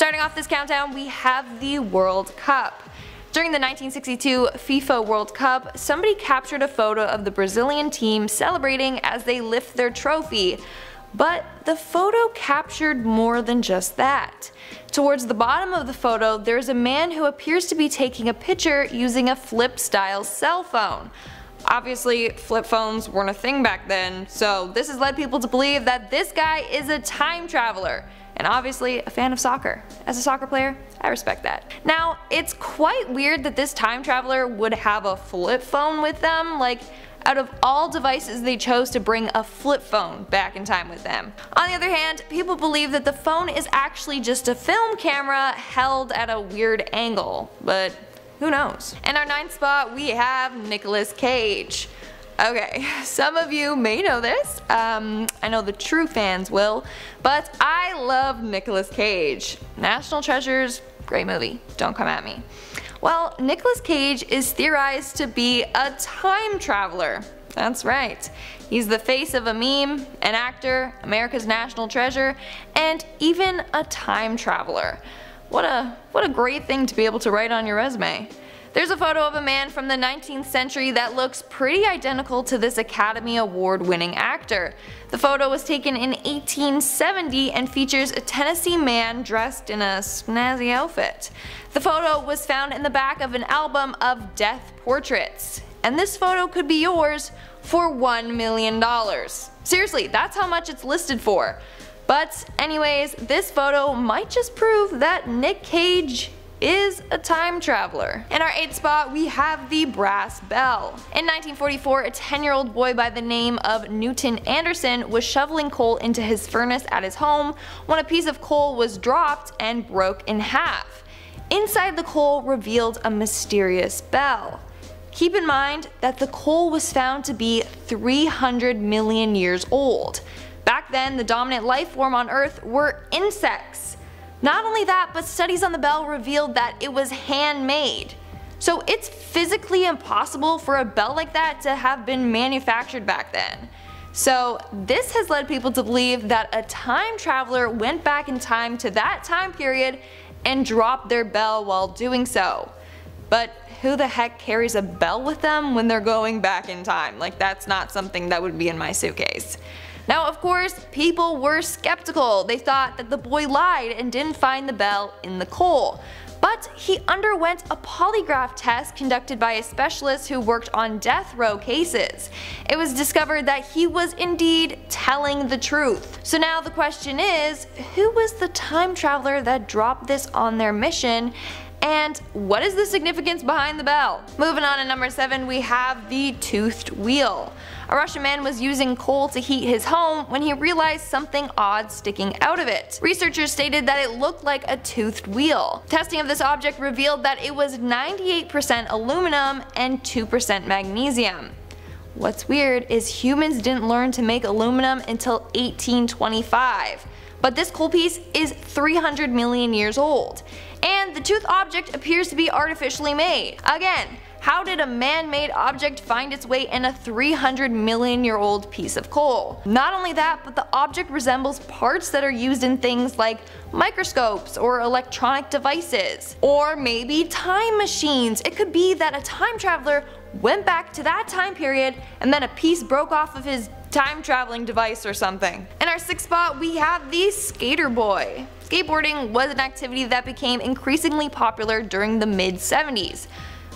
Starting off this countdown, we have the World Cup. During the 1962 FIFA World Cup, somebody captured a photo of the Brazilian team celebrating as they lift their trophy. But the photo captured more than just that. Towards the bottom of the photo, there's a man who appears to be taking a picture using a flip-style cell phone. Obviously, flip phones weren't a thing back then, so this has led people to believe that this guy is a time traveler, and obviously a fan of soccer. As a soccer player, I respect that. Now, it's quite weird that this time traveler would have a flip phone with them. Like, out of all devices, they chose to bring a flip phone back in time with them. On the other hand, people believe that the phone is actually just a film camera held at a weird angle, but who knows? In our 9th spot, we have Nicolas Cage. Okay, some of you may know this, I know the true fans will, but I love Nicolas Cage. National Treasures, great movie, don't come at me. Well, Nicolas Cage is theorized to be a time traveler. That's right. He's the face of a meme, an actor, America's national treasure, and even a time traveler. What a great thing to be able to write on your resume. There's a photo of a man from the 19th century that looks pretty identical to this Academy Award winning actor. The photo was taken in 1870 and features a Tennessee man dressed in a snazzy outfit. The photo was found in the back of an album of death portraits. And this photo could be yours for $1 million. Seriously, that's how much it's listed for. But anyways, this photo might just prove that Nick Cage is a time traveler. In our 8th spot, we have the brass bell. In 1944, a 10-year-old boy by the name of Newton Anderson was shoveling coal into his furnace at his home when a piece of coal was dropped and broke in half. Inside the coal revealed a mysterious bell. Keep in mind that the coal was found to be 300 million years old. Back then, the dominant life form on Earth were insects. Not only that, but studies on the bell revealed that it was handmade. So it's physically impossible for a bell like that to have been manufactured back then. So this has led people to believe that a time traveler went back in time to that time period and dropped their bell while doing so. But who the heck carries a bell with them when they're going back in time? Like, that's not something that would be in my suitcase. Now, of course, people were skeptical. They thought that the boy lied and didn't find the bell in the coal. But he underwent a polygraph test conducted by a specialist who worked on death row cases. It was discovered that he was indeed telling the truth. So now the question is, who was the time traveler that dropped this on their mission? And what is the significance behind the bell? Moving on to number 7, we have the toothed wheel. A Russian man was using coal to heat his home when he realized something odd sticking out of it. Researchers stated that it looked like a toothed wheel. Testing of this object revealed that it was 98% aluminum and 2% magnesium. What's weird is humans didn't learn to make aluminum until 1825. But this coal piece is 300 million years old. And the tooth object appears to be artificially made. Again, how did a man-made object find its way in a 300 million year old piece of coal? Not only that, but the object resembles parts that are used in things like microscopes or electronic devices. Or maybe time machines. It could be that a time traveler went back to that time period and then a piece broke off of his time traveling device or something. In our 6th spot, we have the skater boy. Skateboarding was an activity that became increasingly popular during the mid-70s.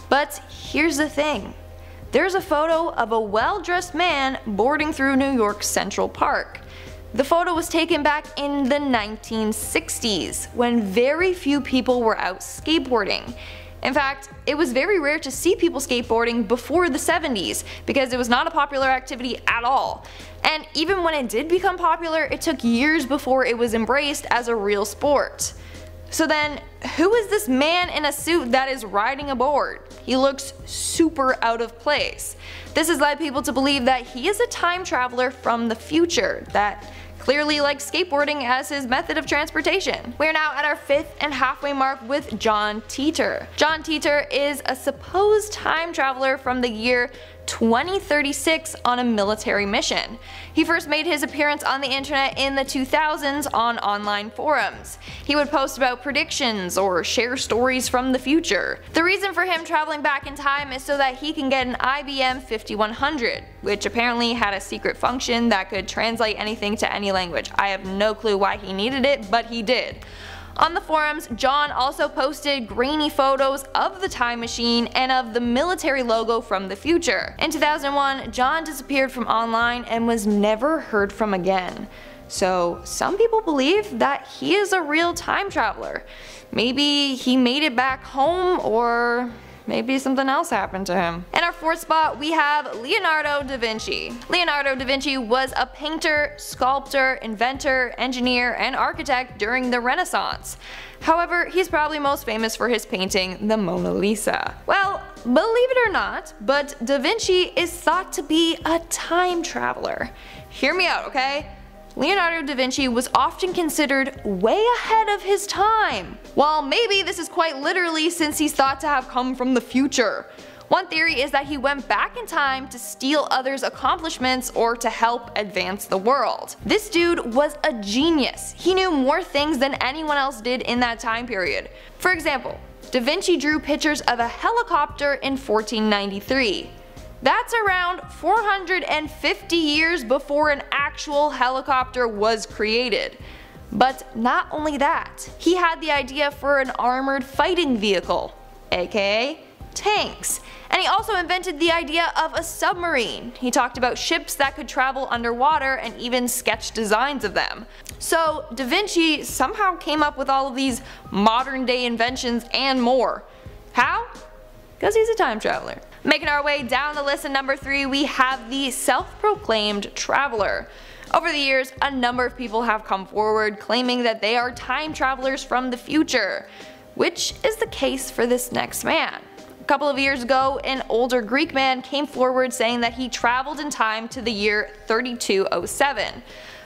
But here's the thing. There's a photo of a well-dressed man boarding through New York's Central Park. The photo was taken back in the 1960s, when very few people were out skateboarding. In fact, it was very rare to see people skateboarding before the 70s because it was not a popular activity at all. And even when it did become popular, it took years before it was embraced as a real sport. So then, who is this man in a suit that is riding a board? He looks super out of place. This has led people to believe that he is a time traveler from the future that clearly likes skateboarding as his method of transportation. We are now at our 5th and halfway mark with John Titor. John Titor is a supposed time traveler from the year 2036 on a military mission. He first made his appearance on the internet in the 2000s on online forums. He would post about predictions or share stories from the future. The reason for him traveling back in time is so that he can get an IBM 5100, which apparently had a secret function that could translate anything to any language. I have no clue why he needed it, but he did. On the forums, John also posted grainy photos of the time machine and of the military logo from the future. In 2001, John disappeared from online and was never heard from again. So some people believe that he is a real time traveler. Maybe he made it back home, or maybe something else happened to him. In our fourth spot, we have Leonardo da Vinci. Leonardo da Vinci was a painter, sculptor, inventor, engineer, and architect during the Renaissance. However, he's probably most famous for his painting, the Mona Lisa. Well, believe it or not, but da Vinci is thought to be a time traveler. Hear me out, okay? Leonardo da Vinci was often considered way ahead of his time. Well, maybe this is quite literally, since he's thought to have come from the future. One theory is that he went back in time to steal others' accomplishments or to help advance the world. This dude was a genius. He knew more things than anyone else did in that time period. For example, da Vinci drew pictures of a helicopter in 1493. That's around 450 years before an actual helicopter was created. But not only that, he had the idea for an armored fighting vehicle, aka tanks. And he also invented the idea of a submarine. He talked about ships that could travel underwater and even sketched designs of them. So da Vinci somehow came up with all of these modern day inventions and more. How? Because he's a time traveler. Making our way down the list at number 3, we have the self-proclaimed traveler. Over the years, a number of people have come forward claiming that they are time travelers from the future, which is the case for this next man. A couple of years ago, an older Greek man came forward saying that he traveled in time to the year 3207.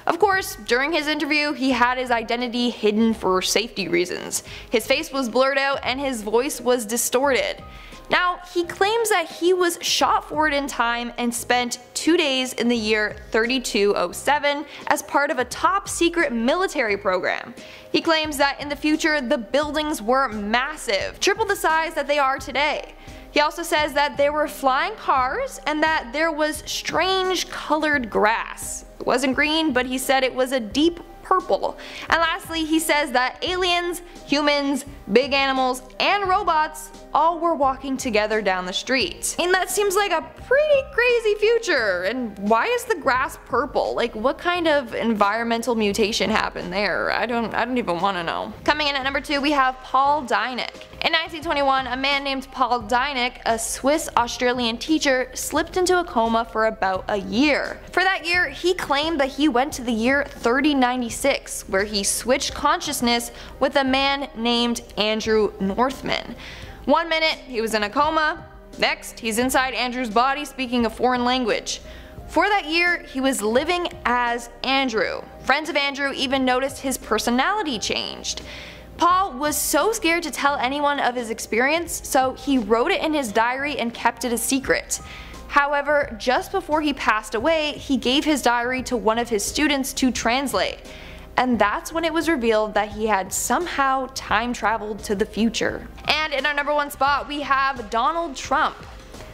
Of course, during his interview, he had his identity hidden for safety reasons. His face was blurred out and his voice was distorted. Now, he claims that he was shot forward in time and spent 2 days in the year 3207 as part of a top secret military program. He claims that in the future the buildings were massive, triple the size that they are today. He also says that there were flying cars and that there was strange colored grass. It wasn't green, but he said it was a deep purple. And lastly, he says that aliens, humans, big animals, and robots all were walking together down the street. And that seems like a pretty crazy future. And why is the grass purple? Like, what kind of environmental mutation happened there? I don't even want to know. Coming in at number 2, we have Paul Dinick. In 1921, a man named Paul Dinick, a Swiss-Australian teacher, slipped into a coma for about a year. For that year, he claimed that he went to the year 3096, where he switched consciousness with a man named Andrew Northman. 1 minute, he was in a coma. Next, he's inside Andrew's body speaking a foreign language. For that year, he was living as Andrew. Friends of Andrew even noticed his personality changed. Paul was so scared to tell anyone of his experience, so he wrote it in his diary and kept it a secret. However, just before he passed away, he gave his diary to one of his students to translate. And that's when it was revealed that he had somehow time traveled to the future. And in our number 1 spot, we have Donald Trump.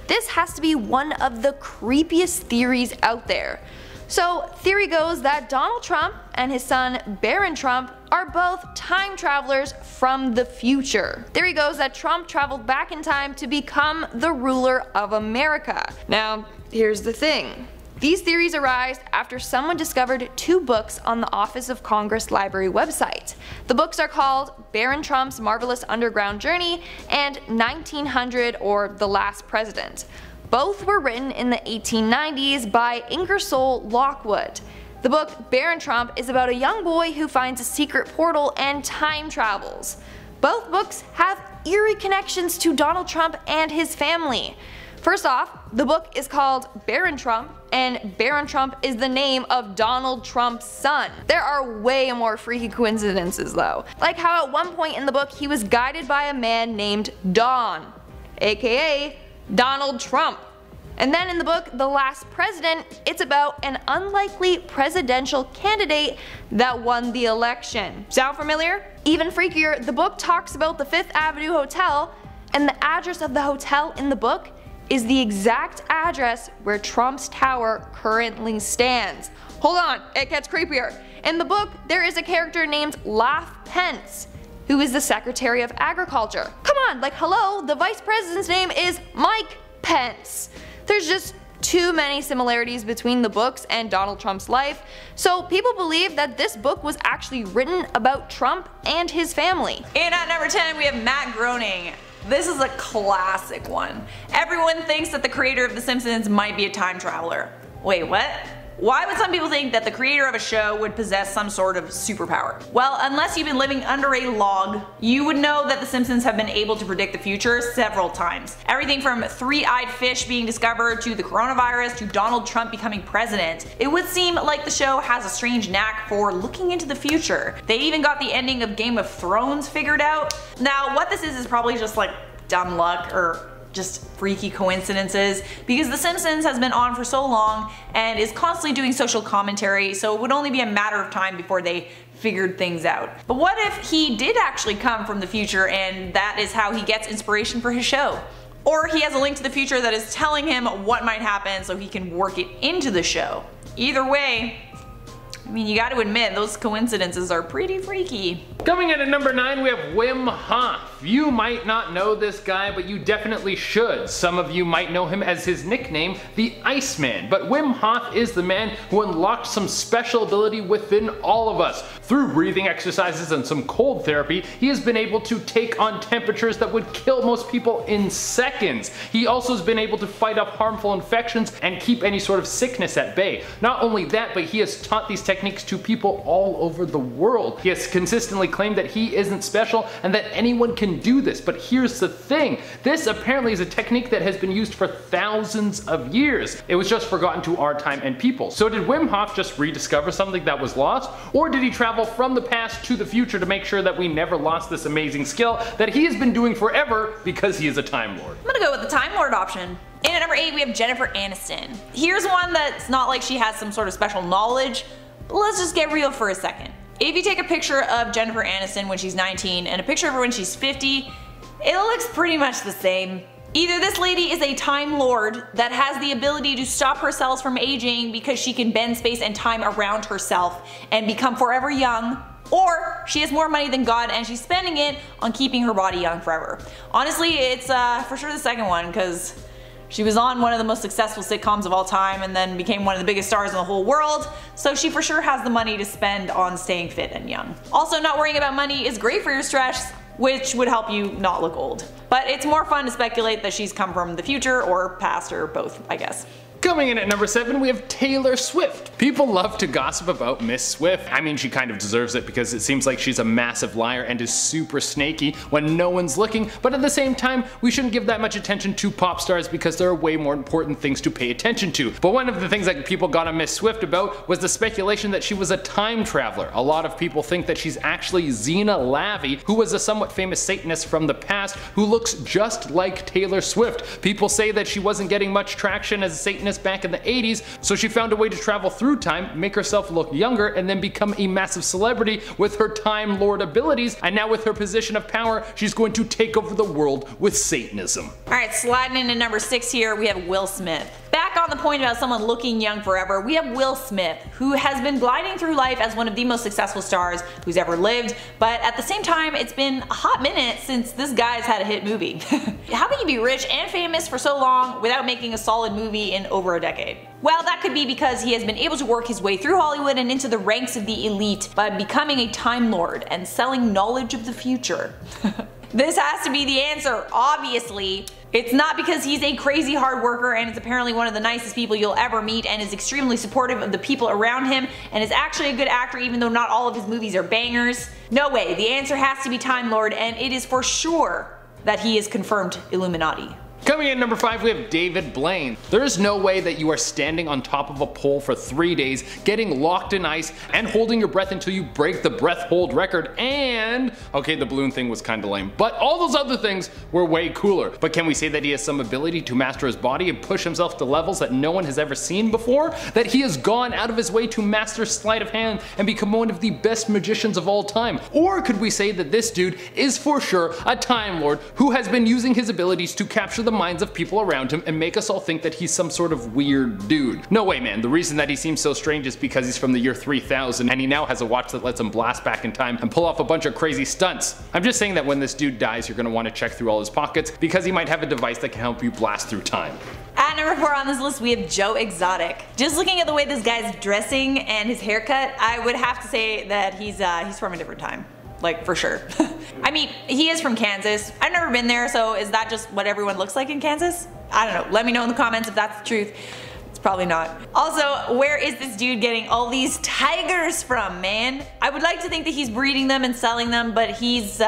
This has to be one of the creepiest theories out there. So, theory goes that Donald Trump and his son Barron Trump are both time travelers from the future. Theory goes that Trump traveled back in time to become the ruler of America. Now, here's the thing. These theories arise after someone discovered 2 books on the Office of Congress Library website. The books are called Barron Trump's Marvelous Underground Journey and 1900 or The Last President. Both were written in the 1890s by Ingersoll Lockwood. The book Barron Trump is about a young boy who finds a secret portal and time travels. Both books have eerie connections to Donald Trump and his family. First off, the book is called Barron Trump, and Barron Trump is the name of Donald Trump's son. There are way more freaky coincidences though, like how at one point in the book he was guided by a man named Don, aka Donald Trump. And then in the book, The Last President, it's about an unlikely presidential candidate that won the election. Sound familiar? Even freakier, the book talks about the Fifth Avenue Hotel, and the address of the hotel in the book is the exact address where Trump's tower currently stands. Hold on, it gets creepier. In the book, there is a character named Laugh Pence, who is the Secretary of Agriculture. Come on, like hello, the Vice President's name is Mike Pence. There's just too many similarities between the books and Donald Trump's life, so people believe that this book was actually written about Trump and his family. And at number 10 we have Matt Groening. This is a classic one. Everyone thinks that the creator of The Simpsons might be a time traveler. Wait, what? Why would some people think that the creator of a show would possess some sort of superpower? Well, unless you've been living under a log, you would know that The Simpsons have been able to predict the future several times. Everything from three-eyed fish being discovered to the coronavirus to Donald Trump becoming president. It would seem like the show has a strange knack for looking into the future. They even got the ending of Game of Thrones figured out. Now, what this is probably just like dumb luck or just freaky coincidences, because The Simpsons has been on for so long and is constantly doing social commentary, so it would only be a matter of time before they figured things out. But what if he did actually come from the future and that is how he gets inspiration for his show? Or he has a link to the future that is telling him what might happen so he can work it into the show. Either way, I mean, you gotta admit, those coincidences are pretty freaky. Coming in at number 9 we have Wim Hof. You might not know this guy, but you definitely should. Some of you might know him as his nickname, the Iceman. But Wim Hof is the man who unlocked some special ability within all of us. Through breathing exercises and some cold therapy, he has been able to take on temperatures that would kill most people in seconds. He also has been able to fight off harmful infections and keep any sort of sickness at bay. Not only that, but he has taught these techniques to people all over the world. He has consistently claimed that he isn't special and that anyone can do this, but here's the thing. This apparently is a technique that has been used for thousands of years. It was just forgotten to our time and people. So did Wim Hof just rediscover something that was lost? Or did he travel from the past to the future to make sure that we never lost this amazing skill that he has been doing forever because he is a Time Lord? I'm gonna go with the Time Lord option. And at number 8 we have Jennifer Aniston. Here's one that's not like she has some sort of special knowledge, but let's just get real for a second. If you take a picture of Jennifer Aniston when she's 19 and a picture of her when she's 50, it looks pretty much the same. Either this lady is a Time Lord that has the ability to stop her cells from aging because she can bend space and time around herself and become forever young, or she has more money than God and she's spending it on keeping her body young forever. Honestly, it's for sure the second one, because she was on one of the most successful sitcoms of all time and then became one of the biggest stars in the whole world, so she for sure has the money to spend on staying fit and young. Also, not worrying about money is great for your stress, which would help you not look old. But it's more fun to speculate that she's come from the future or past or both, I guess. Coming in at number 7 we have Taylor Swift. People love to gossip about Miss Swift. I mean, she kind of deserves it because it seems like she's a massive liar and is super snaky when no one's looking, but at the same time we shouldn't give that much attention to pop stars because there are way more important things to pay attention to. But one of the things that people got on Miss Swift about was the speculation that she was a time traveler. A lot of people think that she's actually Xena Lavey, who was a somewhat famous Satanist from the past who looks just like Taylor Swift. People say that she wasn't getting much traction as a Satanist back in the 80s, so she found a way to travel through time, make herself look younger, and then become a massive celebrity with her Time Lord abilities, and now with her position of power, she's going to take over the world with Satanism. Alright, sliding into number 6 here, we have Will Smith. Back on the point about someone looking young forever, we have Will Smith, who has been gliding through life as one of the most successful stars who's ever lived, but at the same time it's been a hot minute since this guy's had a hit movie. How can you be rich and famous for so long without making a solid movie in over a decade? Well, that could be because he has been able to work his way through Hollywood and into the ranks of the elite by becoming a Time Lord and selling knowledge of the future. This has to be the answer, obviously. It's not because he's a crazy hard worker and is apparently one of the nicest people you'll ever meet and is extremely supportive of the people around him and is actually a good actor even though not all of his movies are bangers. No way, the answer has to be Time Lord, and it is for sure that he is confirmed Illuminati. Coming in at number 5 we have David Blaine. There is no way that you are standing on top of a pole for 3 days, getting locked in ice, and holding your breath until you break the breath hold record, and Okay, the balloon thing was kinda lame, but all those other things were way cooler. But can we say that he has some ability to master his body and push himself to levels that no one has ever seen before? That he has gone out of his way to master sleight of hand and become one of the best magicians of all time? Or could we say that this dude is for sure a Time Lord who has been using his abilities to capture the minds of people around him and make us all think that he's some sort of weird dude? No way, man. The reason that he seems so strange is because he's from the year 3000 and he now has a watch that lets him blast back in time and pull off a bunch of crazy stunts. I'm just saying that when this dude dies, you're gonna want to check through all his pockets because he might have a device that can help you blast through time. At number 4 on this list, we have Joe Exotic. Just looking at the way this guy's dressing and his haircut, I would have to say that he's from a different time. Like, for sure. I mean, he is from Kansas. I've never been there, so is that just what everyone looks like in Kansas? I don't know. Let me know in the comments if that's the truth. It's probably not. Also, where is this dude getting all these tigers from, man? I would like to think that he's breeding them and selling them, but here's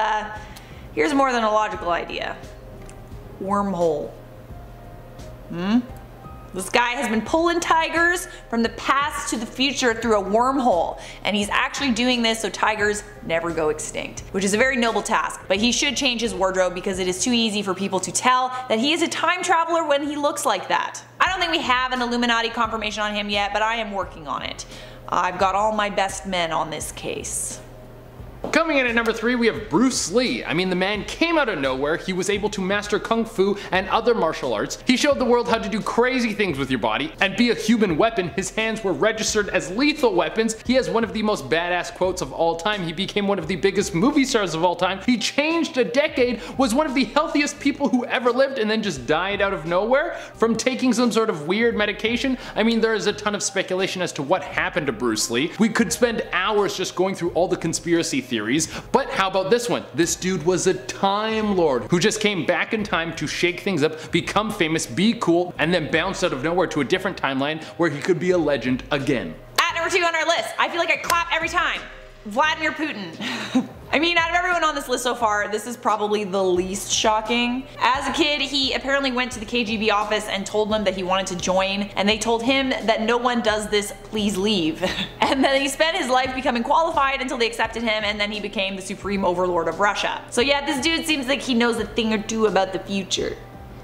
more than a logical idea. Wormhole. This guy has been pulling tigers from the past to the future through a wormhole, and he's actually doing this so tigers never go extinct, which is a very noble task. But he should change his wardrobe because it is too easy for people to tell that he is a time traveler when he looks like that. I don't think we have an Illuminati confirmation on him yet, but I am working on it. I've got all my best men on this case. Coming in at number 3, we have Bruce Lee. I mean, the man came out of nowhere. He was able to master kung fu and other martial arts. He showed the world how to do crazy things with your body and be a human weapon. His hands were registered as lethal weapons. He has one of the most badass quotes of all time. He became one of the biggest movie stars of all time. He changed a decade, was one of the healthiest people who ever lived, and then just died out of nowhere from taking some sort of weird medication. I mean, there is a ton of speculation as to what happened to Bruce Lee. We could spend hours just going through all the conspiracy theories, but how about this one? This dude was a Time Lord who just came back in time to shake things up, become famous, be cool, and then bounced out of nowhere to a different timeline where he could be a legend again. At number 2 on our list, I feel like I clap every time. Vladimir Putin. I mean, out of everyone on this list so far, this is probably the least shocking. As a kid, he apparently went to the KGB office and told them that he wanted to join, and they told him that no one does this, please leave. And then he spent his life becoming qualified until they accepted him, and then he became the supreme overlord of Russia. So yeah, this dude seems like he knows a thing or two about the future.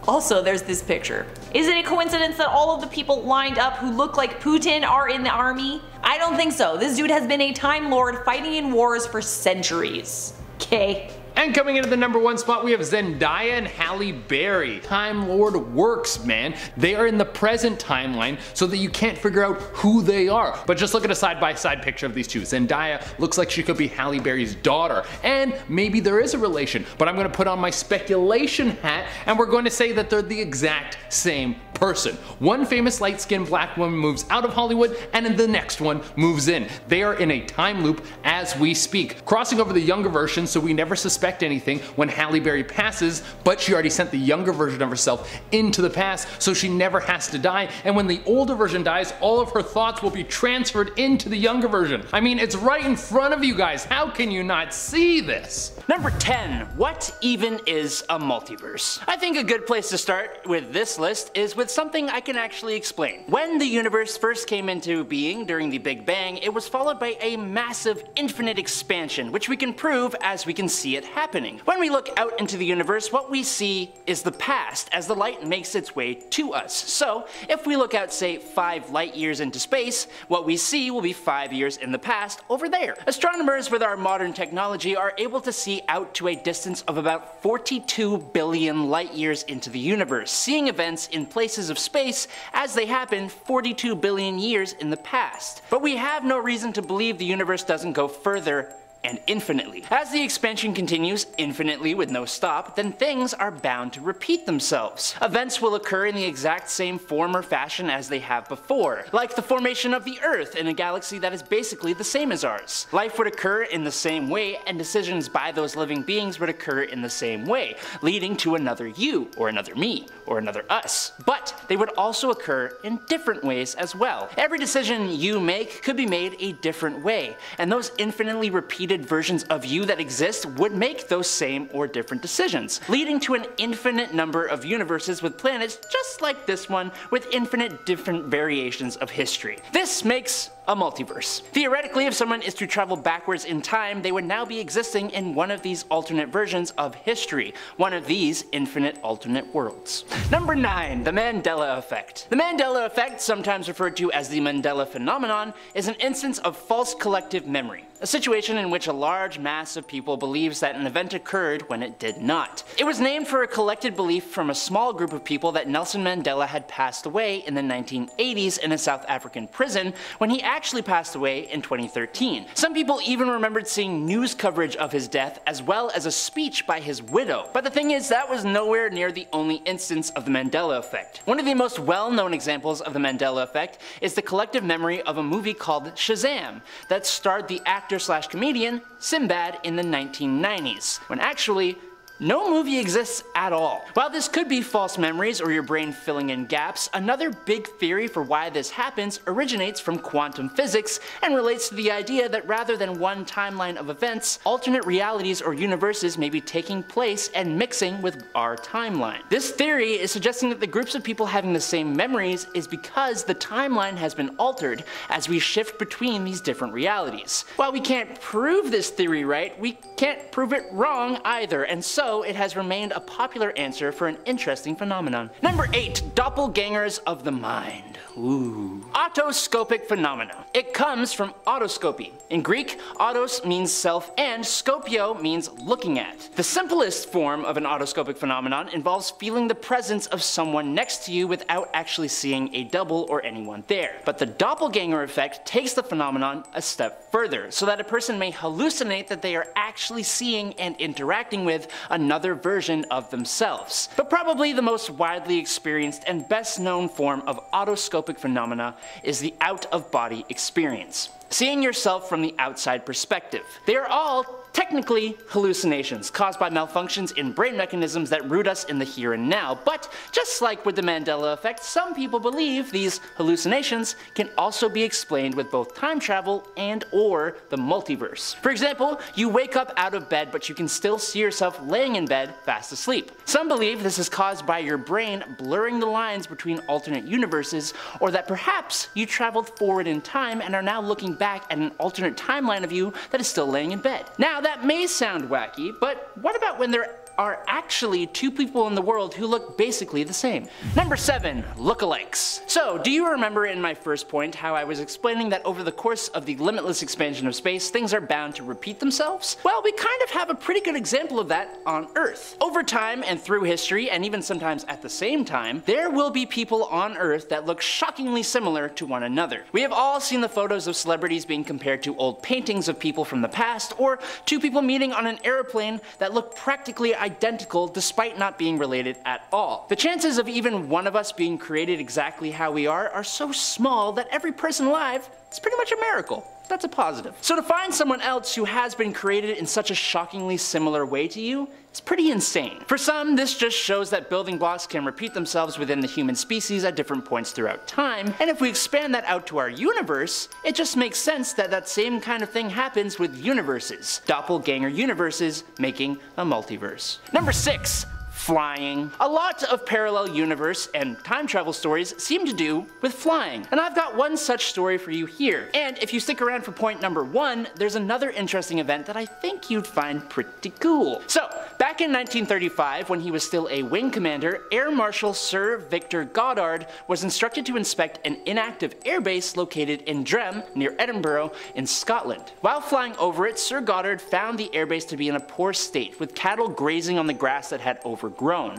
Also, there's this picture. Is it a coincidence that all of the people lined up who look like Putin are in the army? I don't think so. This dude has been a Time Lord fighting in wars for centuries. Okay. And coming into the number 1 spot, we have Zendaya and Halle Berry. Time Lord works, man. They are in the present timeline so that you can't figure out who they are. But just look at a side-by-side picture of these two. Zendaya looks like she could be Halle Berry's daughter, and maybe there is a relation, but I'm gonna put on my speculation hat and we're going to say that they're the exact same person. One famous light-skinned black woman moves out of Hollywood and then the next one moves in. They are in a time loop as we speak, crossing over the younger version so we never suspect anything when Halle Berry passes, but she already sent the younger version of herself into the past so she never has to die, and when the older version dies, all of her thoughts will be transferred into the younger version. I mean, it's right in front of you guys. How can you not see this? Number 10. What even is a multiverse? I think a good place to start with this list is with something I can actually explain. When the universe first came into being during the Big Bang, it was followed by a massive infinite expansion, which we can prove as we can see it happening. When we look out into the universe, what we see is the past as the light makes its way to us. So if we look out, say, 5 light years into space, what we see will be 5 years in the past over there. Astronomers with our modern technology are able to see out to a distance of about 42 billion light years into the universe, seeing events in places of space as they happen 42 billion years in the past. But we have no reason to believe the universe doesn't go further and infinitely. As the expansion continues infinitely with no stop, then things are bound to repeat themselves. Events will occur in the exact same form or fashion as they have before, like the formation of the Earth in a galaxy that is basically the same as ours. Life would occur in the same way, and decisions by those living beings would occur in the same way, leading to another you, or another me, or another us. But they would also occur in different ways as well. Every decision you make could be made a different way, and those infinitely repeated versions of you that exist would make those same or different decisions, leading to an infinite number of universes with planets just like this one with infinite different variations of history. This makes a multiverse. Theoretically, if someone is to travel backwards in time, they would now be existing in one of these alternate versions of history, one of these infinite alternate worlds. Number 9. The Mandela Effect. The Mandela Effect, sometimes referred to as the Mandela Phenomenon, is an instance of false collective memory. A situation in which a large mass of people believes that an event occurred when it did not. It was named for a collected belief from a small group of people that Nelson Mandela had passed away in the 1980s in a South African prison, when he actually passed away in 2013. Some people even remembered seeing news coverage of his death as well as a speech by his widow. But the thing is, that was nowhere near the only instance of the Mandela Effect. One of the most well-known examples of the Mandela Effect is the collective memory of a movie called Shazam that starred the actor/comedian Sinbad in the 1990s, when actually no movie exists at all. While this could be false memories or your brain filling in gaps, another big theory for why this happens originates from quantum physics and relates to the idea that rather than one timeline of events, alternate realities or universes may be taking place and mixing with our timeline. This theory is suggesting that the groups of people having the same memories is because the timeline has been altered as we shift between these different realities. While we can't prove this theory right, we can't prove it wrong either, and so it has remained a popular answer for an interesting phenomenon. Number 8. Doppelgangers of the mind. Ooh. Autoscopic phenomena. It comes from autoscopy. In Greek, autos means self and scopio means looking at. The simplest form of an autoscopic phenomenon involves feeling the presence of someone next to you without actually seeing a double or anyone there. But the doppelganger effect takes the phenomenon a step further, so that a person may hallucinate that they are actually seeing and interacting with another version of themselves. But probably the most widely experienced and best known form of autoscopic phenomena is the out-of-body experience. Seeing yourself from the outside perspective. They are all technically hallucinations caused by malfunctions in brain mechanisms that root us in the here and now, but just like with the Mandela Effect, some people believe these hallucinations can also be explained with both time travel and or the multiverse. For example, you wake up out of bed but you can still see yourself laying in bed fast asleep. Some believe this is caused by your brain blurring the lines between alternate universes, or that perhaps you traveled forward in time and are now looking back at an alternate timeline of you that is still laying in bed. Now that may sound wacky, but what about when there are actually two people in the world who look basically the same? Number 7. Lookalikes. So, do you remember in my first point how I was explaining that over the course of the limitless expansion of space, things are bound to repeat themselves? Well, we kind of have a pretty good example of that on Earth. Over time and through history, and even sometimes at the same time, there will be people on Earth that look shockingly similar to one another. We have all seen the photos of celebrities being compared to old paintings of people from the past, or two people meeting on an airplane that look practically identical despite not being related at all. The chances of even one of us being created exactly how we are so small that every person alive is pretty much a miracle. That's a positive. So to find someone else who has been created in such a shockingly similar way to you, it's pretty insane. For some, this just shows that building blocks can repeat themselves within the human species at different points throughout time, and if we expand that out to our universe, it just makes sense that that same kind of thing happens with universes. Doppelganger universes making a multiverse. Number 6. Flying. A lot of parallel universe and time travel stories seem to do with flying, and I've got one such story for you here. And if you stick around for point number 1, there's another interesting event that I think you'd find pretty cool. So, back in 1935, when he was still a wing commander, Air Marshal Sir Victor Goddard was instructed to inspect an inactive airbase located in Drem, near Edinburgh, in Scotland. While flying over it, Sir Goddard found the airbase to be in a poor state, with cattle grazing on the grass that had overgrown.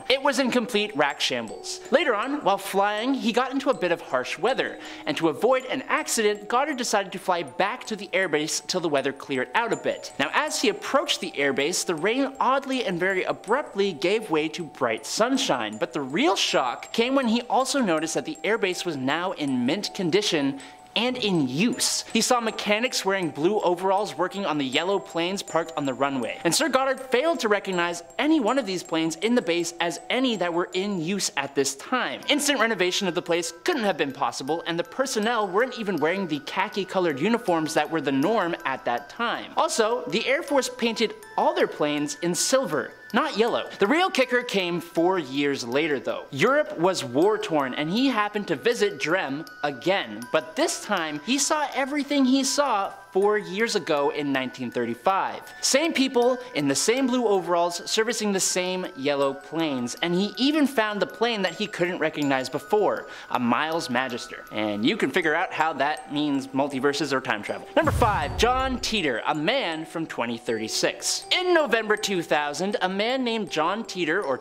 It was in complete rack shambles. Later on, while flying, he got into a bit of harsh weather, and to avoid an accident, Goddard decided to fly back to the airbase till the weather cleared out a bit. Now, as he approached the airbase, the rain oddly and very abruptly gave way to bright sunshine, but the real shock came when he also noticed that the airbase was now in mint condition and in use. He saw mechanics wearing blue overalls working on the yellow planes parked on the runway, and Sir Goddard failed to recognize any one of these planes in the base as any that were in use at this time. Instant renovation of the place couldn't have been possible, and the personnel weren't even wearing the khaki-colored uniforms that were the norm at that time. Also, the Air Force painted all their planes in silver, not yellow. The real kicker came 4 years later though. Europe was war-torn and he happened to visit Drem again, but this time he saw everything he saw 4 years ago in 1935. Same people in the same blue overalls servicing the same yellow planes, and he even found the plane that he couldn't recognize before, a Miles Magister. And you can figure out how that means multiverses or time travel. Number 5, John Titor, a man from 2036. In November 2000, a man named John Titor, or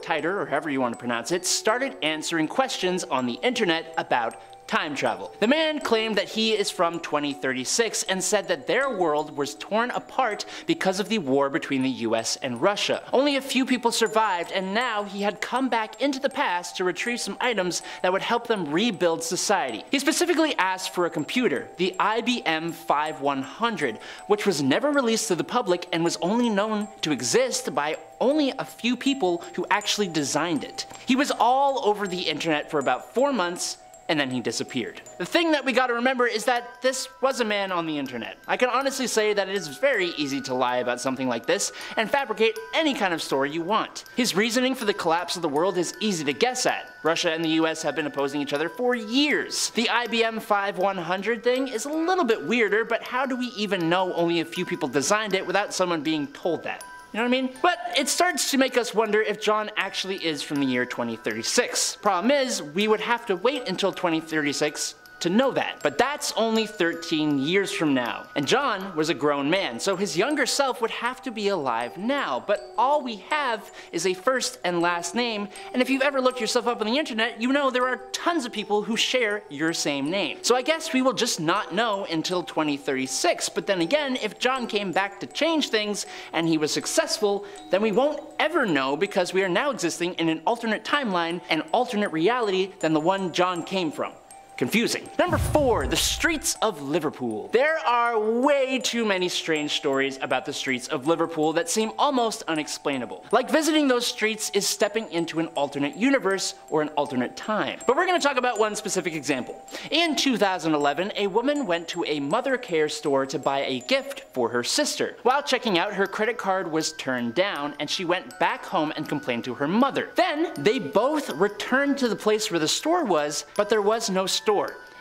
however you want to pronounce it, started answering questions on the internet about time travel. The man claimed that he is from 2036 and said that their world was torn apart because of the war between the US and Russia. Only a few people survived, and now he had come back into the past to retrieve some items that would help them rebuild society. He specifically asked for a computer, the IBM 5100, which was never released to the public and was only known to exist by only a few people who actually designed it. He was all over the internet for about 4 months, and then he disappeared. The thing that we gotta remember is that this was a man on the internet. I can honestly say that it is very easy to lie about something like this and fabricate any kind of story you want. His reasoning for the collapse of the world is easy to guess at. Russia and the US have been opposing each other for years. The IBM 5100 thing is a little bit weirder, but how do we even know only a few people designed it without someone being told that? You know what I mean? But it starts to make us wonder if John actually is from the year 2036. Problem is, we would have to wait until 2036 to know that. But that's only 13 years from now. And John was a grown man, so his younger self would have to be alive now. But all we have is a first and last name, and if you've ever looked yourself up on the internet, you know there are tons of people who share your same name. So I guess we will just not know until 2036. But then again, if John came back to change things and he was successful, then we won't ever know because we are now existing in an alternate timeline, an alternate reality than the one John came from. Confusing. Number 4, the streets of Liverpool. There are way too many strange stories about the streets of Liverpool that seem almost unexplainable. Like visiting those streets is stepping into an alternate universe or an alternate time. But we're going to talk about one specific example. In 2011, a woman went to a mother care store to buy a gift for her sister. While checking out, her credit card was turned down and she went back home and complained to her mother. Then they both returned to the place where the store was, but there was no store.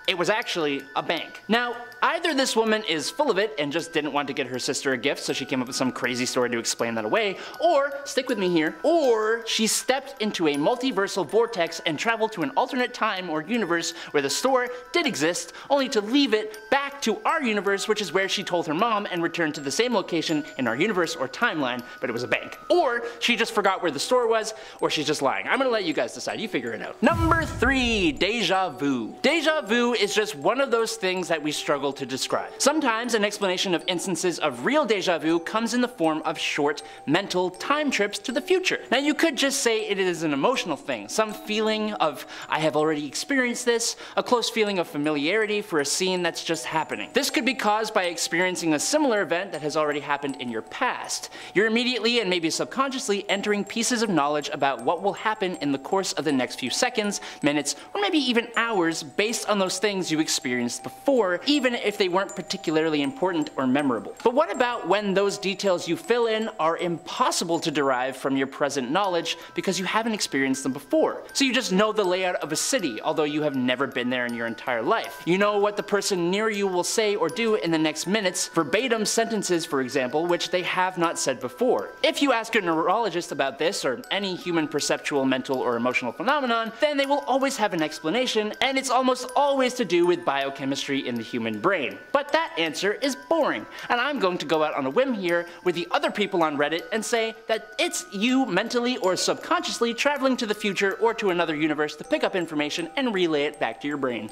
It was actually a bank. Now, either this woman is full of it and just didn't want to get her sister a gift, so she came up with some crazy story to explain that away, or, stick with me here, or she stepped into a multiversal vortex and traveled to an alternate time or universe where the store did exist, only to leave it back to our universe, which is where she told her mom and returned to the same location in our universe or timeline, but it was a bank. Or she just forgot where the store was, or she's just lying. I'm gonna let you guys decide, you figure it out. Number 3, deja vu. Deja vu is just one of those things that we struggle to describe. Sometimes an explanation of instances of real deja vu comes in the form of short mental time trips to the future. Now you could just say it is an emotional thing, some feeling of I have already experienced this, a close feeling of familiarity for a scene that's just happening. This could be caused by experiencing a similar event that has already happened in your past. You're immediately and maybe subconsciously entering pieces of knowledge about what will happen in the course of the next few seconds, minutes, or maybe even hours based on those things you experienced before, even if they weren't particularly important or memorable. But what about when those details you fill in are impossible to derive from your present knowledge because you haven't experienced them before? So you just know the layout of a city, although you have never been there in your entire life. You know what the person near you will say or do in the next minutes, verbatim sentences for example, which they have not said before. If you ask a neurologist about this, or any human perceptual, mental, or emotional phenomenon, then they will always have an explanation, and it's almost always to do with biochemistry in the human brain. But that answer is boring, and I'm going to go out on a whim here with the other people on Reddit and say that it's you mentally or subconsciously traveling to the future or to another universe to pick up information and relay it back to your brain.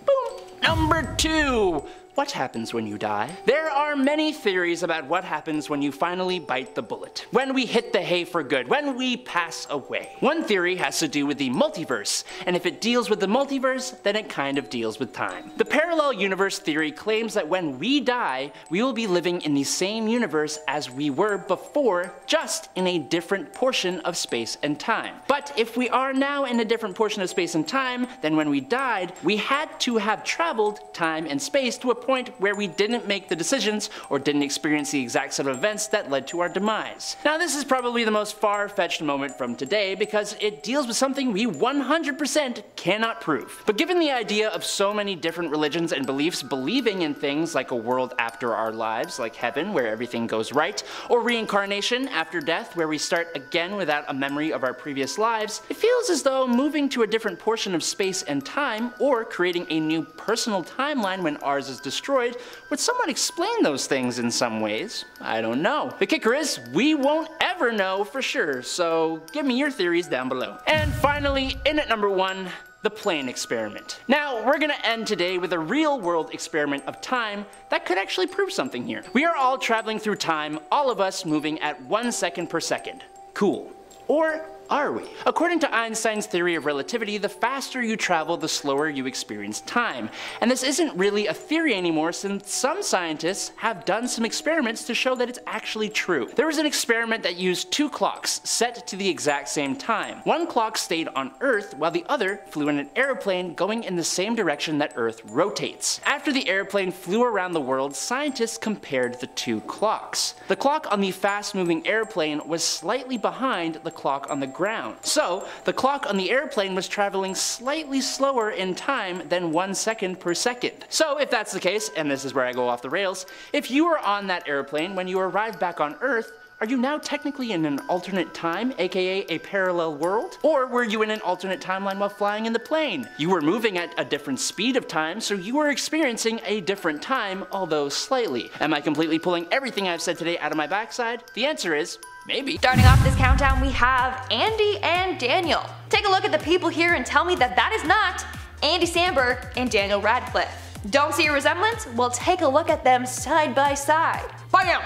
Boom! Number 2. What happens when you die? There are many theories about what happens when you finally bite the bullet. When we hit the hay for good, when we pass away. One theory has to do with the multiverse, and if it deals with the multiverse, then it kind of deals with time. The parallel universe theory claims that when we die, we will be living in the same universe as we were before, just in a different portion of space and time. But if we are now in a different portion of space and time than when we died, we had to have traveled time and space to a point where we didn't make the decisions or didn't experience the exact set of events that led to our demise. Now this is probably the most far-fetched moment from today because it deals with something we 100% cannot prove. But given the idea of so many different religions and beliefs believing in things like a world after our lives, like heaven where everything goes right, or reincarnation after death where we start again without a memory of our previous lives, it feels as though moving to a different portion of space and time, or creating a new personal timeline when ours is destroyed, would somewhat explain those things in some ways. I don't know. The kicker is, we won't ever know for sure, so give me your theories down below. And finally, in at number 1, the plane experiment. Now, we're gonna end today with a real world experiment of time that could actually prove something here. We are all traveling through time, all of us moving at 1 second per second. Cool. Or are we? According to Einstein's theory of relativity, the faster you travel, the slower you experience time. And this isn't really a theory anymore since some scientists have done some experiments to show that it's actually true. There was an experiment that used 2 clocks set to the exact same time. One clock stayed on Earth while the other flew in an airplane going in the same direction that Earth rotates. After the airplane flew around the world, scientists compared the 2 clocks. The clock on the fast-moving airplane was slightly behind the clock on the ground. So, the clock on the airplane was traveling slightly slower in time than 1 second per second. So, if that's the case, and this is where I go off the rails, if you were on that airplane when you arrived back on Earth, are you now technically in an alternate time, aka a parallel world? Or were you in an alternate timeline while flying in the plane? You were moving at a different speed of time, so you were experiencing a different time, although slightly. Am I completely pulling everything I've said today out of my backside? The answer is maybe. Starting off this countdown, we have Andy and Daniel. Take a look at the people here and tell me that that is not Andy Samberg and Daniel Radcliffe. Don't see a resemblance? Well, take a look at them side by side. Bam!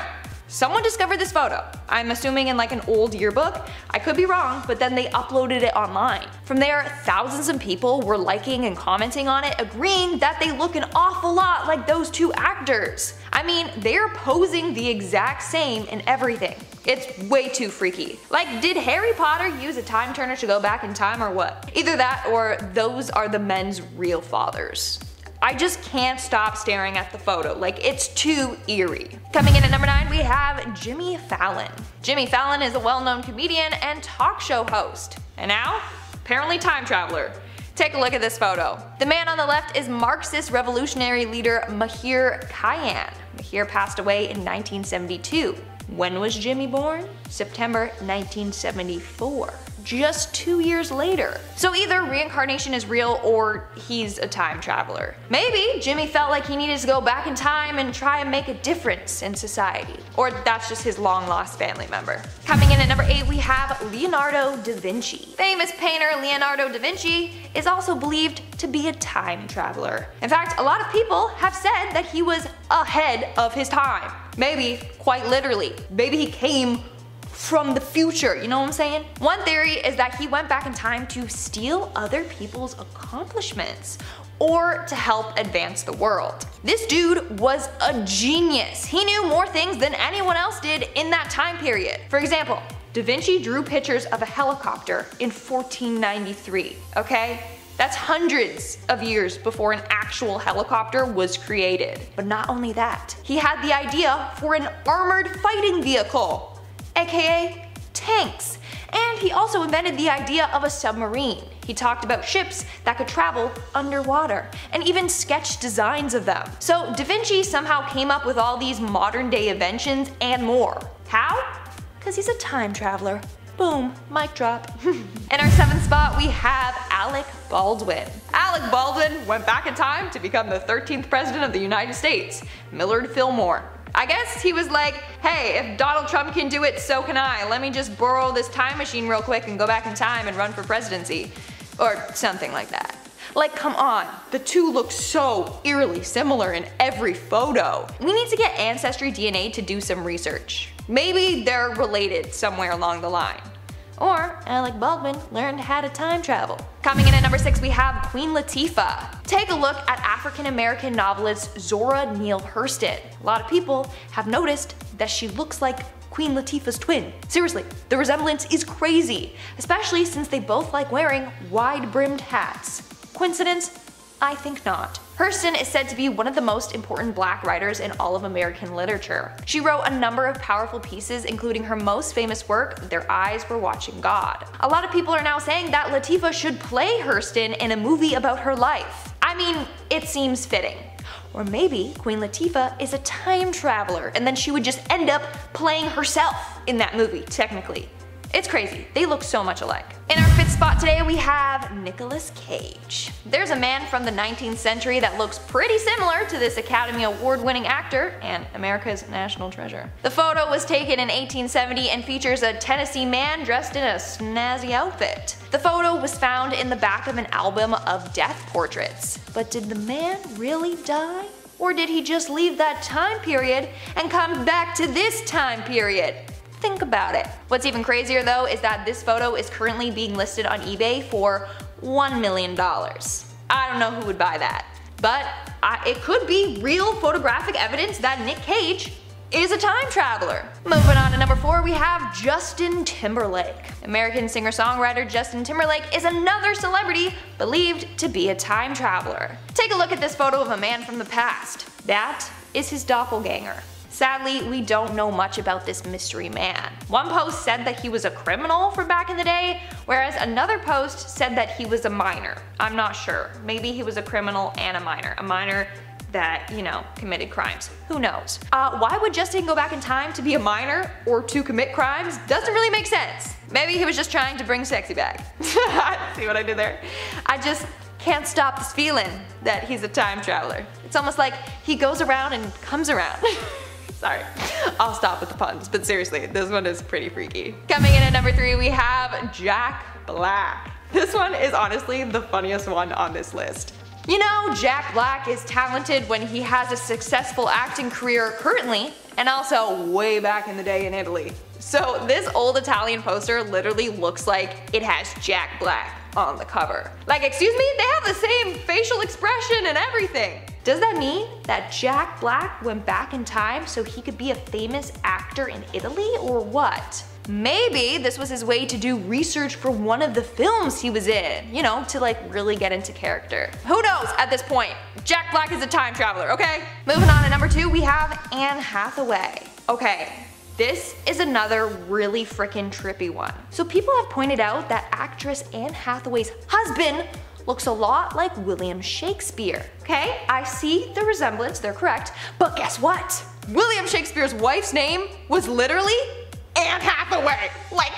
Someone discovered this photo. I'm assuming in like an old yearbook. I could be wrong, but then they uploaded it online. From there, thousands of people were liking and commenting on it, agreeing that they look an awful lot like those 2 actors. I mean, they're posing the exact same in everything. It's way too freaky. Like, did Harry Potter use a time turner to go back in time or what? Either that or those are the men's real fathers. I just can't stop staring at the photo, like it's too eerie. Coming in at number 9, we have Jimmy Fallon. Jimmy Fallon is a well-known comedian and talk show host. And now, apparently time traveler. Take a look at this photo. The man on the left is Marxist revolutionary leader Mahir Khayyam. Mahir passed away in 1972. When was Jimmy born? September 1974. Just 2 years later. So either reincarnation is real or he's a time traveler. Maybe Jimmy felt like he needed to go back in time and try and make a difference in society. Or that's just his long lost family member. Coming in at number 8, we have Leonardo da Vinci. Famous painter Leonardo da Vinci is also believed to be a time traveler. In fact, a lot of people have said that he was ahead of his time. Maybe quite literally. Maybe he came from the future, you know what I'm saying? One theory is that he went back in time to steal other people's accomplishments or to help advance the world. This dude was a genius. He knew more things than anyone else did in that time period. For example, Da Vinci drew pictures of a helicopter in 1493, okay? That's hundreds of years before an actual helicopter was created. But not only that, he had the idea for an armored fighting vehicle, aka tanks. And he also invented the idea of a submarine. He talked about ships that could travel underwater, and even sketched designs of them. So Da Vinci somehow came up with all these modern day inventions and more. How? Because he's a time traveler. Boom, mic drop. In our 7th spot, we have Alec Baldwin. Alec Baldwin went back in time to become the 13th president of the United States, Millard Fillmore. I guess he was like, hey, if Donald Trump can do it, so can I. Let me just borrow this time machine real quick and go back in time and run for presidency. Or something like that. Like, come on, the two look so eerily similar in every photo. We need to get Ancestry DNA to do some research. Maybe they're related somewhere along the line. Or Alec Baldwin learned how to time travel. Coming in at number 6, we have Queen Latifah. Take a look at African-American novelist Zora Neale Hurston. A lot of people have noticed that she looks like Queen Latifah's twin. Seriously, the resemblance is crazy, especially since they both like wearing wide-brimmed hats. Coincidence? I think not. Hurston is said to be one of the most important black writers in all of American literature. She wrote a number of powerful pieces, including her most famous work, Their Eyes Were Watching God. A lot of people are now saying that Latifah should play Hurston in a movie about her life. I mean, it seems fitting. Or maybe Queen Latifah is a time traveler and then she would just end up playing herself in that movie, technically. It's crazy, they look so much alike. In our 5th spot today we have Nicolas Cage. There's a man from the 19th century that looks pretty similar to this Academy Award winning actor and America's national treasure. The photo was taken in 1870 and features a Tennessee man dressed in a snazzy outfit. The photo was found in the back of an album of death portraits. But did the man really die? Or did he just leave that time period and come back to this time period? Think about it. What's even crazier though is that this photo is currently being listed on eBay for $1 million. I don't know who would buy that, but it could be real photographic evidence that Nick Cage is a time traveler. Moving on to number 4, we have Justin Timberlake. American singer-songwriter Justin Timberlake is another celebrity believed to be a time traveler. Take a look at this photo of a man from the past. That is his doppelganger. Sadly, we don't know much about this mystery man. One post said that he was a criminal from back in the day, whereas another post said that he was a minor. I'm not sure. Maybe he was a criminal and a minor. A minor that, you know, committed crimes. Who knows? Why would Justin go back in time to be a minor or to commit crimes? Doesn't really make sense. Maybe he was just trying to bring sexy back. See what I did there? I just can't stop this feeling that he's a time traveler. It's almost like he goes around and comes around. Sorry, I'll stop with the puns, but seriously, this one is pretty freaky. Coming in at number 3, we have Jack Black. This one is honestly the funniest one on this list. You know, Jack Black is talented when he has a successful acting career currently, and also way back in the day in Italy. So this old Italian poster literally looks like it has Jack Black on the cover. Like, excuse me? They have the same facial expression and everything. Does that mean that Jack Black went back in time so he could be a famous actor in Italy, or what? Maybe this was his way to do research for one of the films he was in, you know, to like really get into character. Who knows at this point? Jack Black is a time traveler, okay? Moving on to number 2, we have Anne Hathaway. Okay, this is another really freaking trippy one. So people have pointed out that actress Anne Hathaway's husband looks a lot like William Shakespeare. Okay, I see the resemblance, they're correct, but guess what? William Shakespeare's wife's name was literally Anne Hathaway. Like,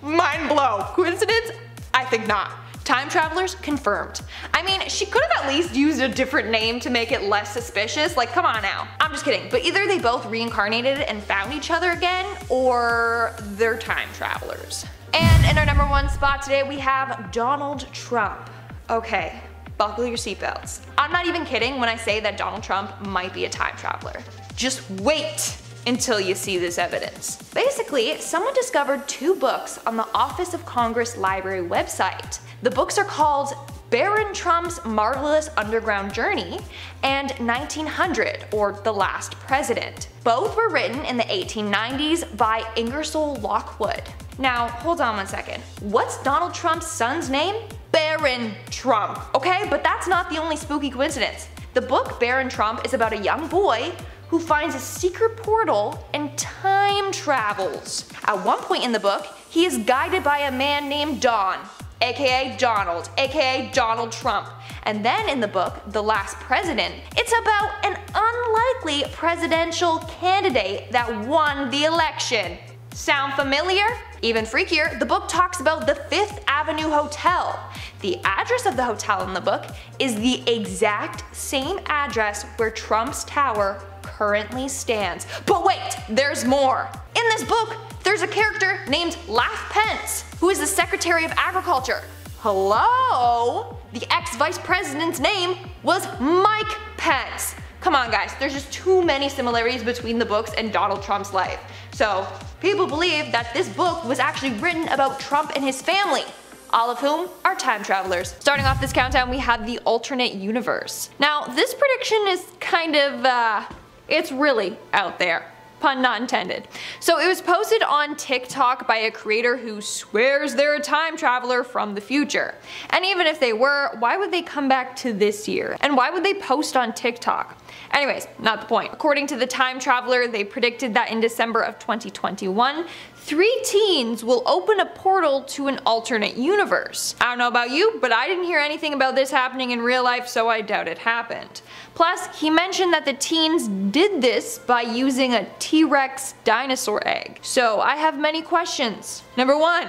mind blow. Coincidence? I think not. Time travelers confirmed. I mean, she could have at least used a different name to make it less suspicious. Like, come on now. I'm just kidding. But either they both reincarnated and found each other again, or they're time travelers. And in our number 1 spot today, we have Donald Trump. Okay, buckle your seatbelts. I'm not even kidding when I say that Donald Trump might be a time traveler. Just wait until you see this evidence. Basically, someone discovered 2 books on the Office of Congress Library website. The books are called Baron Trump's Marvelous Underground Journey and 1900, or The Last President. Both were written in the 1890s by Ingersoll Lockwood. Now, hold on one second. What's Donald Trump's son's name? Baron Trump, okay? But that's not the only spooky coincidence. The book Baron Trump is about a young boy who finds a secret portal and time travels. At one point in the book, he is guided by a man named Don, aka Donald, aka Donald Trump. And then in the book, The Last President, it's about an unlikely presidential candidate that won the election. Sound familiar? Even freakier, the book talks about the 5th Avenue Hotel. The address of the hotel in the book is the exact same address where Trump's tower currently stands. But wait, there's more. In this book, there's a character named Laugh Pence, who is the Secretary of Agriculture. Hello? The ex-vice president's name was Mike Pence. Come on guys, there's just too many similarities between the books and Donald Trump's life. So, people believe that this book was actually written about Trump and his family, all of whom are time travelers. Starting off this countdown, we have the alternate universe. Now, this prediction is kind of, it's really out there. Pun not intended. So it was posted on TikTok by a creator who swears they're a time traveler from the future. And even if they were, why would they come back to this year? And why would they post on TikTok? Anyways, not the point. According to the time traveler, they predicted that in December of 2021, 3 teens will open a portal to an alternate universe. I don't know about you, but I didn't hear anything about this happening in real life, so I doubt it happened. Plus, he mentioned that the teens did this by using a T-Rex dinosaur egg. So I have many questions. Number 1,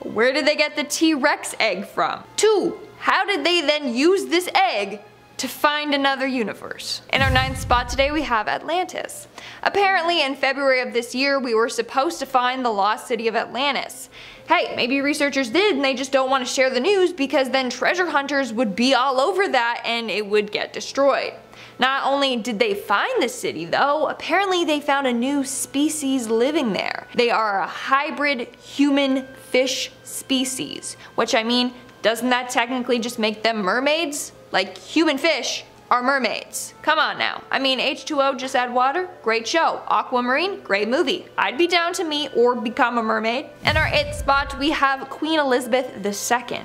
where did they get the T-Rex egg from? 2, how did they then use this egg to find another universe? In our 9th spot today we have Atlantis. Apparently in February of this year we were supposed to find the lost city of Atlantis. Hey, maybe researchers did and they just don't want to share the news because then treasure hunters would be all over that and it would get destroyed. Not only did they find the city though, apparently they found a new species living there. They are a hybrid human-fish species, which I mean, doesn't that technically just make them mermaids? Like, human fish are mermaids. Come on now. I mean, H2O, just add water, great show. Aquamarine, great movie. I'd be down to meet or become a mermaid. In our 8th spot, we have Queen Elizabeth II.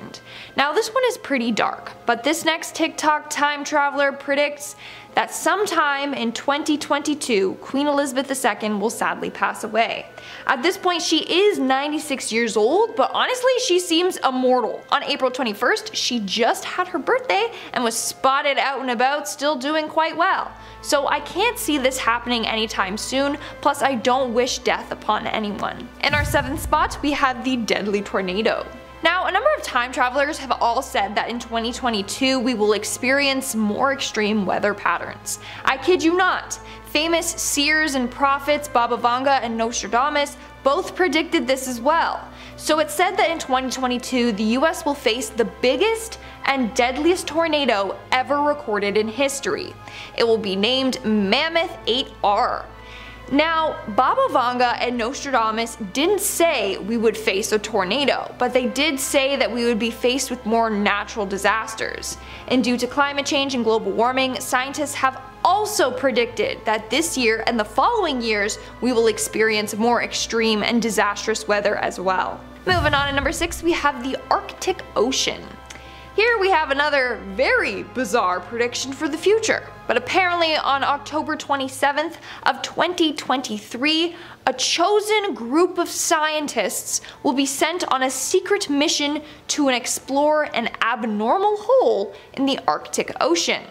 Now this one is pretty dark, but this next TikTok time traveler predicts that sometime in 2022, Queen Elizabeth II will sadly pass away. At this point, she is 96 years old, but honestly, she seems immortal. On April 21st, she just had her birthday and was spotted out and about, still doing quite well. So I can't see this happening anytime soon, plus I don't wish death upon anyone. In our 7th spot, we have the deadly tornado. Now, a number of time travelers have all said that in 2022 we will experience more extreme weather patterns. I kid you not. Famous seers and prophets Baba Vanga and Nostradamus both predicted this as well. So it's said that in 2022 the US will face the biggest and deadliest tornado ever recorded in history. It will be named Mammoth 8R. Now, Baba Vanga and Nostradamus didn't say we would face a tornado, but they did say that we would be faced with more natural disasters. And due to climate change and global warming, scientists have also predicted that this year and the following years we will experience more extreme and disastrous weather as well. Moving on to number 6, we have the Arctic Ocean. Here we have another very bizarre prediction for the future. But apparently on October 27th of 2023, a chosen group of scientists will be sent on a secret mission to explore an abnormal hole in the Arctic Ocean.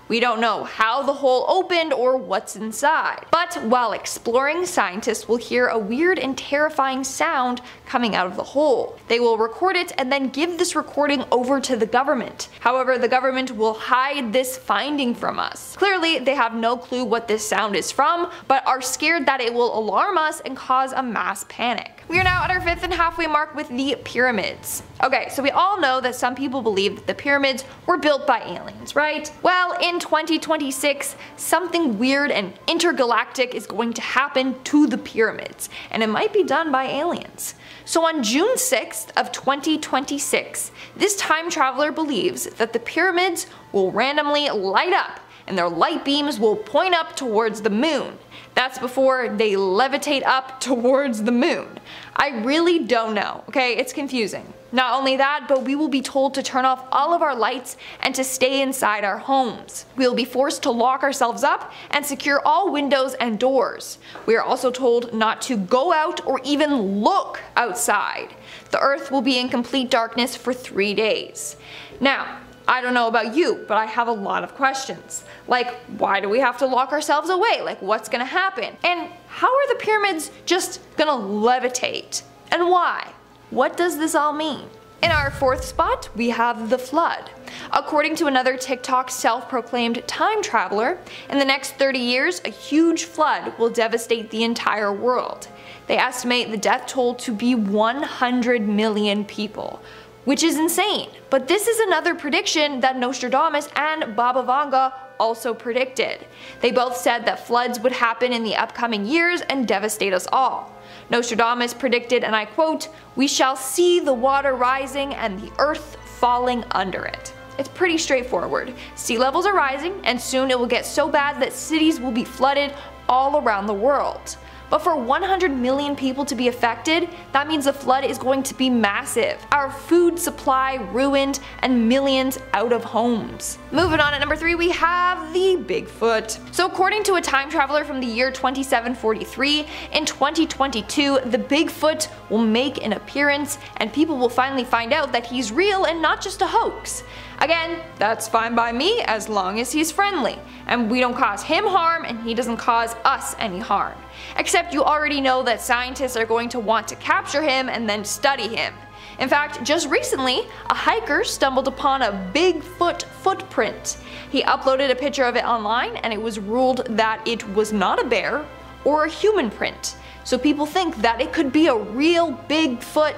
We don't know how the hole opened or what's inside. But while exploring, scientists will hear a weird and terrifying sound coming out of the hole. They will record it and then give this recording over to the government. However, the government will hide this finding from us. Clearly, they have no clue what this sound is from, but are scared that it will alarm us and cause a mass panic. We are now at our 5th and halfway mark with the pyramids. Okay, so we all know that some people believe that the pyramids were built by aliens, right? Well, in 2026, something weird and intergalactic is going to happen to the pyramids, and it might be done by aliens. So on June 6th of 2026, this time traveler believes that the pyramids will randomly light up and their light beams will point up towards the moon. That's before they levitate up towards the moon. I really don't know, okay? It's confusing. Not only that, but we will be told to turn off all of our lights and to stay inside our homes. We will be forced to lock ourselves up and secure all windows and doors. We are also told not to go out or even look outside. The earth will be in complete darkness for 3 days. Now, I don't know about you, but I have a lot of questions. Like, why do we have to lock ourselves away? Like, what's gonna happen? And how are the pyramids just gonna levitate? And why? What does this all mean? In our 4th spot, we have the flood. According to another TikTok self-proclaimed time traveler, in the next 30 years, a huge flood will devastate the entire world. They estimate the death toll to be 100 million people, which is insane. But this is another prediction that Nostradamus and Baba Vanga also predicted. They both said that floods would happen in the upcoming years and devastate us all. Nostradamus predicted, and I quote, "We shall see the water rising and the earth falling under it." It's pretty straightforward. Sea levels are rising and soon it will get so bad that cities will be flooded all around the world. But for 100 million people to be affected, that means the flood is going to be massive. Our food supply ruined and millions out of homes. Moving on, at number 3 we have the Bigfoot. So according to a time traveler from the year 2743, in 2022 the Bigfoot will make an appearance and people will finally find out that he's real and not just a hoax. Again, that's fine by me as long as he's friendly, and we don't cause him harm and he doesn't cause us any harm. Except you already know that scientists are going to want to capture him and then study him. In fact, just recently, a hiker stumbled upon a Bigfoot footprint. He uploaded a picture of it online and it was ruled that it was not a bear or a human print. So people think that it could be a real Bigfoot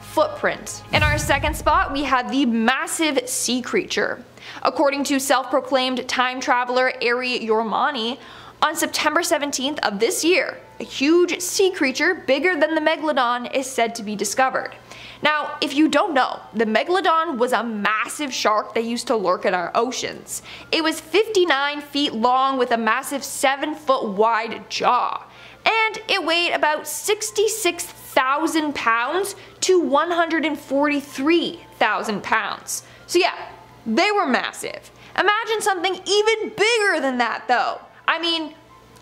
footprint. In our second spot, we have the massive sea creature. According to self-proclaimed time traveler Ari Yormani, on September 17th of this year, a huge sea creature bigger than the megalodon is said to be discovered. Now, if you don't know, the megalodon was a massive shark that used to lurk in our oceans. It was 59 feet long with a massive 7-foot wide jaw, and it weighed about 66,000 pounds to 143,000 pounds. So yeah, they were massive. Imagine something even bigger than that though. I mean,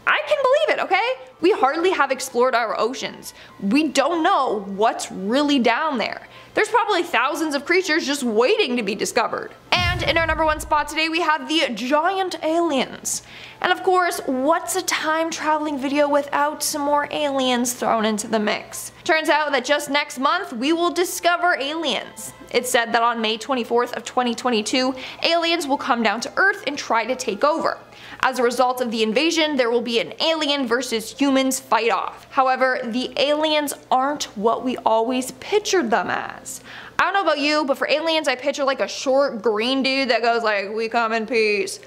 I can believe it, okay? We hardly have explored our oceans. We don't know what's really down there. There's probably thousands of creatures just waiting to be discovered. And in our number 1 spot today we have the giant aliens. And of course, what's a time traveling video without some more aliens thrown into the mix? Turns out that just next month we will discover aliens. It's said that on May 24th of 2022, aliens will come down to Earth and try to take over. As a result of the invasion, there will be an alien versus humans fight off. However, the aliens aren't what we always pictured them as. I don't know about you, but for aliens I picture like a short green dude that goes like, "We come in peace."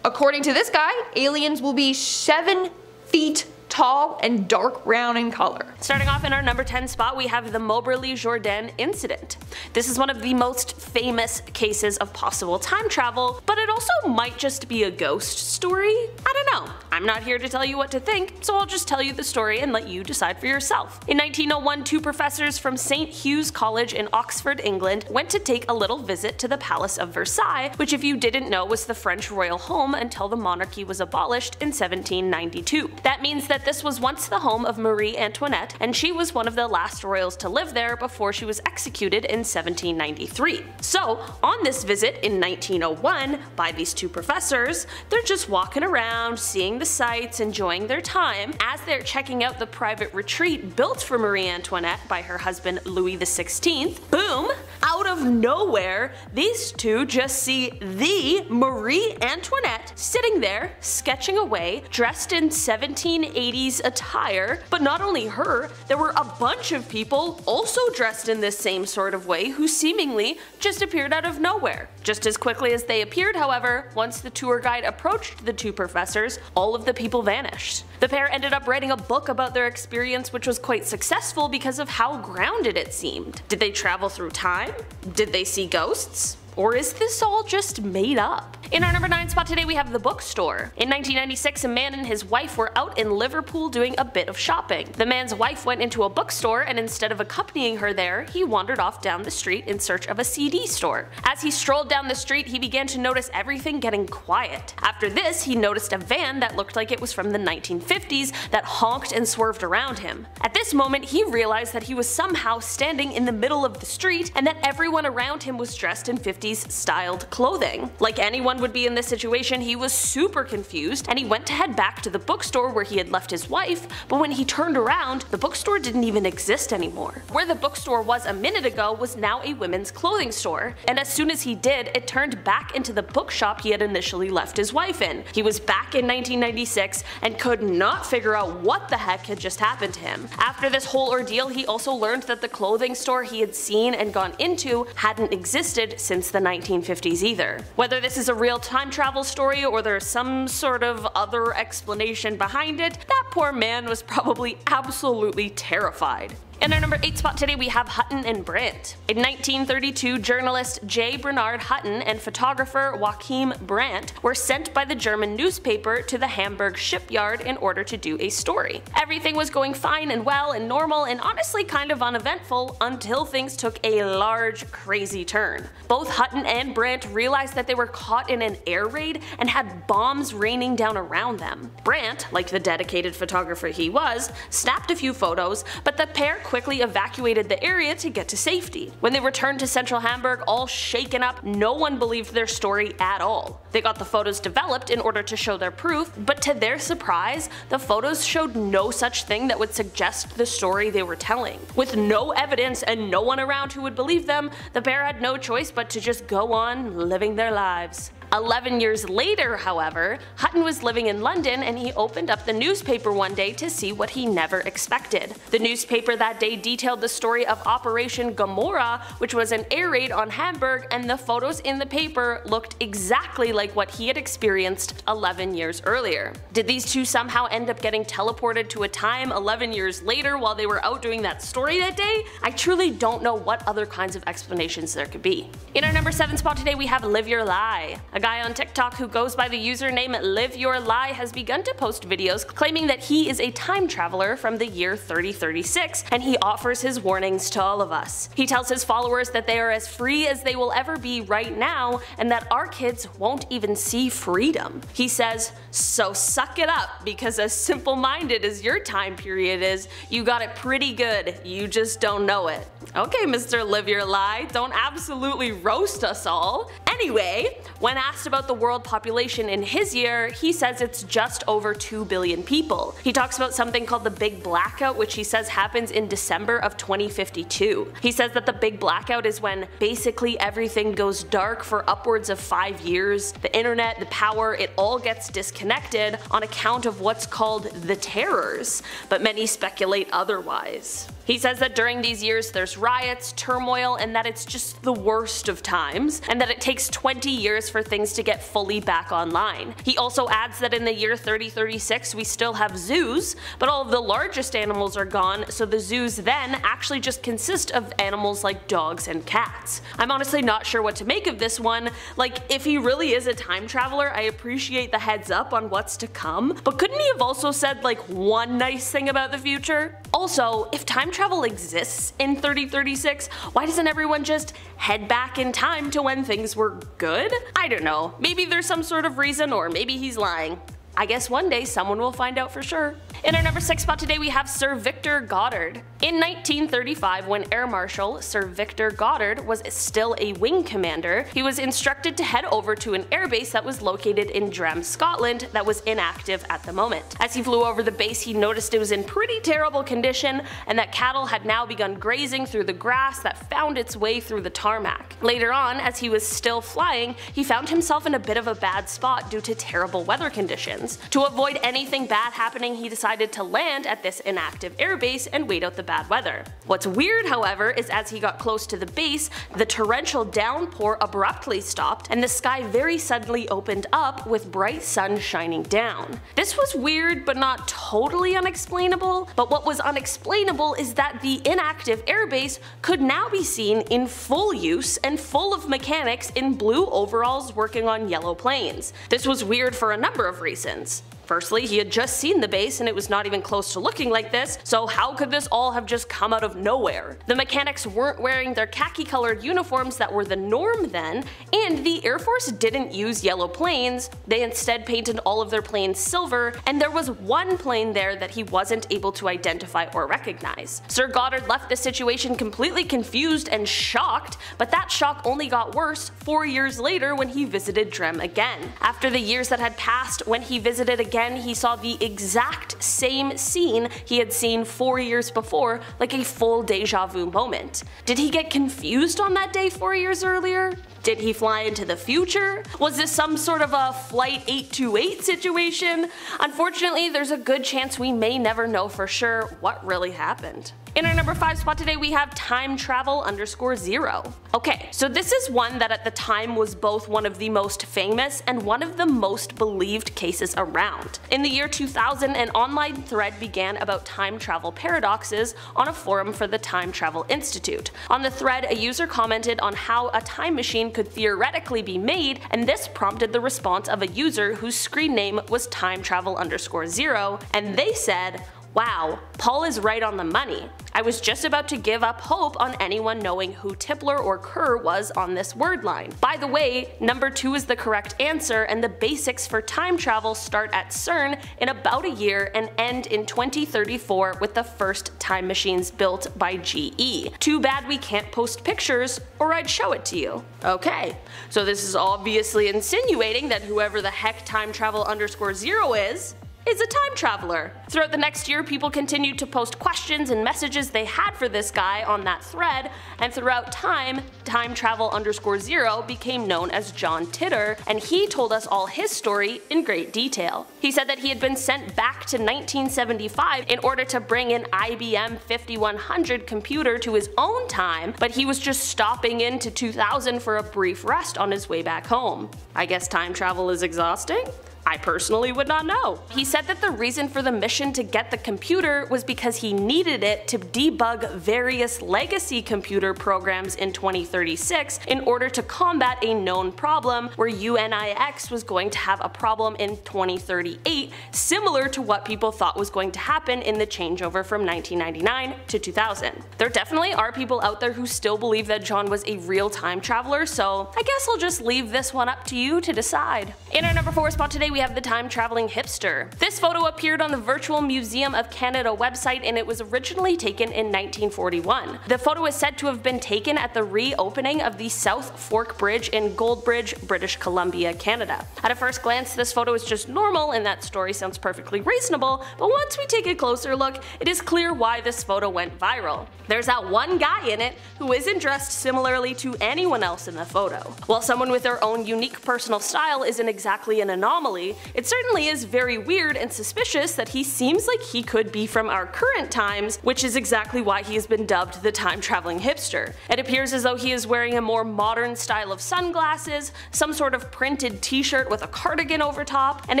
According to this guy, aliens will be 7 feet tall and dark brown in color. Starting off in our number 10 spot, we have the Moberly-Jourdain incident. This is one of the most famous cases of possible time travel, but it also might just be a ghost story? I don't know. I'm not here to tell you what to think, so I'll just tell you the story and let you decide for yourself. In 1901, 2 professors from St. Hugh's College in Oxford, England, went to take a little visit to the Palace of Versailles, which if you didn't know was the French royal home until the monarchy was abolished in 1792. That means that this was once the home of Marie Antoinette, and she was one of the last royals to live there before she was executed in 1793. So, on this visit in 1901 by these 2 professors, they're just walking around, seeing the sights, enjoying their time. As they're checking out the private retreat built for Marie Antoinette by her husband Louis XVI, boom! Out of nowhere, these 2 just see the Marie Antoinette sitting there, sketching away, dressed in 1780s attire. But not only her, there were a bunch of people also dressed in this same sort of way who seemingly just appeared out of nowhere. Just as quickly as they appeared, however, once the tour guide approached the 2 professors, all of the people vanished. The pair ended up writing a book about their experience, which was quite successful because of how grounded it seemed. Did they travel through time? Did they see ghosts? Or is this all just made up? In our number 9 spot today we have the bookstore. In 1996, a man and his wife were out in Liverpool doing a bit of shopping. The man's wife went into a bookstore, and instead of accompanying her there, he wandered off down the street in search of a CD store. As he strolled down the street, he began to notice everything getting quiet. After this, he noticed a van that looked like it was from the 1950s that honked and swerved around him. At this moment, he realized that he was somehow standing in the middle of the street and that everyone around him was dressed in 50s styled clothing. Like anyone would be in this situation, he was super confused, and he went to head back to the bookstore where he had left his wife, but when he turned around, the bookstore didn't even exist anymore. Where the bookstore was a minute ago was now a women's clothing store, and as soon as he did, it turned back into the bookshop he had initially left his wife in. He was back in 1996 and could not figure out what the heck had just happened to him. After this whole ordeal, he also learned that the clothing store he had seen and gone into hadn't existed since the 1950s either. Whether this is a real time travel story or there's some sort of other explanation behind it, that poor man was probably absolutely terrified. In our number 8 spot today we have Hutton and Brandt. In 1932, journalist J. Bernard Hutton and photographer Joachim Brandt were sent by the German newspaper to the Hamburg shipyard in order to do a story. Everything was going fine and well and normal and honestly kind of uneventful until things took a large, crazy turn. Both Hutton and Brandt realized that they were caught in an air raid and had bombs raining down around them. Brandt, like the dedicated photographer he was, snapped a few photos, but the pair quickly evacuated the area to get to safety. When they returned to central Hamburg all shaken up, no one believed their story at all. They got the photos developed in order to show their proof, but to their surprise, the photos showed no such thing that would suggest the story they were telling. With no evidence and no one around who would believe them, the pair had no choice but to just go on living their lives. 11 years later, however, Hutton was living in London and he opened up the newspaper one day to see what he never expected. The newspaper that day detailed the story of Operation Gomorrah, which was an air raid on Hamburg, and the photos in the paper looked exactly like what he had experienced 11 years earlier. Did these two somehow end up getting teleported to a time 11 years later while they were out doing that story that day? I truly don't know what other kinds of explanations there could be. In our number 7 spot today we have Live Your Lie. A guy on TikTok who goes by the username Live Your Lie has begun to post videos claiming that he is a time traveler from the year 3036, and he offers his warnings to all of us. He tells his followers that they are as free as they will ever be right now, and that our kids won't even see freedom. He says, "So suck it up, because as simple-minded as your time period is, you got it pretty good, you just don't know it." Okay, Mr. Live Your Lie, don't absolutely roast us all. Anyway, when asked about the world population in his year, he says it's just over 2 billion people. He talks about something called the Big Blackout, which he says happens in December of 2052. He says that the Big Blackout is when basically everything goes dark for upwards of 5 years. The internet, the power, it all gets disconnected on account of what's called the terrors, but many speculate otherwise. He says that during these years there's riots, turmoil, and that it's just the worst of times, and that it takes 20 years for things to get fully back online. He also adds that in the year 3036 we still have zoos, but all of the largest animals are gone, so the zoos then actually just consist of animals like dogs and cats. I'm honestly not sure what to make of this one. Like, if he really is a time traveler, I appreciate the heads up on what's to come, but couldn't he have also said like one nice thing about the future? Also, if time travel exists in 3036, why doesn't everyone just head back in time to when things were good? I don't know, maybe there's some sort of reason, or maybe he's lying. I guess one day someone will find out for sure. In our number 6 spot today we have Sir Victor Goddard. In 1935, when Air Marshal Sir Victor Goddard was still a wing commander, he was instructed to head over to an airbase that was located in Drem, Scotland that was inactive at the moment. As he flew over the base, he noticed it was in pretty terrible condition and that cattle had now begun grazing through the grass that found its way through the tarmac. Later on, as he was still flying, he found himself in a bit of a bad spot due to terrible weather conditions. To avoid anything bad happening, he decided to land at this inactive airbase and wait out the bad weather. What's weird, however, is as he got close to the base, the torrential downpour abruptly stopped and the sky very suddenly opened up with bright sun shining down. This was weird but not totally unexplainable, but what was unexplainable is that the inactive airbase could now be seen in full use and full of mechanics in blue overalls working on yellow planes. This was weird for a number of reasons. Firstly, he had just seen the base and it was not even close to looking like this, so how could this all have just come out of nowhere? The mechanics weren't wearing their khaki-colored uniforms that were the norm then, and the Air Force didn't use yellow planes. They instead painted all of their planes silver, and there was one plane there that he wasn't able to identify or recognize. Sir Goddard left the situation completely confused and shocked, but that shock only got worse 4 years later when he visited Drem again. After the years that had passed, when he visited again, he saw the exact same scene he had seen 4 years before, like a full deja vu moment. Did he get confused on that day 4 years earlier? Did he fly into the future? Was this some sort of a Flight 828 situation? Unfortunately, there's a good chance we may never know for sure what really happened. In our number 5 spot today we have time travel _0. Okay, so this is one that at the time was both one of the most famous and one of the most believed cases around. In the year 2000, an online thread began about time travel paradoxes on a forum for the Time Travel Institute. On the thread, a user commented on how a time machine could theoretically be made, and this prompted the response of a user whose screen name was time travel _0, and they said, "Wow, Paul is right on the money. I was just about to give up hope on anyone knowing who Tipler or Kerr was on this word line. By the way, number 2 is the correct answer, and the basics for time travel start at CERN in about a year and end in 2034 with the first time machines built by GE. Too bad we can't post pictures, or I'd show it to you." Okay, so this is obviously insinuating that whoever the heck time travel _0 is a time traveler. Throughout the next year, people continued to post questions and messages they had for this guy on that thread, and throughout time, time travel _0 became known as John Titor, and he told us all his story in great detail. He said that he had been sent back to 1975 in order to bring an IBM 5100 computer to his own time, but he was just stopping into 2000 for a brief rest on his way back home. I guess time travel is exhausting? I personally would not know. He said that the reason for the mission to get the computer was because he needed it to debug various legacy computer programs in 2036 in order to combat a known problem where UNIX was going to have a problem in 2038, similar to what people thought was going to happen in the changeover from 1999 to 2000. There definitely are people out there who still believe that John was a real time traveler, so I guess I'll just leave this one up to you to decide. In our number 4 spot today we have the time traveling hipster. This photo appeared on the Virtual Museum of Canada website, and it was originally taken in 1941. The photo is said to have been taken at the reopening of the South Fork Bridge in Goldbridge, British Columbia, Canada. At a first glance, this photo is just normal and that story sounds perfectly reasonable, but once we take a closer look, it is clear why this photo went viral. There's that one guy in it who isn't dressed similarly to anyone else in the photo. While someone with their own unique personal style isn't exactly an anomaly, it certainly is very weird and suspicious that he seems like he could be from our current times, which is exactly why he has been dubbed the time traveling hipster. It appears as though he is wearing a more modern style of sunglasses, some sort of printed t-shirt with a cardigan over top, and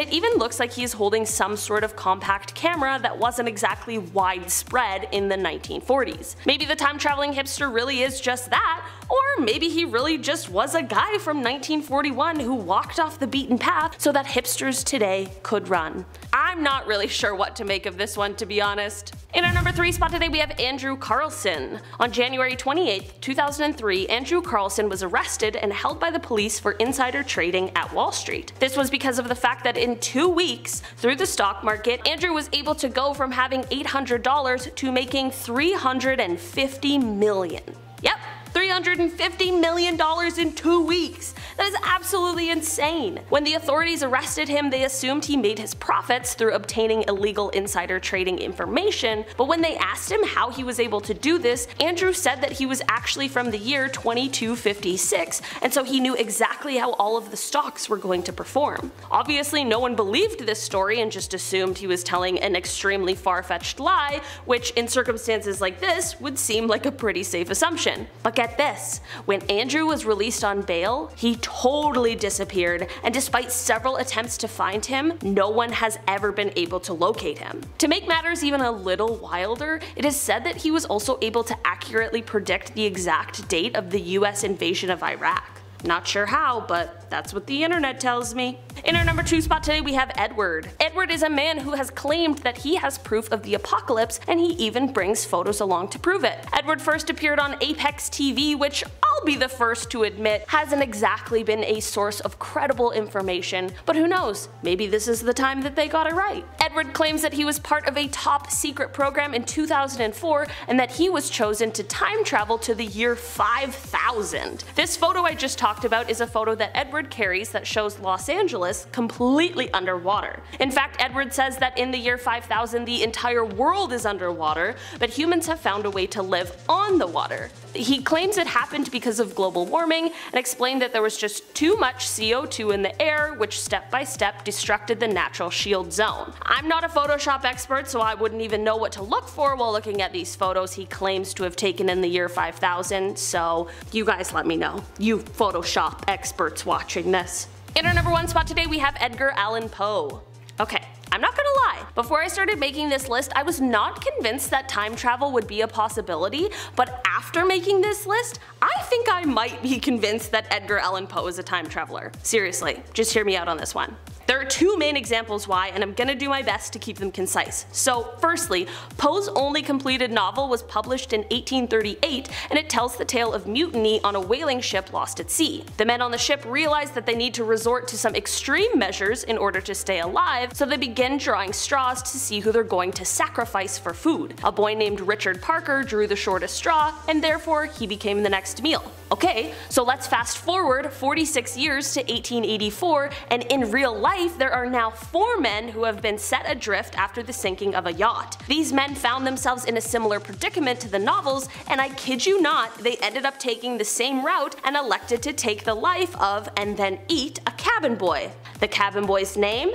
it even looks like he is holding some sort of compact camera that wasn't exactly widespread in the 1940s. Maybe the time traveling hipster really is just that, or maybe he really just was a guy from 1941 who walked off the beaten path so that hipsters today could run. I'm not really sure what to make of this one, to be honest. In our number 3 spot today we have Andrew Carlson. On January 28, 2003, Andrew Carlson was arrested and held by the police for insider trading at Wall Street. This was because of the fact that in 2 weeks, through the stock market, Andrew was able to go from having $800 to making $350 million. Yep, $350 million in 2 weeks. That is absolutely insane. When the authorities arrested him, they assumed he made his profits through obtaining illegal insider trading information, but when they asked him how he was able to do this, Andrew said that he was actually from the year 2256, and so he knew exactly how all of the stocks were going to perform. Obviously, no one believed this story and just assumed he was telling an extremely far-fetched lie, which in circumstances like this would seem like a pretty safe assumption. But get this, when Andrew was released on bail, he totally disappeared, and despite several attempts to find him, no one has ever been able to locate him. To make matters even a little wilder, it is said that he was also able to accurately predict the exact date of the US invasion of Iraq. Not sure how, but that's what the internet tells me. In our number 2 spot today we have Edward. Edward is a man who has claimed that he has proof of the apocalypse, and he even brings photos along to prove it. Edward first appeared on Apex TV, which I'll be the first to admit hasn't exactly been a source of credible information, but who knows, maybe this is the time that they got it right. Edward claims that he was part of a top secret program in 2004 and that he was chosen to time travel to the year 5000. This photo I just talked talked about is a photo that Edward carries that shows Los Angeles completely underwater. In fact, Edward says that in the year 5000 the entire world is underwater, but humans have found a way to live on the water. He claims it happened because of global warming and explained that there was just too much CO2 in the air, which step by step destructed the natural shield zone. I'm not a Photoshop expert, so I wouldn't even know what to look for while looking at these photos he claims to have taken in the year 5000, so you guys let me know, you Photoshop experts watching this. In our number 1 spot today we have Edgar Allan Poe. Okay, I'm not gonna lie, before I started making this list I was not convinced that time travel would be a possibility, but after making this list, I think I might be convinced that Edgar Allan Poe is a time traveler. Seriously, just hear me out on this one. There are 2 main examples why, and I'm gonna do my best to keep them concise. So firstly, Poe's only completed novel was published in 1838, and it tells the tale of mutiny on a whaling ship lost at sea. The men on the ship realize that they need to resort to some extreme measures in order to stay alive, so they begin drawing straws to see who they're going to sacrifice for food. A boy named Richard Parker drew the shortest straw, and therefore he became the next meal. Okay, so let's fast forward 46 years to 1884, and in real life there are now 4 men who have been set adrift after the sinking of a yacht. These men found themselves in a similar predicament to the novels, and I kid you not, they ended up taking the same route and elected to take the life of and then eat a cabin boy. The cabin boy's name?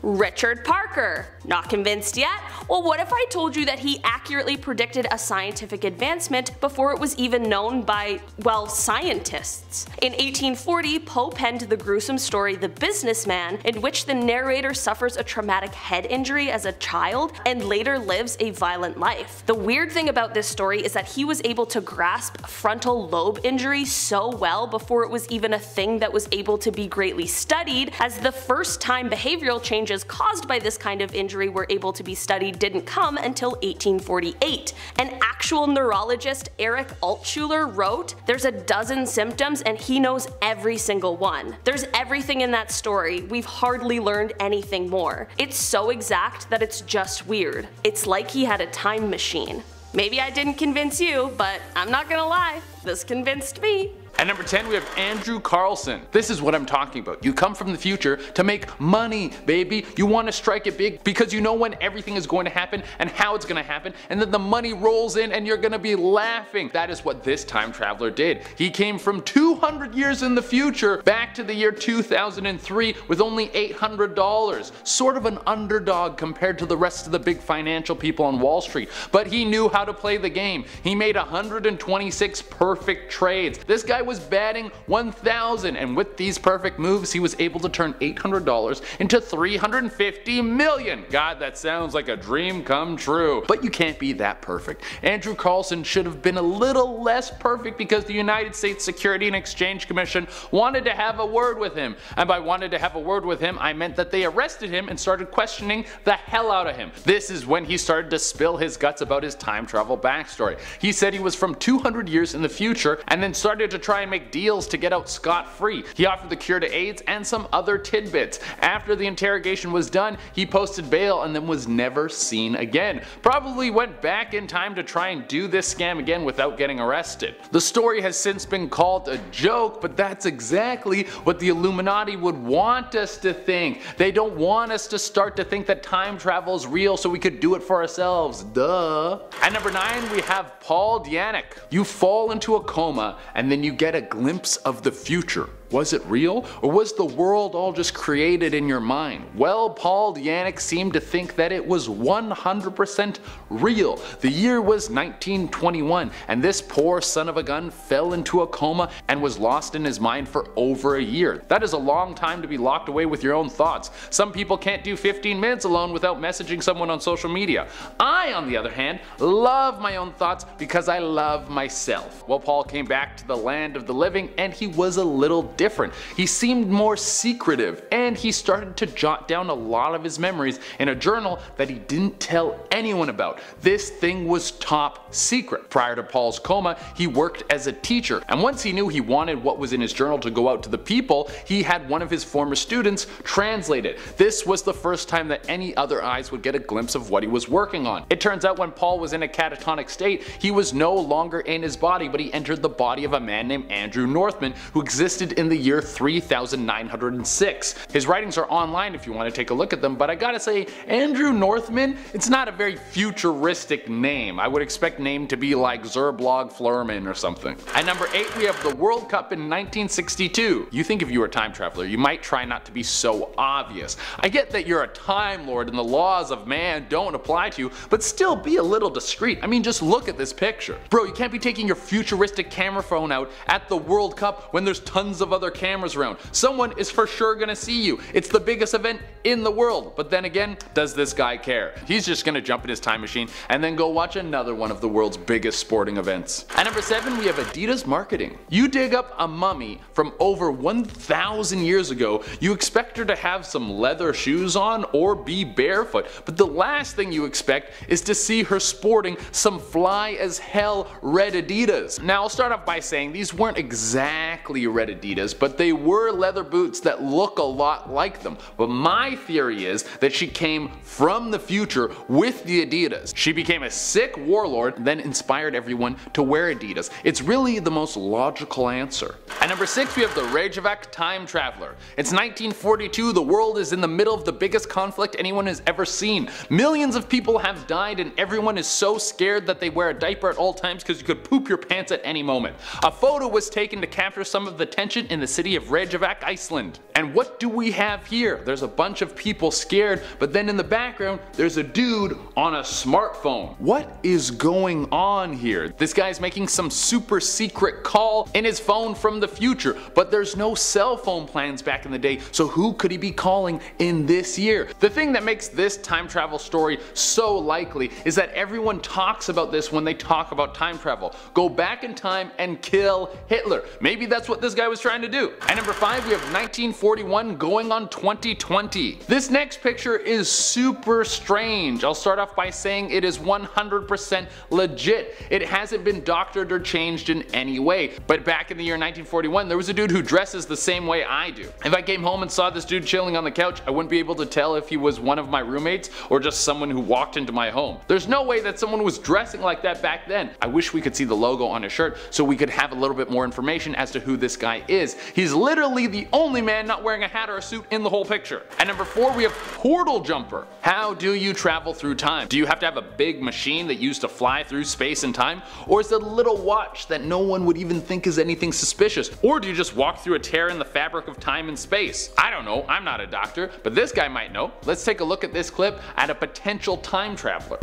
Richard Parker. Not convinced yet? Well, what if I told you that he accurately predicted a scientific advancement before it was even known by, well, scientists? In 1840, Poe penned the gruesome story The Businessman, in which the narrator suffers a traumatic head injury as a child and later lives a violent life. The weird thing about this story is that he was able to grasp frontal lobe injury so well before it was even a thing that was able to be greatly studied, as the first time behavioral changes caused by this kind of injury were able to be studied didn't come until 1848. An actual neurologist, Eric Altschuler, wrote, "There's a dozen symptoms and he knows every single one. There's everything in that story, we've hardly learned anything more. It's so exact that it's just weird. It's like he had a time machine." Maybe I didn't convince you, but I'm not gonna lie, this convinced me. At number 10 we have Andrew Carlson. This is what I'm talking about. You come from the future to make money, baby. You want to strike it big because you know when everything is going to happen and how it's going to happen, and then the money rolls in and you're going to be laughing. That is what this time traveler did. He came from 200 years in the future back to the year 2003 with only $800. Sort of an underdog compared to the rest of the big financial people on Wall Street. But he knew how to play the game. He made 126 perfect trades. This guy was batting 1,000, and with these perfect moves he was able to turn $800 into $350 million. God, that sounds like a dream come true. But you can't be that perfect. Andrew Carlson should have been a little less perfect because the United States Securities and Exchange Commission wanted to have a word with him. And by wanted to have a word with him, I meant that they arrested him and started questioning the hell out of him. This is when he started to spill his guts about his time travel backstory. He said he was from 200 years in the future and then started to try and make deals to get out scot-free. He offered the cure to AIDS and some other tidbits. After the interrogation was done, he posted bail and then was never seen again. Probably went back in time to try and do this scam again without getting arrested. The story has since been called a joke, but that's exactly what the Illuminati would want us to think. They don't want us to start to think that time travel is real so we could do it for ourselves. Duh. At number 9 we have Paul Dyanek. You fall into a coma and then you get a glimpse of the future. Was it real, or was the world all just created in your mind? Well, Paul Dyanek seemed to think that it was 100% real. The year was 1921, and this poor son of a gun fell into a coma and was lost in his mind for over a year. That is a long time to be locked away with your own thoughts. Some people can't do 15 minutes alone without messaging someone on social media. I, on the other hand, love my own thoughts because I love myself. Well, Paul came back to the land of the living and he was a little different. He seemed more secretive, and he started to jot down a lot of his memories in a journal that he didn't tell anyone about. This thing was top secret. Prior to Paul's coma, he worked as a teacher, and once he knew he wanted what was in his journal to go out to the people, he had one of his former students translate it. This was the first time that any other eyes would get a glimpse of what he was working on. It turns out when Paul was in a catatonic state, he was no longer in his body, but he entered the body of a man named Andrew Northman, who existed in the year 3906. His writings are online if you want to take a look at them, but I gotta say, Andrew Northman, it's not a very futuristic name. I would expect name to be like Zerblog Flurman or something. At number 8 we have the World Cup in 1962. You think if you were a time traveler, you might try not to be so obvious. I get that you're a time lord and the laws of man don't apply to you, but still be a little discreet. I mean, just look at this picture. Bro, you can't be taking your futuristic camera phone out at the World Cup when there's tons of other cameras around. Someone is for sure gonna see you. It's the biggest event in the world. But then again, does this guy care? He's just gonna jump in his time machine and then go watch another one of the world's biggest sporting events. At number 7 we have Adidas marketing. You dig up a mummy from over 1,000 years ago, you expect her to have some leather shoes on or be barefoot, but the last thing you expect is to see her sporting some fly as hell red Adidas. Now I'll start off by saying these weren't exactly red Adidas, but they were leather boots that look a lot like them. But my theory is that she came from the future with the Adidas. She became a sick warlord, then inspired everyone to wear Adidas. It's really the most logical answer. At number 6 we have the Reykjavik time traveler. It's 1942, the world is in the middle of the biggest conflict anyone has ever seen. Millions of people have died and everyone is so scared that they wear a diaper at all times because you could poop your pants at any moment. A photo was taken to capture some of the tension in the city of Reykjavik, Iceland. And what do we have here? There's a bunch of people scared, but then in the background there's a dude on a smartphone. What is going on here? This guy's making some super secret call in his phone from the future, but there's no cell phone plans back in the day, so who could he be calling in this year? The thing that makes this time travel story so likely is that everyone talks about this when they talk about time travel. Go back in time and kill Hitler. Maybe that's what this guy was trying to do. At number 5 we have 1941 going on 2020. This next picture is super strange. I'll start off by saying it is 100% legit. It hasn't been doctored or changed in any way. But back in the year 1941 there was a dude who dresses the same way I do. If I came home and saw this dude chilling on the couch, I wouldn't be able to tell if he was one of my roommates or just someone who walked into my home. There's no way that someone was dressing like that back then. I wish we could see the logo on his shirt so we could have a little bit more information as to who this guy is. He's literally the only man not wearing a hat or a suit in the whole picture. At number 4 we have portal jumper. How do you travel through time? Do you have to have a big machine that you use to fly through space and time? Or is it a little watch that no one would even think is anything suspicious? Or do you just walk through a tear in the fabric of time and space? I don't know, I'm not a doctor, but this guy might know. Let's take a look at this clip at a potential time traveler.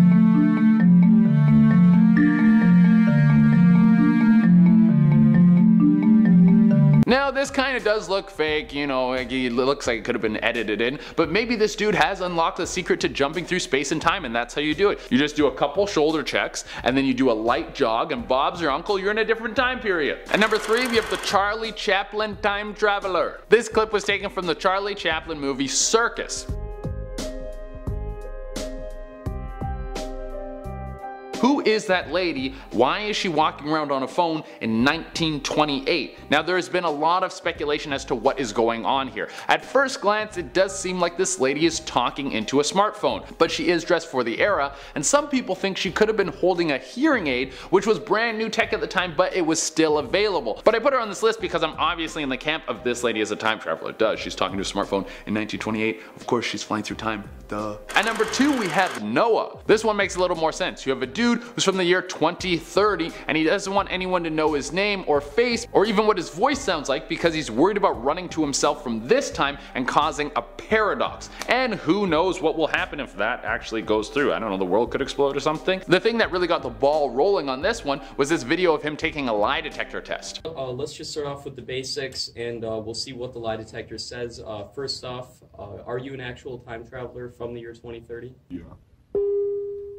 Now this kinda does look fake, you know, it looks like it could have been edited in, but maybe this dude has unlocked the secret to jumping through space and time and that's how you do it. You just do a couple shoulder checks and then you do a light jog and Bob's your uncle, you're in a different time period. At number 3 we have the Charlie Chaplin time traveler. This clip was taken from the Charlie Chaplin movie Circus. Who is that lady? Why is she walking around on a phone in 1928? Now there has been a lot of speculation as to what is going on here. At first glance it does seem like this lady is talking into a smartphone, but she is dressed for the era and some people think she could have been holding a hearing aid, which was brand new tech at the time, but it was still available. But I put her on this list because I'm obviously in the camp of this lady as a time traveler. Duh, she's talking to a smartphone in 1928. Of course she's flying through time. Duh. At number 2 we have Noah. This one makes a little more sense. You have a dude who's from the year 2030 and he doesn't want anyone to know his name or face or even what his voice sounds like because he's worried about running to himself from this time and causing a paradox. And who knows what will happen if that actually goes through. I don't know, the world could explode or something. The thing that really got the ball rolling on this one was this video of him taking a lie detector test. Let's just start off with the basics and we'll see what the lie detector says. First off, are you an actual time traveler from the year 2030? Yeah.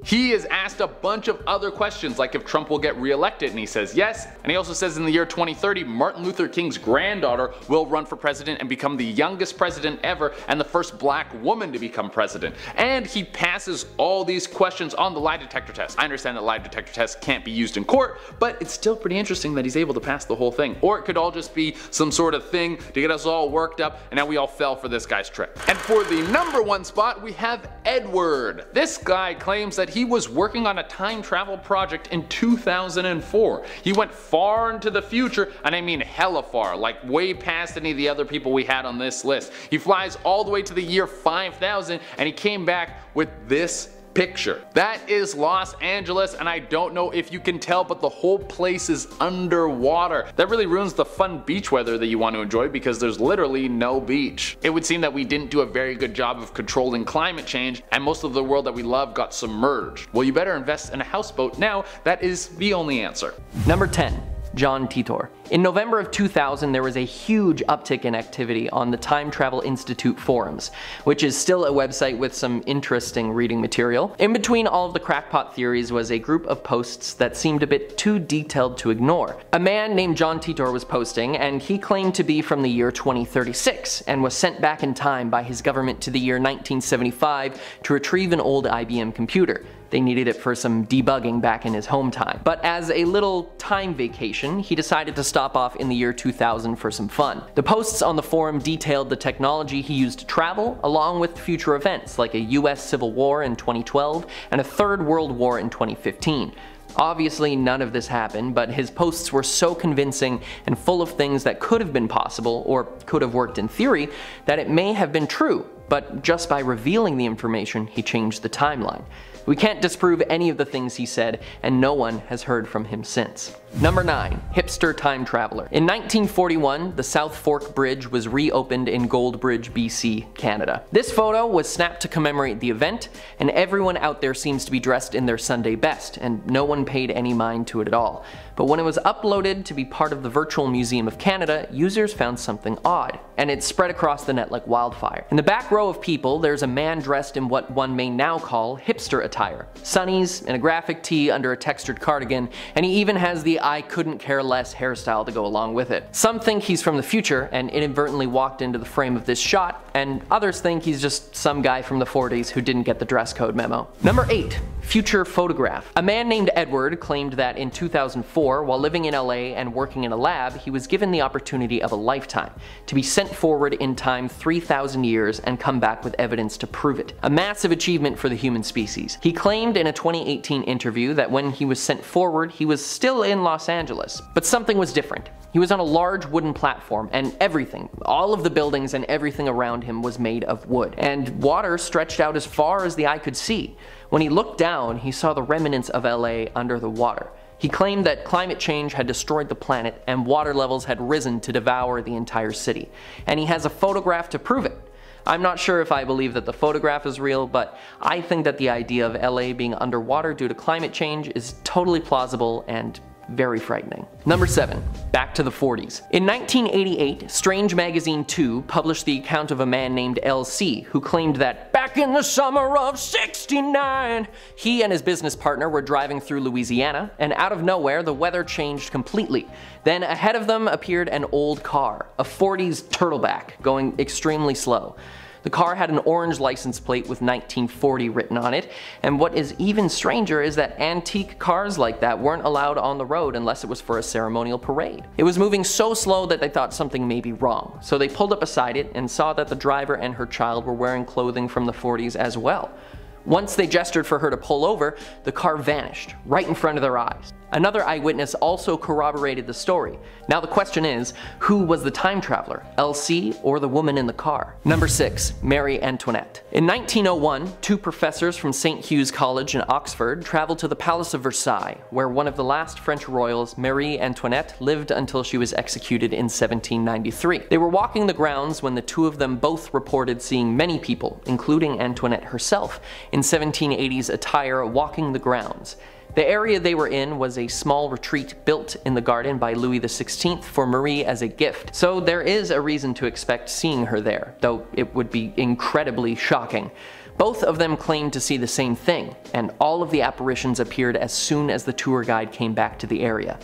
He is asked a bunch of other questions like if Trump will get re-elected, and he says yes. And he also says in the year 2030 Martin Luther King's granddaughter will run for president and become the youngest president ever and the first black woman to become president. And he passes all these questions on the lie detector test. I understand that lie detector tests can't be used in court, but it's still pretty interesting that he's able to pass the whole thing. Or it could all just be some sort of thing to get us all worked up, and now we all fell for this guy's trick. And for the #1 spot we have Edward. This guy claims that he was working on a time travel project in 2004. He went far into the future, and I mean hella far, like way past any of the other people we had on this list. He flies all the way to the year 5000, and he came back with this picture. That is Los Angeles, and I don't know if you can tell, but the whole place is underwater. That really ruins the fun beach weather that you want to enjoy because there's literally no beach. It would seem that we didn't do a very good job of controlling climate change, and most of the world that we love got submerged. Well, you better invest in a houseboat now. That is the only answer. Number 10. John Titor. In November of 2000 there was a huge uptick in activity on the Time Travel Institute forums, which is still a website with some interesting reading material. In between all of the crackpot theories was a group of posts that seemed a bit too detailed to ignore. A man named John Titor was posting, and he claimed to be from the year 2036 and was sent back in time by his government to the year 1975 to retrieve an old IBM computer. They needed it for some debugging back in his home time. But as a little time vacation, he decided to stop off in the year 2000 for some fun. The posts on the forum detailed the technology he used to travel, along with future events like a US Civil War in 2012 and a Third World War in 2015. Obviously none of this happened, but his posts were so convincing and full of things that could have been possible, or could have worked in theory, that it may have been true, but just by revealing the information he changed the timeline. We can't disprove any of the things he said, and no one has heard from him since. Number 9. Hipster Time Traveler. In 1941, the South Fork Bridge was reopened in Goldbridge, BC, Canada. This photo was snapped to commemorate the event, and everyone out there seems to be dressed in their Sunday best, and no one paid any mind to it at all. But when it was uploaded to be part of the Virtual Museum of Canada, users found something odd, and it spread across the net like wildfire. In the back row of people, there's a man dressed in what one may now call hipster attire. Sunnies and a graphic tee under a textured cardigan, and he even has the I couldn't care less hairstyle to go along with it. Some think he's from the future and inadvertently walked into the frame of this shot, and others think he's just some guy from the 40s who didn't get the dress code memo. Number 8. Future Photograph. A man named Edward claimed that in 2004, while living in LA and working in a lab, he was given the opportunity of a lifetime to be sent forward in time 3,000 years and come back with evidence to prove it. A massive achievement for the human species. He claimed in a 2018 interview that when he was sent forward, he was still in Los Angeles. But something was different. He was on a large wooden platform, and everything, all of the buildings and everything around him was made of wood. And water stretched out as far as the eye could see. When he looked down, he saw the remnants of LA under the water. He claimed that climate change had destroyed the planet and water levels had risen to devour the entire city. And he has a photograph to prove it. I'm not sure if I believe that the photograph is real, but I think that the idea of LA being underwater due to climate change is totally plausible and very frightening. Number 7. Back to the 40s. In 1988, Strange Magazine 2 published the account of a man named LC who claimed that back in the summer of '69, he and his business partner were driving through Louisiana, and out of nowhere the weather changed completely. Then ahead of them appeared an old car, a 40s turtleback, going extremely slow. The car had an orange license plate with 1940 written on it, and what is even stranger is that antique cars like that weren't allowed on the road unless it was for a ceremonial parade. It was moving so slow that they thought something may be wrong, so they pulled up beside it and saw that the driver and her child were wearing clothing from the 40s as well. Once they gestured for her to pull over, the car vanished, right in front of their eyes. Another eyewitness also corroborated the story. Now the question is, who was the time traveler, LC or the woman in the car? Number 6. Marie Antoinette. In 1901, 2 professors from St. Hugh's College in Oxford traveled to the Palace of Versailles, where one of the last French royals, Marie Antoinette, lived until she was executed in 1793. They were walking the grounds when the two of them both reported seeing many people, including Antoinette herself, in 1780s attire walking the grounds. The area they were in was a small retreat built in the garden by Louis XVI for Marie as a gift, so there is a reason to expect seeing her there, though it would be incredibly shocking. Both of them claimed to see the same thing, and all of the apparitions appeared as soon as the tour guide came back to the area.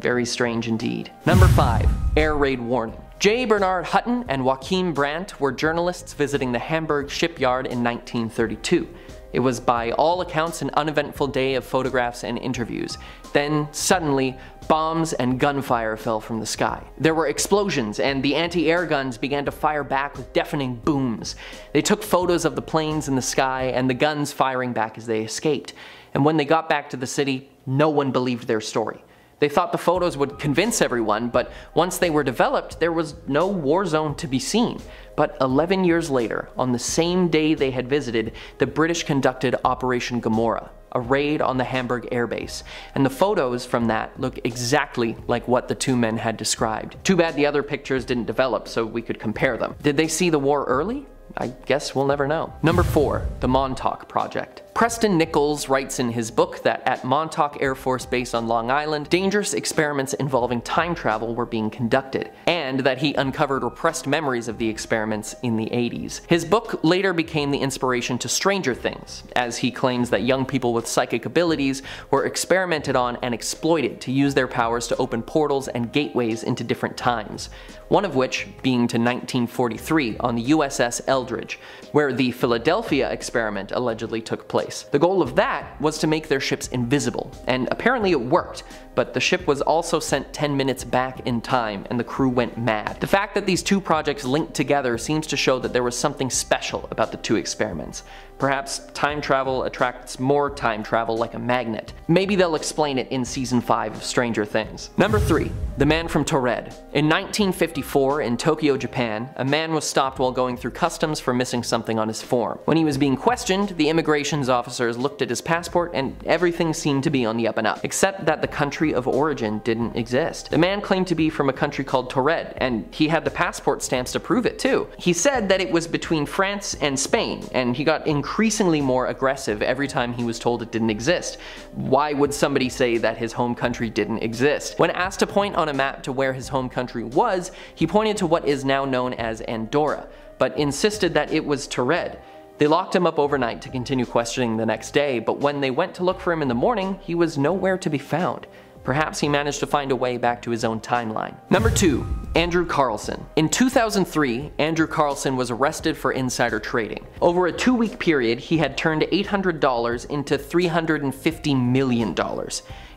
Very strange indeed. Number 5. Air raid warning. J. Bernard Hutton and Joachim Brandt were journalists visiting the Hamburg shipyard in 1932. It was by all accounts an uneventful day of photographs and interviews. Then, suddenly, bombs and gunfire fell from the sky. There were explosions, and the anti-air guns began to fire back with deafening booms. They took photos of the planes in the sky and the guns firing back as they escaped. And when they got back to the city, no one believed their story. They thought the photos would convince everyone, but once they were developed, there was no war zone to be seen. But 11 years later, on the same day they had visited, the British conducted Operation Gomorrah, a raid on the Hamburg airbase, and the photos from that look exactly like what the two men had described. Too bad the other pictures didn't develop so we could compare them. Did they see the war early? I guess we'll never know. Number 4. The Montauk Project. Preston Nichols writes in his book that at Montauk Air Force Base on Long Island, dangerous experiments involving time travel were being conducted, and that he uncovered repressed memories of the experiments in the 80s. His book later became the inspiration to Stranger Things, as he claims that young people with psychic abilities were experimented on and exploited to use their powers to open portals and gateways into different times, one of which being to 1943 on the USS Eldridge, where the Philadelphia experiment allegedly took place. The goal of that was to make their ships invisible, and apparently it worked, but the ship was also sent 10 minutes back in time and the crew went mad. The fact that these two projects linked together seems to show that there was something special about the two experiments. Perhaps time travel attracts more time travel like a magnet. Maybe they'll explain it in season 5 of Stranger Things. Number 3. The Man from Taured. In 1954 in Tokyo, Japan, a man was stopped while going through customs for missing something on his form. When he was being questioned, the immigration's officers looked at his passport and everything seemed to be on the up and up, except that the country of origin didn't exist. The man claimed to be from a country called Taured, and he had the passport stamps to prove it too. He said that it was between France and Spain, and he got increasingly more aggressive every time he was told it didn't exist. Why would somebody say that his home country didn't exist? When asked to point on a map to where his home country was, he pointed to what is now known as Andorra, but insisted that it was Taured. They locked him up overnight to continue questioning the next day, but when they went to look for him in the morning, he was nowhere to be found. Perhaps he managed to find a way back to his own timeline. Number 2. Andrew Carlson. In 2003, Andrew Carlson was arrested for insider trading. Over a 2-week period, he had turned $800 into $350 million.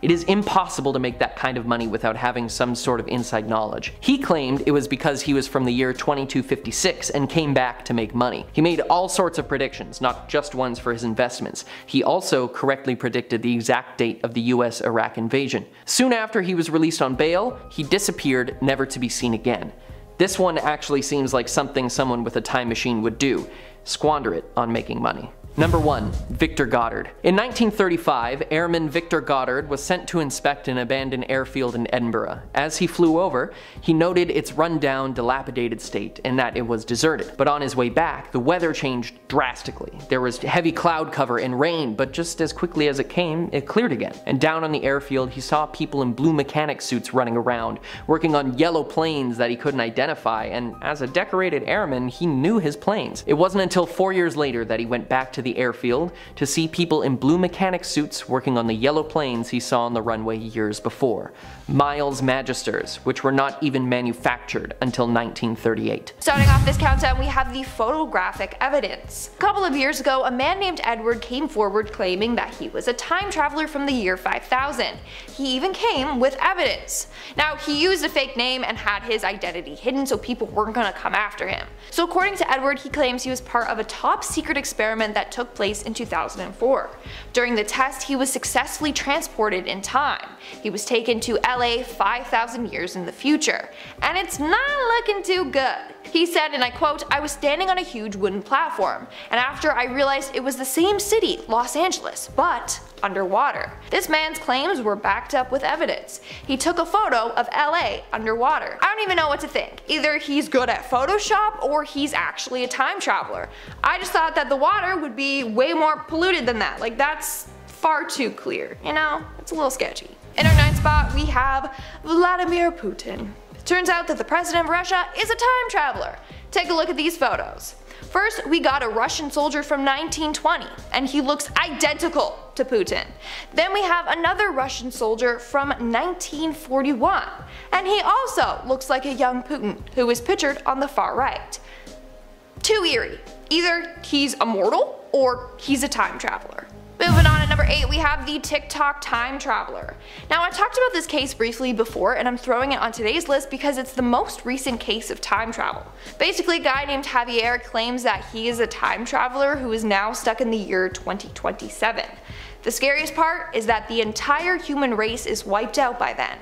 It is impossible to make that kind of money without having some sort of inside knowledge. He claimed it was because he was from the year 2256 and came back to make money. He made all sorts of predictions, not just ones for his investments. He also correctly predicted the exact date of the US-Iraq invasion. Soon after he was released on bail, he disappeared, never to be seen again. This one actually seems like something someone with a time machine would do. Squander it on making money. Number 1. Victor Goddard. In 1935, Airman Victor Goddard was sent to inspect an abandoned airfield in Edinburgh. As he flew over, he noted its run-down, dilapidated state and that it was deserted. But on his way back, the weather changed drastically. There was heavy cloud cover and rain, but just as quickly as it came, it cleared again. And down on the airfield, he saw people in blue mechanic suits running around, working on yellow planes that he couldn't identify, and as a decorated airman, he knew his planes. It wasn't until 4 years later that he went back to the airfield to see people in blue mechanic suits working on the yellow planes he saw on the runway years before. Miles Magisters, which were not even manufactured until 1938. Starting off this countdown, we have the photographic evidence. A couple of years ago, a man named Edward came forward claiming that he was a time traveler from the year 5000. He even came with evidence. Now, he used a fake name and had his identity hidden so people weren't gonna come after him. So according to Edward, he claims he was part of a top secret experiment that took place in 2004. During the test, he was successfully transported in time. He was taken to LA 5,000 years in the future, and it's not looking too good. He said, and I quote, "I was standing on a huge wooden platform, and after I realized it was the same city, Los Angeles, but underwater." This man's claims were backed up with evidence. He took a photo of LA underwater. I don't even know what to think. Either he's good at Photoshop or he's actually a time traveler. I just thought that the water would be way more polluted than that. Like, that's far too clear, you know? It's a little sketchy. In our 9th spot, we have Vladimir Putin. It turns out that the president of Russia is a time traveler. Take a look at these photos. First, we got a Russian soldier from 1920, and he looks identical to Putin. Then we have another Russian soldier from 1941, and he also looks like a young Putin, who is pictured on the far right. Too eerie. Either he's immortal, or he's a time traveler. Moving on at number 8, we have the TikTok time traveler. Now, I talked about this case briefly before, and I'm throwing it on today's list because it's the most recent case of time travel. Basically, a guy named Javier claims that he is a time traveler who is now stuck in the year 2027. The scariest part is that the entire human race is wiped out by then.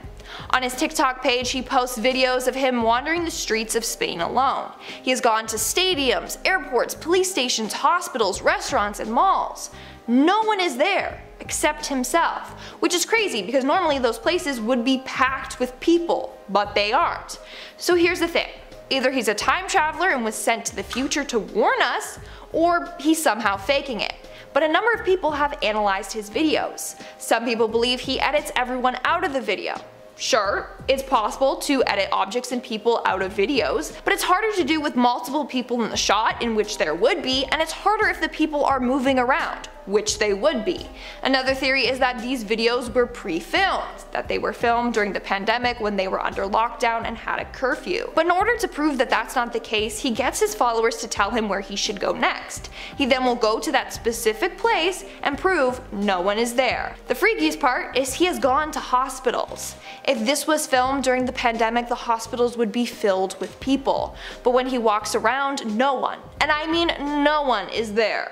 On his TikTok page, he posts videos of him wandering the streets of Spain alone. He has gone to stadiums, airports, police stations, hospitals, restaurants, and malls. No one is there except himself, which is crazy because normally those places would be packed with people, but they aren't. So here's the thing, either he's a time traveler and was sent to the future to warn us, or he's somehow faking it. But a number of people have analyzed his videos. Some people believe he edits everyone out of the video. Sure, it's possible to edit objects and people out of videos, but it's harder to do with multiple people in the shot, in which there would be, and it's harder if the people are moving around, which they would be. Another theory is that these videos were pre-filmed, that they were filmed during the pandemic when they were under lockdown and had a curfew. But in order to prove that that's not the case, he gets his followers to tell him where he should go next. He then will go to that specific place and prove no one is there. The freakiest part is he has gone to hospitals. If this was filmed during the pandemic, the hospitals would be filled with people. But when he walks around, no one, and I mean no one, is there.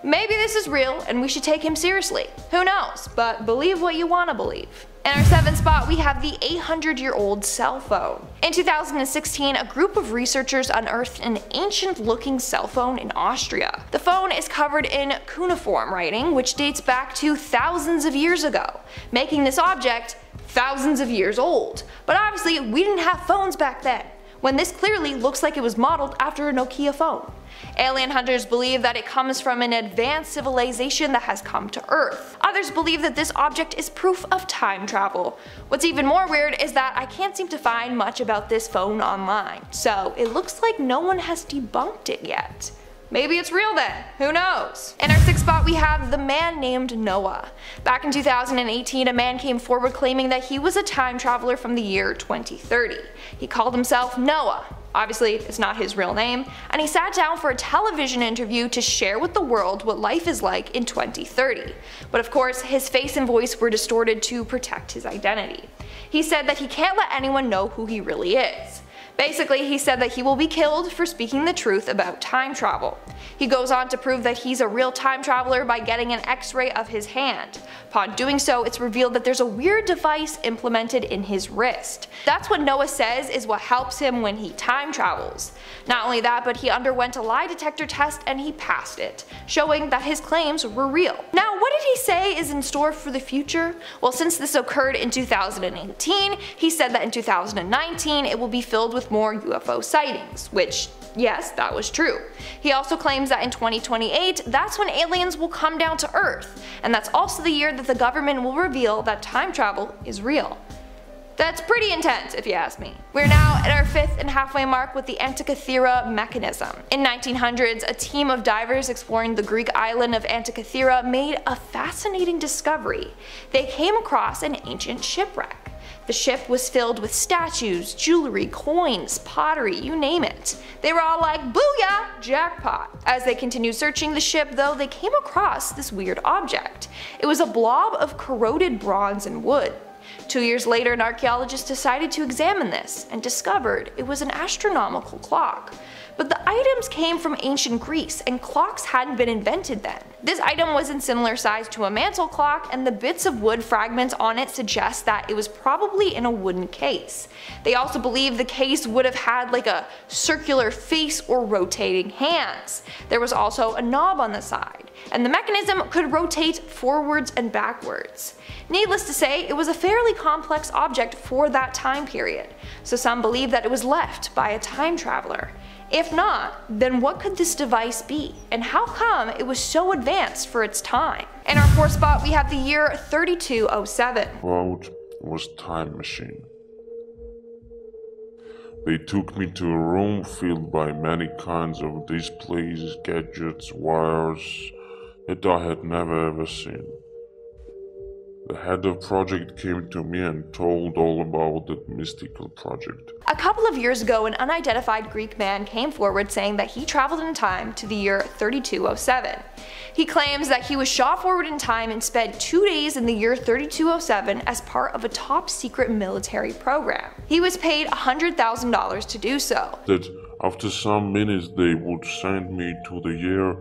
Maybe this is real and we should take him seriously. Who knows, but believe what you want to believe. In our 7th spot, we have the 800-year-old cell phone. In 2016, a group of researchers unearthed an ancient-looking cell phone in Austria. The phone is covered in cuneiform writing, which dates back to thousands of years ago, making this object thousands of years old. But obviously, we didn't have phones back then, when this clearly looks like it was modeled after a Nokia phone. Alien hunters believe that it comes from an advanced civilization that has come to Earth. Others believe that this object is proof of time travel. What's even more weird is that I can't seem to find much about this phone online, so it looks like no one has debunked it yet. Maybe it's real then, who knows? In our 6th spot, we have the man named Noah. Back in 2018, a man came forward claiming that he was a time traveler from the year 2030. He called himself Noah. Obviously, it's not his real name, and he sat down for a television interview to share with the world what life is like in 2030. But of course, his face and voice were distorted to protect his identity. He said that he can't let anyone know who he really is. Basically, he said that he will be killed for speaking the truth about time travel. He goes on to prove that he's a real time traveler by getting an x-ray of his hand. Upon doing so, it's revealed that there's a weird device implemented in his wrist. That's what Noah says is what helps him when he time travels. Not only that, but he underwent a lie detector test and he passed it, showing that his claims were real. Now, what did he say is in store for the future? Well, since this occurred in 2018, he said that in 2019 it will be filled with more UFO sightings, which, yes, that was true. He also claims that in 2028, that's when aliens will come down to Earth, and that's also the year that the government will reveal that time travel is real. That's pretty intense if you ask me. We're now at our 5th and halfway mark with the Antikythera mechanism. In 1900s, a team of divers exploring the Greek island of Antikythera made a fascinating discovery. They came across an ancient shipwreck. The ship was filled with statues, jewelry, coins, pottery, you name it. They were all like, booyah, jackpot. As they continued searching the ship though, they came across this weird object. It was a blob of corroded bronze and wood. 2 years later, an archaeologist decided to examine this and discovered it was an astronomical clock. But the items came from ancient Greece and clocks hadn't been invented then. This item was in similar size to a mantle clock, and the bits of wood fragments on it suggest that it was probably in a wooden case. They also believe the case would have had like a circular face or rotating hands. There was also a knob on the side, and the mechanism could rotate forwards and backwards. Needless to say, it was a fairly complex object for that time period, so some believe that it was left by a time traveler. If not, then what could this device be, and how come it was so advanced for its time? In our 4th spot, we have the year 3207. Quote was time machine. They took me to a room filled by many kinds of displays, gadgets, wires that I had never ever seen. The head of project came to me and told all about that mystical project. A couple of years ago, an unidentified Greek man came forward saying that he traveled in time to the year 3207. He claims that he was shot forward in time and spent 2 days in the year 3207 as part of a top secret military program. He was paid $100,000 to do so. That after some minutes they would send me to the year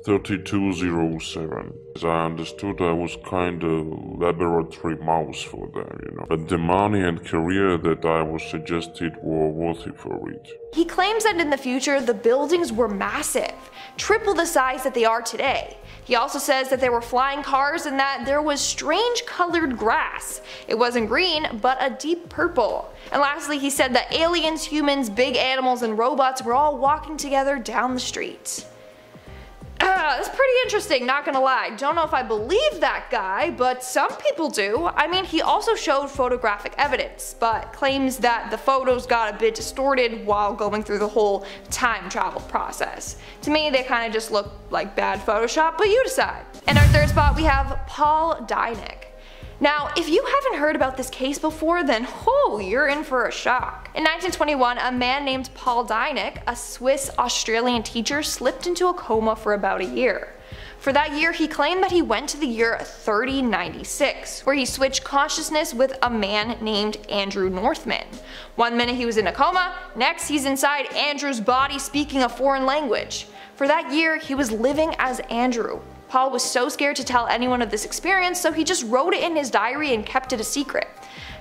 3207. As I understood, I was kinda laboratory mouse for them, But the money and career that I was suggested were worth it for it. He claims that in the future the buildings were massive, triple the size that they are today. He also says that there were flying cars and that there was strange colored grass. It wasn't green, but a deep purple. And lastly, he said that aliens, humans, big animals, and robots were all walking together down the street. That's pretty interesting, not gonna lie. Don't know if I believe that guy, but some people do. I mean, he also showed photographic evidence, but claims that the photos got a bit distorted while going through the whole time travel process. To me, they kind of just look like bad Photoshop, but you decide. In our third spot, we have Paul Dinick. Now, if you haven't heard about this case before, then you're in for a shock. In 1921, a man named Paul Dinick, a Swiss-Australian teacher, slipped into a coma for about a year. For that year, he claimed that he went to the year 3096, where he switched consciousness with a man named Andrew Northman. One minute he was in a coma, next he's inside Andrew's body speaking a foreign language. For that year, he was living as Andrew. Paul was so scared to tell anyone of this experience, so he just wrote it in his diary and kept it a secret.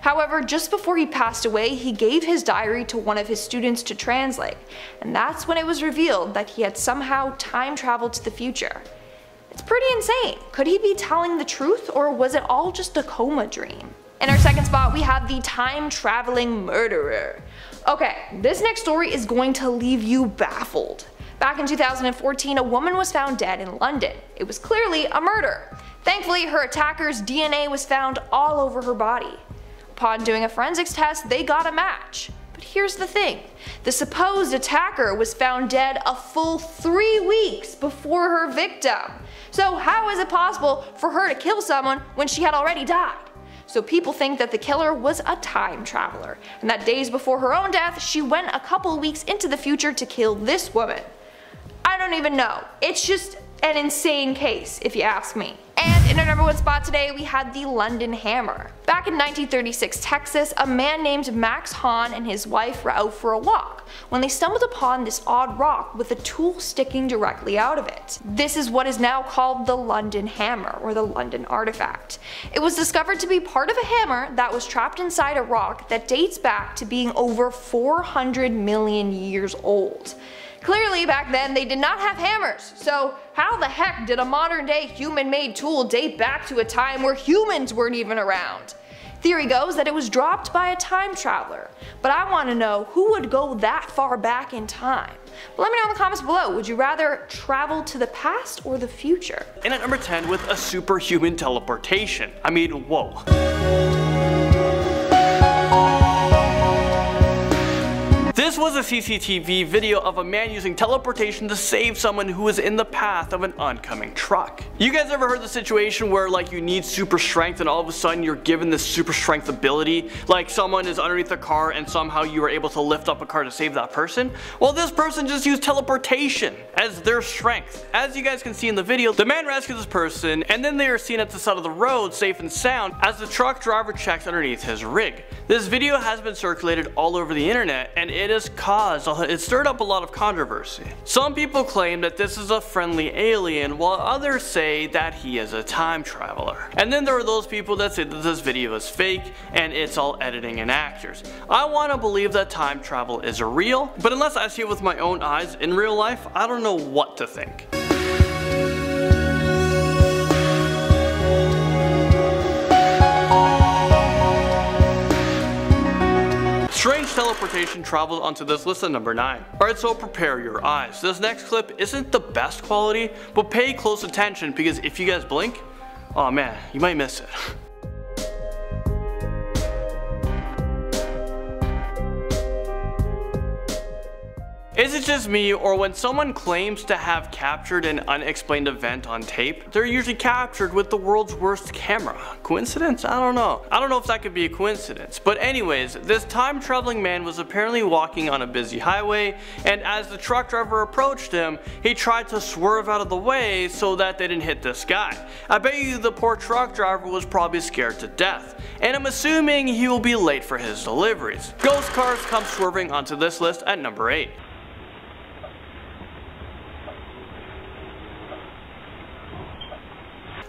However, just before he passed away, he gave his diary to one of his students to translate, and that's when it was revealed that he had somehow time traveled to the future. It's pretty insane. Could he be telling the truth, or was it all just a coma dream? In our second spot, we have the time traveling murderer. Okay, this next story is going to leave you baffled. Back in 2014, a woman was found dead in London. It was clearly a murder. Thankfully, her attacker's DNA was found all over her body. Upon doing a forensics test, they got a match. But here's the thing, the supposed attacker was found dead a full 3 weeks before her victim. So how is it possible for her to kill someone when she had already died? So people think that the killer was a time traveler, and that days before her own death, she went a couple weeks into the future to kill this woman. I don't even know. It's just an insane case, if you ask me. And in our number one spot today, we had the London Hammer. Back in 1936 Texas, a man named Max Hahn and his wife were out for a walk when they stumbled upon this odd rock with a tool sticking directly out of it. This is what is now called the London Hammer, or the London Artifact. It was discovered to be part of a hammer that was trapped inside a rock that dates back to being over 400 million years old. Clearly back then they did not have hammers, so how the heck did a modern day human-made tool date back to a time where humans weren't even around? Theory goes that it was dropped by a time traveler, but I want to know who would go that far back in time. Let me know in the comments below, would you rather travel to the past or the future? And at number 10 with a superhuman teleportation. I mean, whoa. This was a CCTV video of a man using teleportation to save someone who was in the path of an oncoming truck. You guys ever heard the situation where like you need super strength and all of a sudden you're given this super strength ability? Like someone is underneath a car and somehow you were able to lift up a car to save that person? Well, this person just used teleportation as their strength. As you guys can see in the video, the man rescues this person and then they are seen at the side of the road safe and sound as the truck driver checks underneath his rig. This video has been circulated all over the internet and it stirred up a lot of controversy. Some people claim that this is a friendly alien while others say that he is a time traveler. And then there are those people that say that this video is fake and it's all editing and actors. I want to believe that time travel is real, but unless I see it with my own eyes in real life, I don't know what to think. Strange teleportation traveled onto this list at number 9. Alright, so prepare your eyes. This next clip isn't the best quality, but pay close attention because if you guys blink, oh man, you might miss it. Is it just me, or when someone claims to have captured an unexplained event on tape, they're usually captured with the world's worst camera? Coincidence? I don't know. I don't know if that could be a coincidence. But anyways, this time traveling man was apparently walking on a busy highway, and as the truck driver approached him, he tried to swerve out of the way so that they didn't hit this guy. I bet you the poor truck driver was probably scared to death, and I'm assuming he will be late for his deliveries. Ghost cars come swerving onto this list at number 8.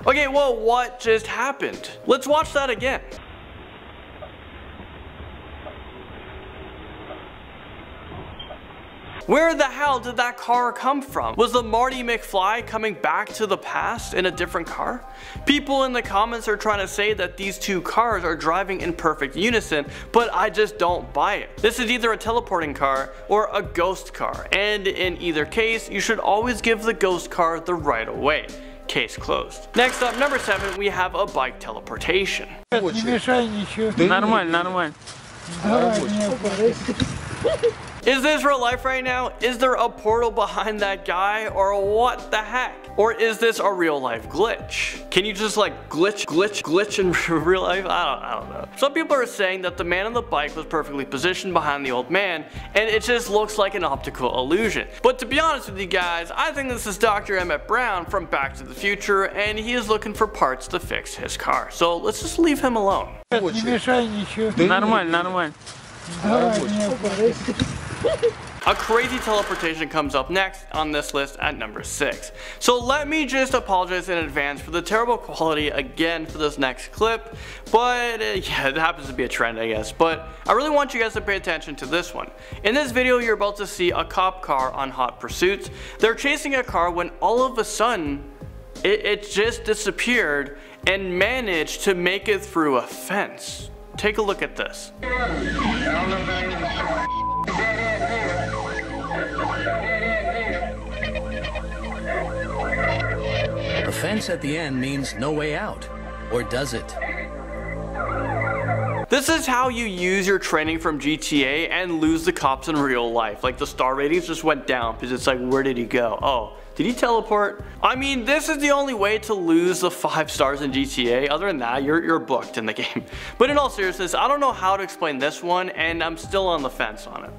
Okay, well, what just happened? Let's watch that again. Where the hell did that car come from? Was the Marty McFly coming back to the past in a different car? People in the comments are trying to say that these two cars are driving in perfect unison, but I just don't buy it. This is either a teleporting car or a ghost car, and in either case, you should always give the ghost car the right of way. Case closed. Next up, number 7, we have a bike teleportation. Is this real life right now? Is there a portal behind that guy, or what the heck? Or is this a real life glitch? Can you just like glitch in real life? I don't know. Some people are saying that the man on the bike was perfectly positioned behind the old man, and it just looks like an optical illusion. But to be honest with you guys, I think this is Dr. Emmett Brown from Back to the Future, and he is looking for parts to fix his car. So let's just leave him alone. A crazy teleportation comes up next on this list at number 6. So let me just apologize in advance for the terrible quality again for this next clip, but yeah, it happens to be a trend, I guess. But I really want you guys to pay attention to this one. In this video, you're about to see a cop car on Hot Pursuit. They're chasing a car when all of a sudden it just disappeared and managed to make it through a fence. Take a look at this. A fence at the end means no way out, or does it? This is how you use your training from GTA and lose the cops in real life. Like the star ratings just went down because it's like, where did he go? Oh, did he teleport? I mean, this is the only way to lose the 5 stars in GTA. Other than that, you're booked in the game. But in all seriousness, I don't know how to explain this one, and I'm still on the fence on it.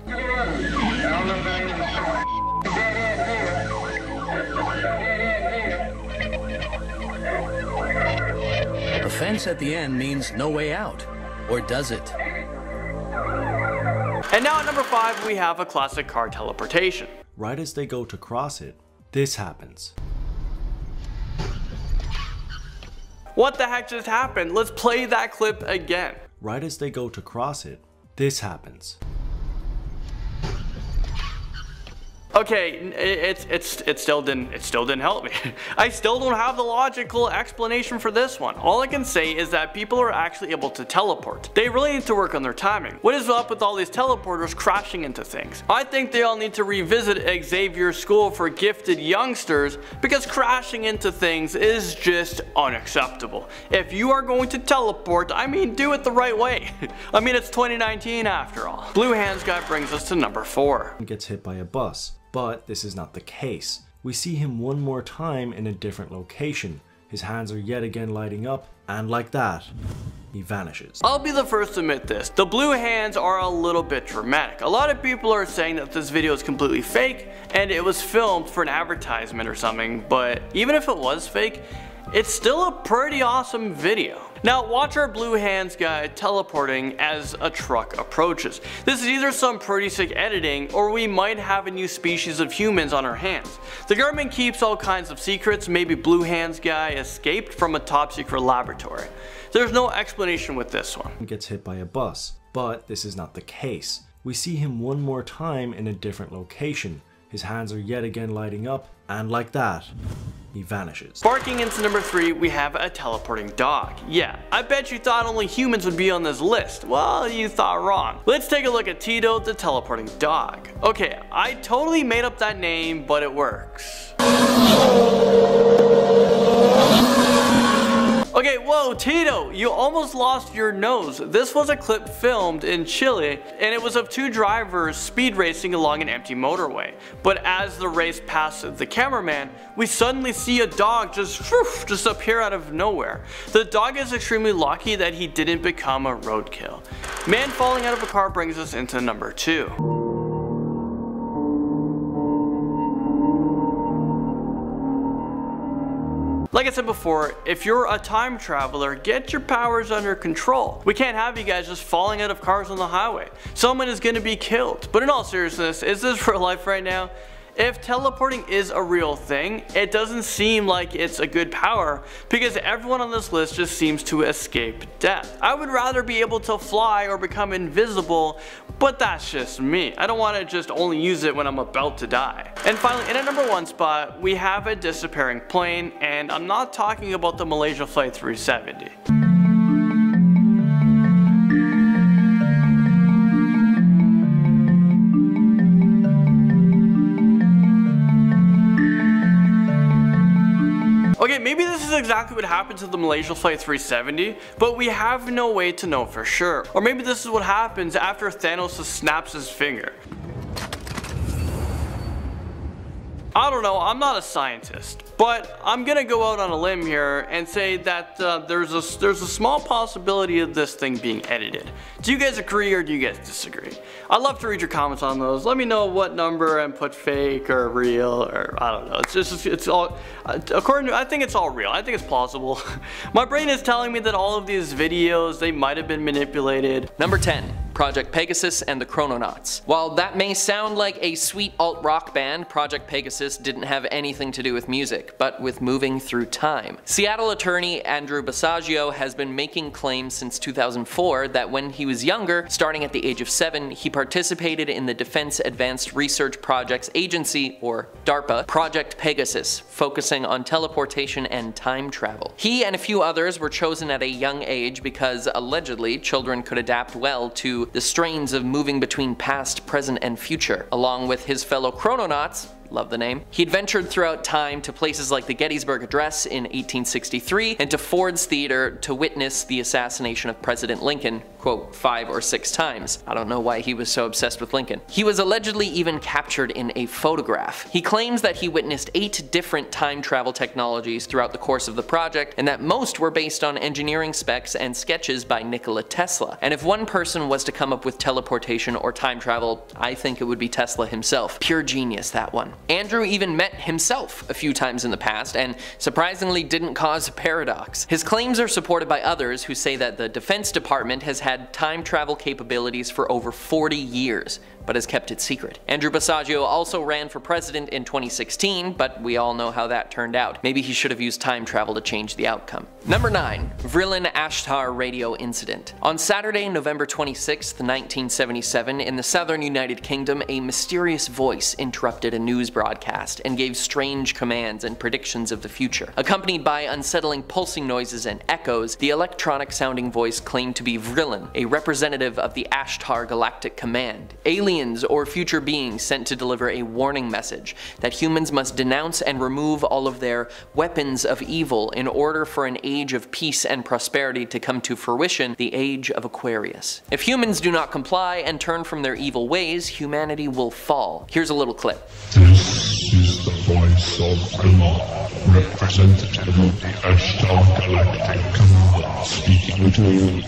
A fence at the end means no way out, or does it? And now at number 5, we have a classic car teleportation. Right as they go to cross it, this happens. What the heck just happened? Let's play that clip again. Right as they go to cross it, this happens. Okay, it still didn't help me. I still don't have the logical explanation for this one. All I can say is that people are actually able to teleport. They really need to work on their timing. What is up with all these teleporters crashing into things? I think they all need to revisit Xavier's School for Gifted Youngsters, because crashing into things is just unacceptable. If you are going to teleport, I mean, do it the right way. I mean, it's 2019 after all. Blue Hands Guy brings us to number 4. Gets hit by a bus. But this is not the case. We see him one more time in a different location. His hands are yet again lighting up, and like that, he vanishes. I'll be the first to admit this. The blue hands are a little bit dramatic. A lot of people are saying that this video is completely fake and it was filmed for an advertisement or something, but even if it was fake, it's still a pretty awesome video. Now watch our blue hands guy teleporting as a truck approaches. This is either some pretty sick editing, or we might have a new species of humans on our hands. The government keeps all kinds of secrets. Maybe blue hands guy escaped from a top secret laboratory. There's no explanation with this one. Gets hit by a bus, but this is not the case. We see him one more time in a different location. His hands are yet again lighting up, and like that, he vanishes. Barking into number 3, we have a teleporting dog. Yeah, I bet you thought only humans would be on this list. Well, you thought wrong. Let's take a look at Tito the teleporting dog. Okay, I totally made up that name, but it works. Okay, Okay, whoa, Tito, you almost lost your nose. This was a clip filmed in Chile, and it was of two drivers speed racing along an empty motorway. But as the race passed the cameraman, we suddenly see a dog just appear out of nowhere. The dog is extremely lucky that he didn't become a roadkill. Man falling out of a car brings us into number 2. Like I said before, if you're a time traveler, get your powers under control. We can't have you guys just falling out of cars on the highway. Someone is going to be killed. But in all seriousness, is this real life right now? If teleporting is a real thing, it doesn't seem like it's a good power because everyone on this list just seems to escape death. I would rather be able to fly or become invisible, but that's just me. I don't want to just only use it when I'm about to die. And finally, in a number 1 spot, we have a disappearing plane, and I'm not talking about the Malaysia Flight 370. Okay, maybe this is exactly what happened to the Malaysia Flight 370, but we have no way to know for sure. Or maybe this is what happens after Thanos snaps his finger. I don't know, I'm not a scientist, but I'm gonna go out on a limb here and say that there's a small possibility of this thing being edited. Do you guys agree or do you guys disagree? I'd love to read your comments on those. Let me know what number and put fake or real, or I don't know. It's all, according to, I think it's all real. I think it's plausible. My brain is telling me that all of these videos, they might have been manipulated. Number 10. Project Pegasus and the Chrononauts. While that may sound like a sweet alt-rock band, Project Pegasus didn't have anything to do with music, but with moving through time. Seattle attorney Andrew Basiago has been making claims since 2004 that when he was younger, starting at the age of 7, he participated in the Defense Advanced Research Projects Agency, or DARPA, Project Pegasus, focusing on teleportation and time travel. He and a few others were chosen at a young age because allegedly children could adapt well to the strains of moving between past, present, and future. Along with his fellow chrononauts, love the name, he'd ventured throughout time to places like the Gettysburg Address in 1863 and to Ford's Theater to witness the assassination of President Lincoln, quote, 5 or 6 times. I don't know why he was so obsessed with Lincoln. He was allegedly even captured in a photograph. He claims that he witnessed 8 different time travel technologies throughout the course of the project, and that most were based on engineering specs and sketches by Nikola Tesla. And if one person was to come up with teleportation or time travel, I think it would be Tesla himself. Pure genius, that one. Andrew even met himself a few times in the past, and surprisingly didn't cause a paradox. His claims are supported by others who say that the Defense Department has had time travel capabilities for over 40 years, but has kept it secret. Andrew Basiago also ran for president in 2016, but we all know how that turned out. Maybe he should have used time travel to change the outcome. Number 9. Vrillin Ashtar Radio Incident. On Saturday, November 26, 1977, in the southern United Kingdom, a mysterious voice interrupted a news broadcast and gave strange commands and predictions of the future. Accompanied by unsettling pulsing noises and echoes, the electronic-sounding voice claimed to be Vrillin, a representative of the Ashtar Galactic Command. Aliens or future beings sent to deliver a warning message that humans must denounce and remove all of their weapons of evil in order for an age of peace and prosperity to come to fruition, the age of Aquarius. If humans do not comply and turn from their evil ways, humanity will fall. Here's a little clip. This is the voice of Allah, representative of the Ashtar Galactic Command, speaking to you.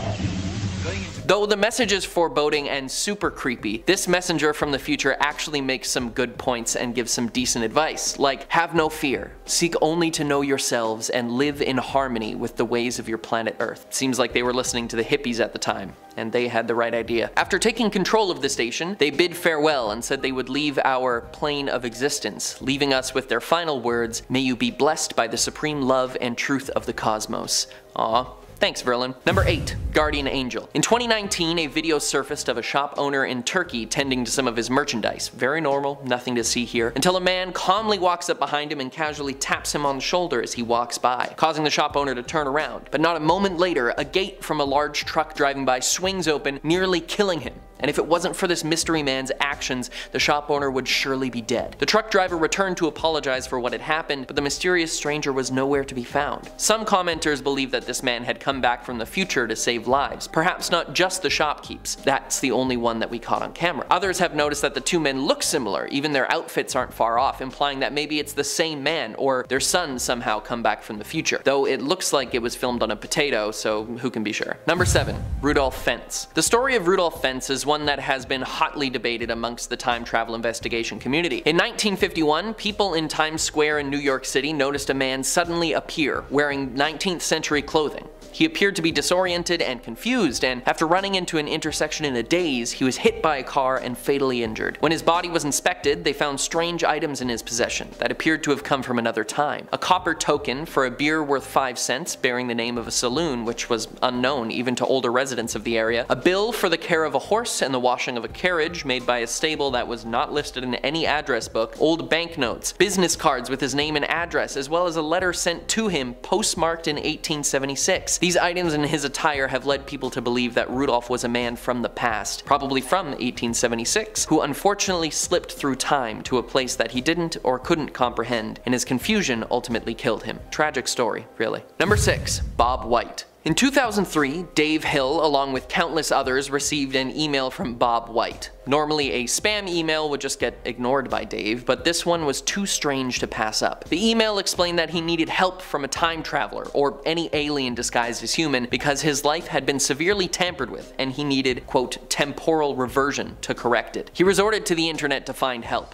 Though the message is foreboding and super creepy, this messenger from the future actually makes some good points and gives some decent advice, like have no fear, seek only to know yourselves and live in harmony with the ways of your planet Earth. Seems like they were listening to the hippies at the time, and they had the right idea. After taking control of the station, they bid farewell and said they would leave our plane of existence, leaving us with their final words, "May you be blessed by the supreme love and truth of the cosmos." Aww. Thanks, Vrillin. Number 8. Guardian Angel. In 2019, a video surfaced of a shop owner in Turkey tending to some of his merchandise. Very normal, nothing to see here, until a man calmly walks up behind him and casually taps him on the shoulder as he walks by, causing the shop owner to turn around. But not a moment later, a gate from a large truck driving by swings open, nearly killing him. and if it wasn't for this mystery man's actions, the shop owner would surely be dead. The truck driver returned to apologize for what had happened, but the mysterious stranger was nowhere to be found. Some commenters believe that this man had come back from the future to save lives, perhaps not just the shopkeep's. That's the only one that we caught on camera. Others have noticed that the two men look similar, even their outfits aren't far off, implying that maybe it's the same man, or their son somehow come back from the future. Though it looks like it was filmed on a potato, so who can be sure. Number 7. Rudolph Fentz. The story of Rudolph Fentz is one that has been hotly debated amongst the time travel investigation community. In 1951, people in Times Square in New York City noticed a man suddenly appear, wearing 19th century clothing. He appeared to be disoriented and confused, and after running into an intersection in a daze, he was hit by a car and fatally injured. When his body was inspected, they found strange items in his possession that appeared to have come from another time. A copper token for a beer worth 5 cents bearing the name of a saloon which was unknown even to older residents of the area, a bill for the care of a horse and the washing of a carriage made by a stable that was not listed in any address book, old banknotes, business cards with his name and address, as well as a letter sent to him postmarked in 1876. These items in his attire have led people to believe that Rudolph was a man from the past, probably from 1876, who unfortunately slipped through time to a place that he didn't or couldn't comprehend, and his confusion ultimately killed him. Tragic story, really. Number 6. Bob White. In 2003, Dave Hill, along with countless others, received an email from Bob White. Normally a spam email would just get ignored by Dave, but this one was too strange to pass up. The email explained that he needed help from a time traveler, or any alien disguised as human, because his life had been severely tampered with, and he needed, quote, temporal reversion to correct it. He resorted to the internet to find help.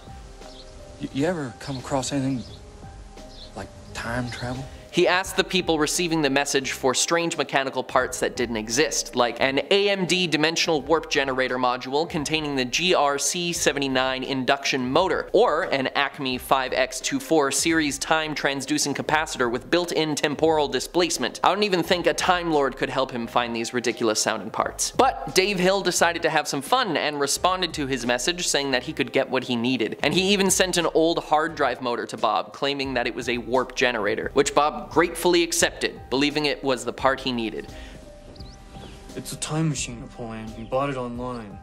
You ever come across anything like time travel? He asked the people receiving the message for strange mechanical parts that didn't exist, like an AMD dimensional warp generator module containing the GRC79 induction motor, or an Acme 5X24 series time transducing capacitor with built-in temporal displacement. I don't even think a Time Lord could help him find these ridiculous sounding parts. But Dave Hill decided to have some fun and responded to his message saying that he could get what he needed. And he even sent an old hard drive motor to Bob, claiming that it was a warp generator, which Bob gratefully accepted, believing it was the part he needed. It's a time machine, Napoleon. You bought it online.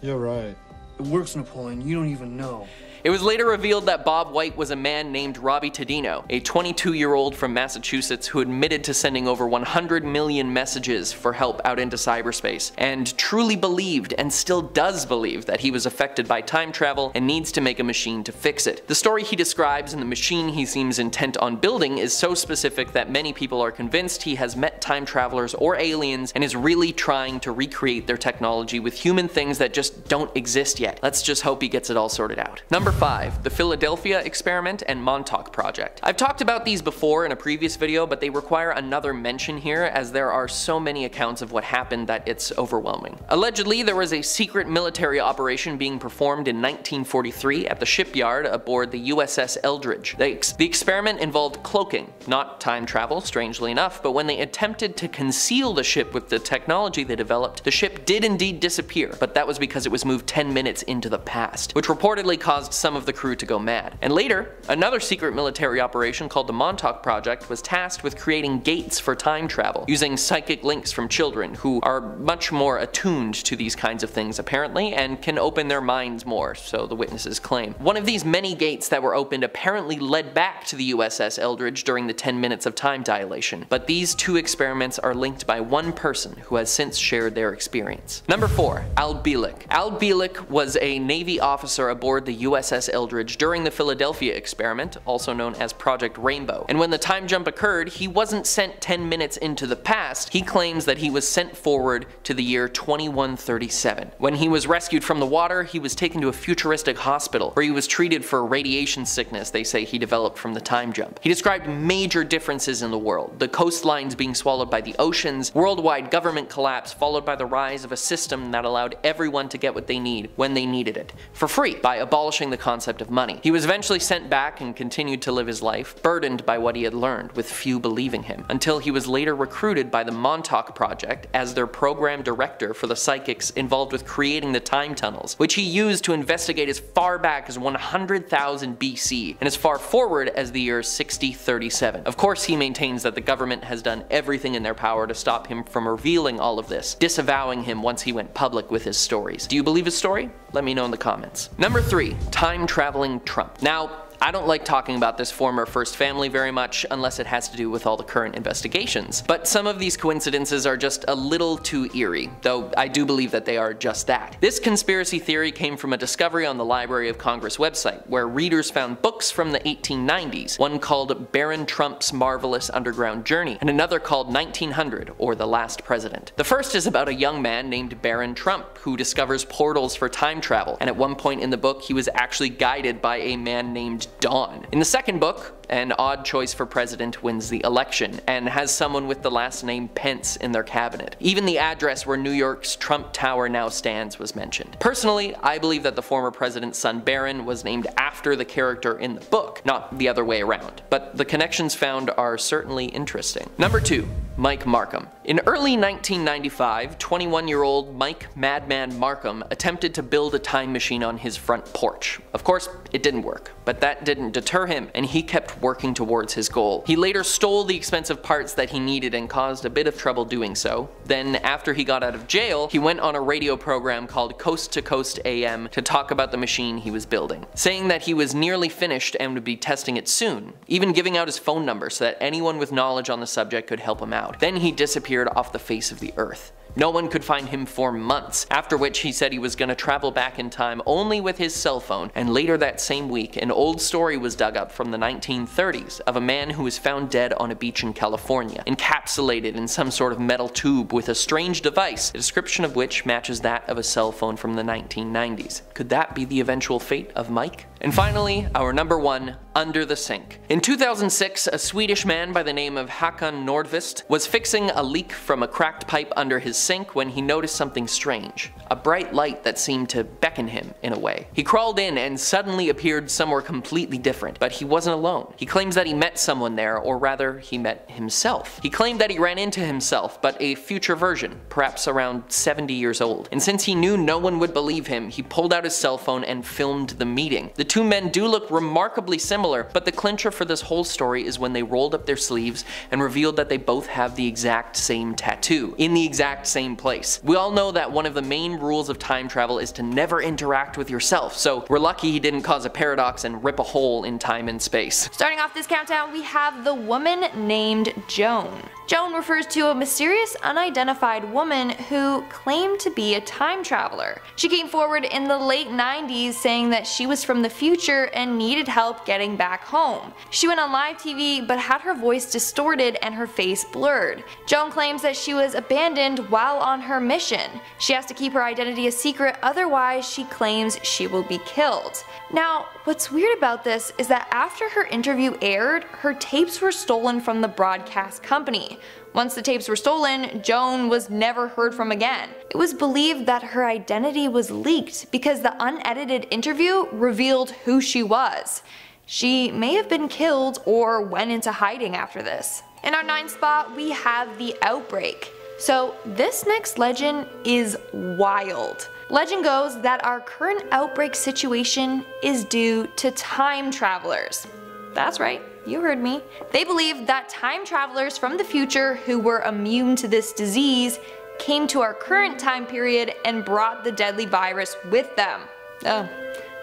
You're right. It works, Napoleon. You don't even know. It was later revealed that Bob White was a man named Robbie Tadino, a 22-year-old from Massachusetts who admitted to sending over 100 million messages for help out into cyberspace, and truly believed, and still does believe, that he was affected by time travel and needs to make a machine to fix it. The story he describes and the machine he seems intent on building is so specific that many people are convinced he has met time travelers or aliens and is really trying to recreate their technology with human things that just don't exist yet. Let's just hope he gets it all sorted out. Number 5. The Philadelphia Experiment and Montauk Project. I've talked about these before in a previous video, but they require another mention here as there are so many accounts of what happened that it's overwhelming. Allegedly, there was a secret military operation being performed in 1943 at the shipyard aboard the USS Eldridge. The experiment involved cloaking, not time travel, strangely enough, but when they attempted to conceal the ship with the technology they developed, the ship did indeed disappear, but that was because it was moved 10 minutes into the past, which reportedly caused some of the crew to go mad. And later, another secret military operation called the Montauk Project was tasked with creating gates for time travel, using psychic links from children who are much more attuned to these kinds of things apparently, and can open their minds more, so the witnesses claim. One of these many gates that were opened apparently led back to the USS Eldridge during the 10 minutes of time dilation, but these two experiments are linked by one person who has since shared their experience. Number 4. Al Bielek. Al Bielek was a Navy officer aboard the USS Eldridge during the Philadelphia experiment, also known as Project Rainbow. And when the time jump occurred, he wasn't sent 10 minutes into the past. He claims that he was sent forward to the year 2137. When he was rescued from the water, he was taken to a futuristic hospital where he was treated for radiation sickness they say he developed from the time jump. He described major differences in the world, the coastlines being swallowed by the oceans, worldwide government collapse followed by the rise of a system that allowed everyone to get what they need when they needed it, for free, by abolishing the concept of money. He was eventually sent back and continued to live his life, burdened by what he had learned, with few believing him, until he was later recruited by the Montauk Project as their program director for the psychics involved with creating the time tunnels, which he used to investigate as far back as 100,000 BC and as far forward as the year 6037. Of course, he maintains that the government has done everything in their power to stop him from revealing all of this, disavowing him once he went public with his stories. Do you believe his story? Let me know in the comments. Number 3. Time-traveling Trump. Now, I don't like talking about this former first family very much unless it has to do with all the current investigations, but some of these coincidences are just a little too eerie, though I do believe that they are just that. This conspiracy theory came from a discovery on the Library of Congress website, where readers found books from the 1890s, one called Baron Trump's Marvelous Underground Journey, and another called 1900, or The Last President. The first is about a young man named Baron Trump, who discovers portals for time travel, and at one point in the book he was actually guided by a man named Dawn. In the second book, an odd choice for president wins the election, and has someone with the last name Pence in their cabinet. Even the address where New York's Trump Tower now stands was mentioned. Personally, I believe that the former president's son Barron was named after the character in the book, not the other way around, but the connections found are certainly interesting. Number 2. Mike Markham. In early 1995, 21-year-old Mike Madman Markham attempted to build a time machine on his front porch. Of course, it didn't work, but that didn't deter him, and he kept working towards his goal. He later stole the expensive parts that he needed and caused a bit of trouble doing so. Then, after he got out of jail, he went on a radio program called Coast to Coast AM to talk about the machine he was building, saying that he was nearly finished and would be testing it soon, even giving out his phone number so that anyone with knowledge on the subject could help him out. Then he disappeared off the face of the earth. No one could find him for months, after which he said he was going to travel back in time only with his cell phone, and later that same week an old story was dug up from the 1930s of a man who was found dead on a beach in California, encapsulated in some sort of metal tube with a strange device, the description of which matches that of a cell phone from the 1990s. Could that be the eventual fate of Mike? And finally, our number 1, under the sink. In 2006, a Swedish man by the name of Håkan Nordqvist was fixing a leak from a cracked pipe under his sink when he noticed something strange, a bright light that seemed to beckon him in a way. He crawled in and suddenly appeared somewhere completely different, but he wasn't alone. He claims that he met someone there, or rather, he met himself. He claimed that he ran into himself, but a future version, perhaps around 70 years old. And since he knew no one would believe him, he pulled out his cell phone and filmed the meeting. The two men do look remarkably similar, but the clincher for this whole story is when they rolled up their sleeves and revealed that they both have the exact same tattoo, in the exact same place. We all know that one of the main rules of time travel is to never interact with yourself, so we're lucky he didn't cause a paradox and rip a hole in time and space. Starting off this countdown, we have the woman named Joan. Joan refers to a mysterious unidentified woman who claimed to be a time traveler. She came forward in the late 90s saying that she was from the future and needed help getting back home. She went on live TV but had her voice distorted and her face blurred. Joan claims that she was abandoned while on her mission. She has to keep her identity a secret, otherwise she claims she will be killed. Now, what's weird about this is that after her interview aired, her tapes were stolen from the broadcast company. Once the tapes were stolen, Joan was never heard from again. It was believed that her identity was leaked because the unedited interview revealed who she was. She may have been killed or went into hiding after this. In our 9th spot, we have the Outbreak. So this next legend is wild. Legend goes that our current outbreak situation is due to time travelers. That's right, you heard me. They believe that time travelers from the future who were immune to this disease came to our current time period and brought the deadly virus with them. Oh,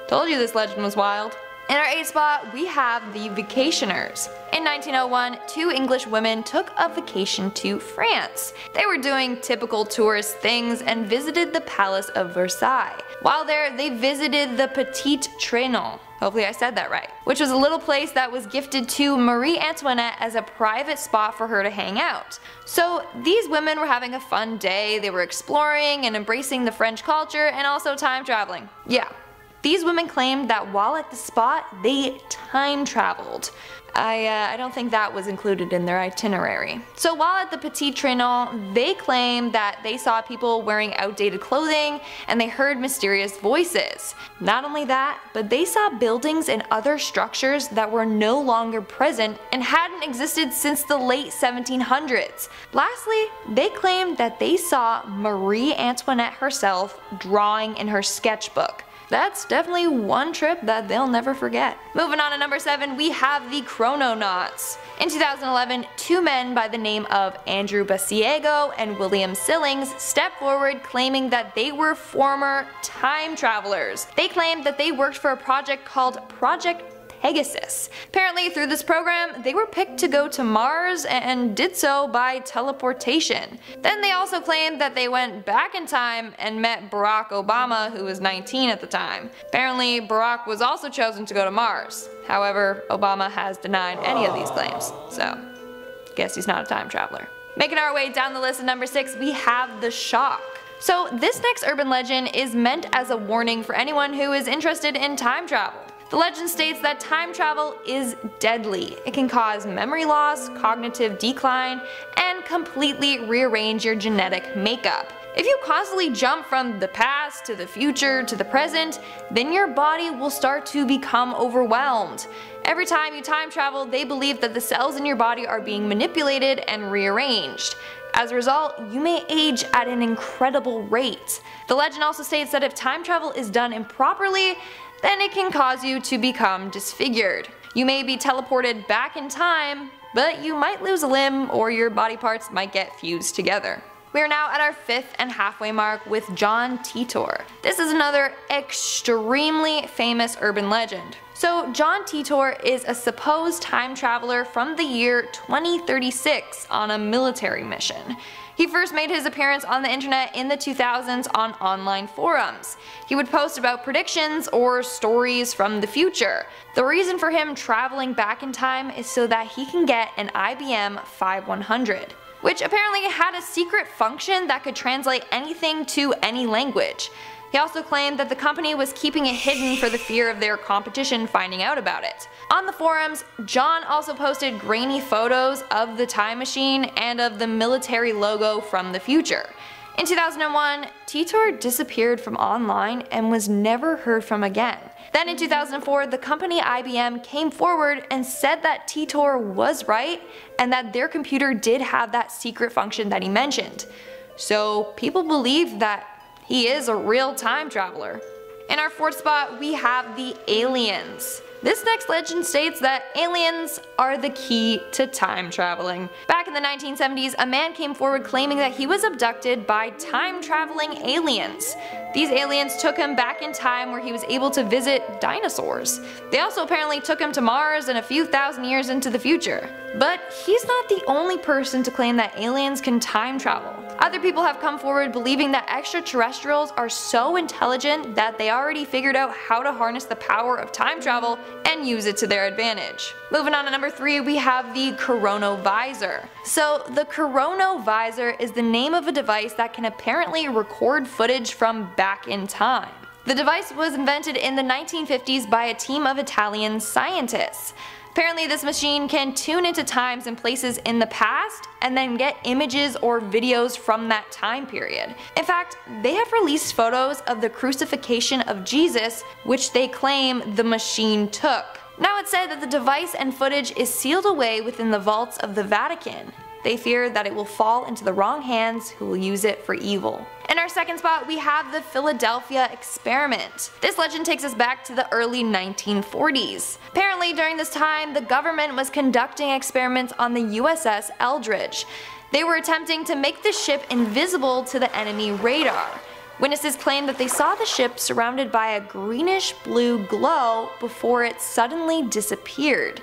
told you this legend was wild. In our 8th spot, we have the Vacationers. In 1901, 2 English women took a vacation to France. They were doing typical tourist things and visited the Palace of Versailles. While there, they visited the Petit Trianon. Hopefully I said that right. Which was a little place that was gifted to Marie Antoinette as a private spot for her to hang out. So these women were having a fun day, they were exploring and embracing the French culture and also time traveling. Yeah. These women claimed that while at the spot, they time traveled. I don't think that was included in their itinerary. So while at the Petit Trianon, they claimed that they saw people wearing outdated clothing and they heard mysterious voices. Not only that, but they saw buildings and other structures that were no longer present and hadn't existed since the late 1700s. Lastly, they claimed that they saw Marie Antoinette herself drawing in her sketchbook. That's definitely one trip that they'll never forget. Moving on to number 7, we have the chrononauts. In 2011, two men by the name of Andrew Basiego and William Sillings stepped forward claiming that they were former time travelers. They claimed that they worked for a project called Project Pegasus. Apparently through this program, they were picked to go to Mars and did so by teleportation. Then they also claimed that they went back in time and met Barack Obama, who was 19 at the time. Apparently Barack was also chosen to go to Mars. However, Obama has denied any of these claims, so guess he's not a time traveler. Making our way down the list at number 6, we have the shock. So this next urban legend is meant as a warning for anyone who is interested in time travel. The legend states that time travel is deadly. It can cause memory loss, cognitive decline, and completely rearrange your genetic makeup. If you constantly jump from the past to the future to the present, then your body will start to become overwhelmed. Every time you time travel, they believe that the cells in your body are being manipulated and rearranged. As a result, you may age at an incredible rate. The legend also states that if time travel is done improperly, then it can cause you to become disfigured. You may be teleported back in time, but you might lose a limb or your body parts might get fused together. We are now at our 5th and halfway mark with John Titor. This is another extremely famous urban legend. So John Titor is a supposed time traveler from the year 2036 on a military mission. He first made his appearance on the internet in the 2000s on online forums. He would post about predictions or stories from the future. The reason for him traveling back in time is so that he can get an IBM 5100, which apparently had a secret function that could translate anything to any language. He also claimed that the company was keeping it hidden for the fear of their competition finding out about it. On the forums, John also posted grainy photos of the time machine and of the military logo from the future. In 2001, Titor disappeared from online and was never heard from again. Then in 2004, the company IBM came forward and said that Titor was right and that their computer did have that secret function that he mentioned. So people believe that he is a real time traveler. In our 4th spot, we have the aliens. This next legend states that aliens are the key to time traveling. Back in the 1970s, a man came forward claiming that he was abducted by time traveling aliens. These aliens took him back in time where he was able to visit dinosaurs. They also apparently took him to Mars and a few thousand years into the future. But he's not the only person to claim that aliens can time travel. Other people have come forward believing that extraterrestrials are so intelligent that they already figured out how to harness the power of time travel and use it to their advantage. Moving on to number 3, we have the chronovisor. So the chronovisor is the name of a device that can apparently record footage from back in time. The device was invented in the 1950s by a team of Italian scientists. Apparently this machine can tune into times and places in the past and then get images or videos from that time period. In fact, they have released photos of the crucifixion of Jesus, which they claim the machine took. Now it's said that the device and footage is sealed away within the vaults of the Vatican. They fear that it will fall into the wrong hands who will use it for evil. In our 2nd spot, we have the Philadelphia experiment. This legend takes us back to the early 1940s. Apparently during this time, the government was conducting experiments on the USS Eldridge. They were attempting to make the ship invisible to the enemy radar. Witnesses claimed that they saw the ship surrounded by a greenish-blue glow before it suddenly disappeared.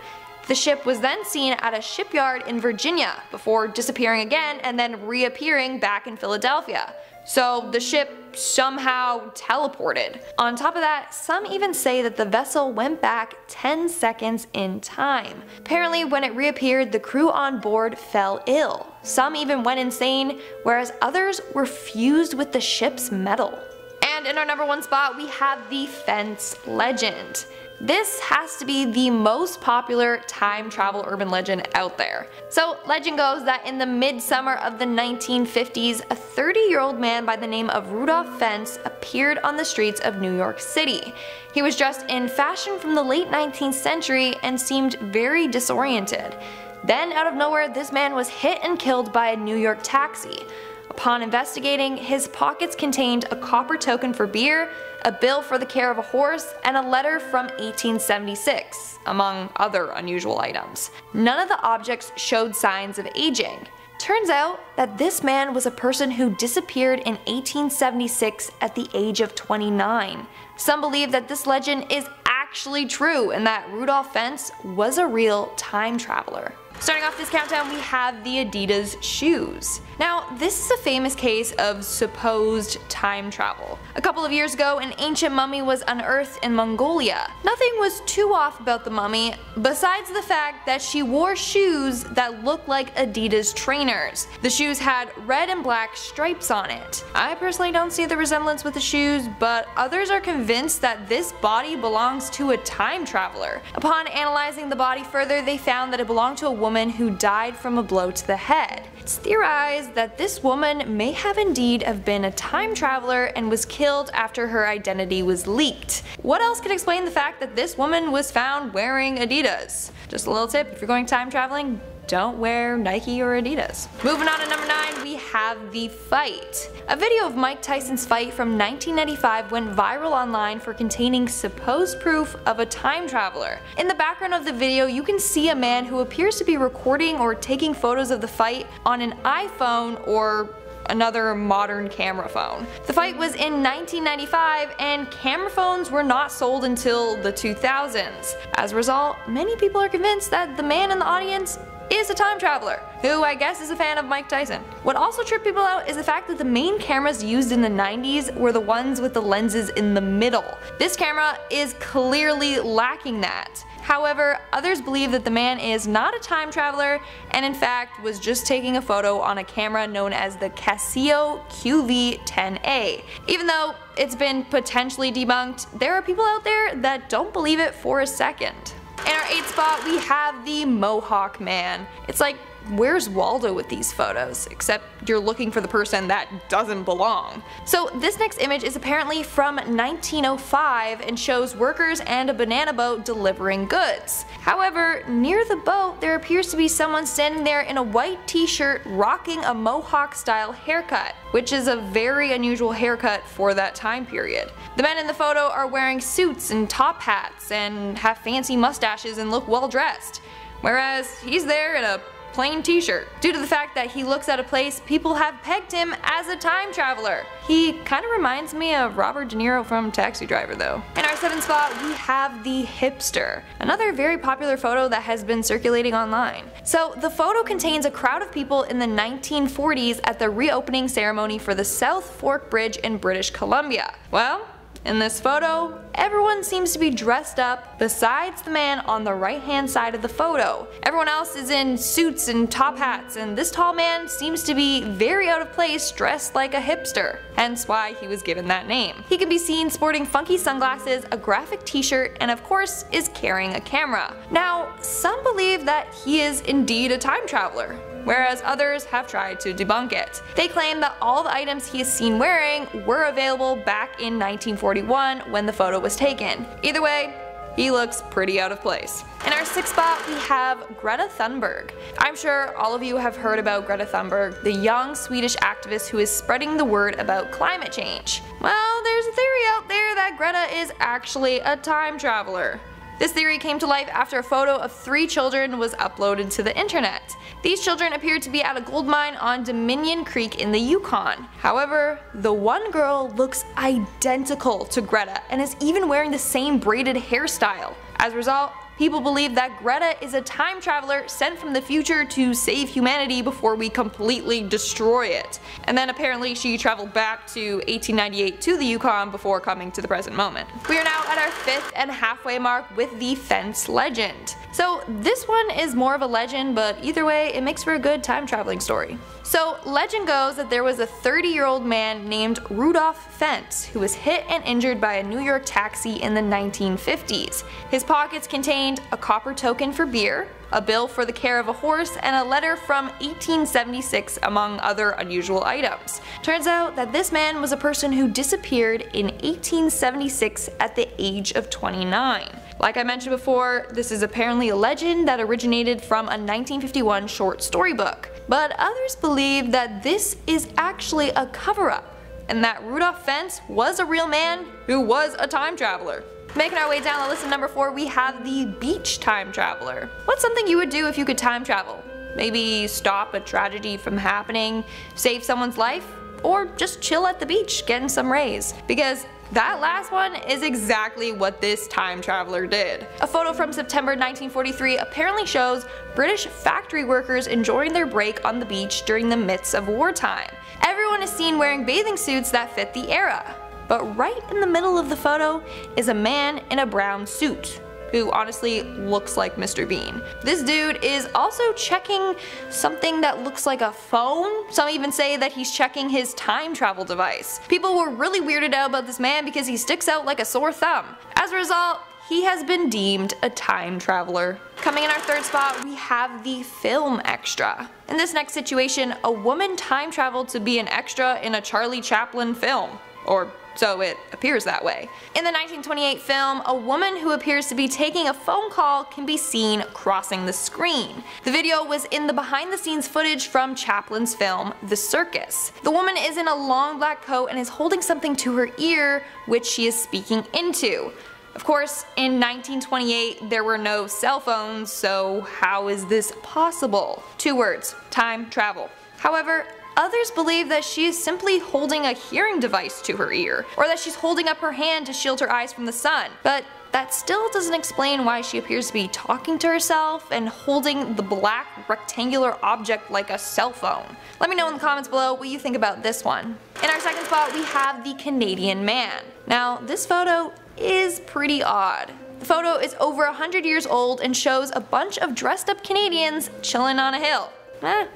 The ship was then seen at a shipyard in Virginia before disappearing again and then reappearing back in Philadelphia. So the ship somehow teleported. On top of that, some even say that the vessel went back 10 seconds in time. Apparently when it reappeared, the crew on board fell ill. Some even went insane, whereas others were fused with the ship's metal. And And in our number 1 spot, we have the fence legend. This has to be the most popular time travel urban legend out there. So legend goes that in the midsummer of the 1950s, a 30-year-old man by the name of Rudolph Fence appeared on the streets of New York City. He was dressed in fashion from the late 19th century and seemed very disoriented. Then out of nowhere, this man was hit and killed by a New York taxi. Upon investigating, his pockets contained a copper token for beer, a bill for the care of a horse, and a letter from 1876, among other unusual items. None of the objects showed signs of aging. Turns out that this man was a person who disappeared in 1876 at the age of 29. Some believe that this legend is actually true and that Rudolph Fence was a real time traveler. Starting off this countdown, we have the Adidas shoes. Now, this is a famous case of supposed time travel. A couple of years ago, an ancient mummy was unearthed in Mongolia. Nothing was too off about the mummy, besides the fact that she wore shoes that looked like Adidas trainers. The shoes had red and black stripes on it. I personally don't see the resemblance with the shoes, but others are convinced that this body belongs to a time traveler. Upon analyzing the body further, they found that it belonged to a woman who died from a blow to the head. It's theorized that this woman may have indeed have been a time traveler and was killed after her identity was leaked. What else could explain the fact that this woman was found wearing Adidas? Just a little tip, if you're going time traveling, don't wear Nike or Adidas. Moving on to number 9, we have The Fight. A video of Mike Tyson's fight from 1995 went viral online for containing supposed proof of a time traveler. In the background of the video, you can see a man who appears to be recording or taking photos of the fight on an iPhone or another modern camera phone. The fight was in 1995 and camera phones were not sold until the 2000s. As a result, many people are convinced that the man in the audience is a time traveler, who I guess is a fan of Mike Tyson. What also tripped people out is the fact that the main cameras used in the 90s were the ones with the lenses in the middle. This camera is clearly lacking that. However, others believe that the man is not a time traveler and in fact was just taking a photo on a camera known as the Casio QV10A. Even though it's been potentially debunked, there are people out there that don't believe it for a second. In our 8th spot, we have the Mohawk Man. It's like, where's Waldo with these photos? Except you're looking for the person that doesn't belong. So this next image is apparently from 1905 and shows workers and a banana boat delivering goods. However, near the boat there appears to be someone standing there in a white t-shirt rocking a Mohawk style haircut, which is a very unusual haircut for that time period. The men in the photo are wearing suits and top hats and have fancy mustaches and look well dressed, whereas he's there in a plain t-shirt. Due to the fact that he looks out of place, people have pegged him as a time traveler. He kind of reminds me of Robert De Niro from Taxi Driver though. In our 7th spot, we have the Hipster, another very popular photo that has been circulating online. So the photo contains a crowd of people in the 1940s at the reopening ceremony for the South Fork Bridge in British Columbia. Well, in this photo, everyone seems to be dressed up besides the man on the right hand side of the photo. Everyone else is in suits and top hats, and this tall man seems to be very out of place dressed like a hipster, hence why he was given that name. He can be seen sporting funky sunglasses, a graphic t-shirt, and of course is carrying a camera. Now, some believe that he is indeed a time traveler, whereas others have tried to debunk it. They claim that all the items he is seen wearing were available back in 1941 when the photo was taken. Either way, he looks pretty out of place. In our 6th spot, we have Greta Thunberg. I'm sure all of you have heard about Greta Thunberg, the young Swedish activist who is spreading the word about climate change. Well, there's a theory out there that Greta is actually a time traveler. This theory came to life after a photo of 3 children was uploaded to the internet. These children appeared to be at a gold mine on Dominion Creek in the Yukon. However, the one girl looks identical to Greta and is even wearing the same braided hairstyle. As a result, people believe that Greta is a time traveler sent from the future to save humanity before we completely destroy it. And then apparently she traveled back to 1898 to the Yukon before coming to the present moment. We are now at our 5th and halfway mark with the fence legend. So this one is more of a legend, but either way it makes for a good time traveling story. So legend goes that there was a 30-year-old man named Rudolph Fentz who was hit and injured by a New York taxi in the 1950s. His pockets contained a copper token for beer, a bill for the care of a horse, and a letter from 1876 among other unusual items. Turns out that this man was a person who disappeared in 1876 at the age of 29. Like I mentioned before, this is apparently a legend that originated from a 1951 short story book, but others believe that this is actually a cover-up, and that Rudolph Fentz was a real man who was a time traveler. Making our way down the list at number 4, we have the beach time traveler. What's something you would do if you could time travel? Maybe stop a tragedy from happening, save someone's life, or just chill at the beach getting some rays? Because that last one is exactly what this time traveler did. A photo from September 1943 apparently shows British factory workers enjoying their break on the beach during the midst of wartime. Everyone is seen wearing bathing suits that fit the era. But right in the middle of the photo is a man in a brown suit, who honestly looks like Mr. Bean. This dude is also checking something that looks like a phone. Some even say that he's checking his time travel device. People were really weirded out about this man because he sticks out like a sore thumb. As a result, he has been deemed a time traveler. Coming in our third spot, we have the film extra. In this next situation, a woman time traveled to be an extra in a Charlie Chaplin film. Or so it appears that way. In the 1928 film, a woman who appears to be taking a phone call can be seen crossing the screen. The video was in the behind the scenes footage from Chaplin's film, The Circus. The woman is in a long black coat and is holding something to her ear, which she is speaking into. Of course, in 1928 there were no cell phones, so how is this possible? 2 words: time travel. However, others believe that she is simply holding a hearing device to her ear, or that she's holding up her hand to shield her eyes from the sun. But that still doesn't explain why she appears to be talking to herself and holding the black rectangular object like a cell phone. Let me know in the comments below what you think about this one. In our second spot, we have the Canadian man. Now, this photo is pretty odd. The photo is over 100 years old and shows a bunch of dressed up Canadians chilling on a hill.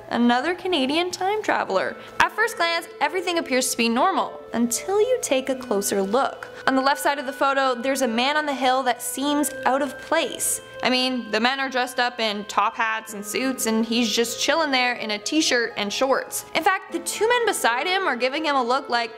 Another Canadian time traveler. At first glance, everything appears to be normal, until you take a closer look. On the left side of the photo, there's a man on the hill that seems out of place. I mean, the men are dressed up in top hats and suits, and he's just chilling there in a t-shirt and shorts. In fact, the 2 men beside him are giving him a look like,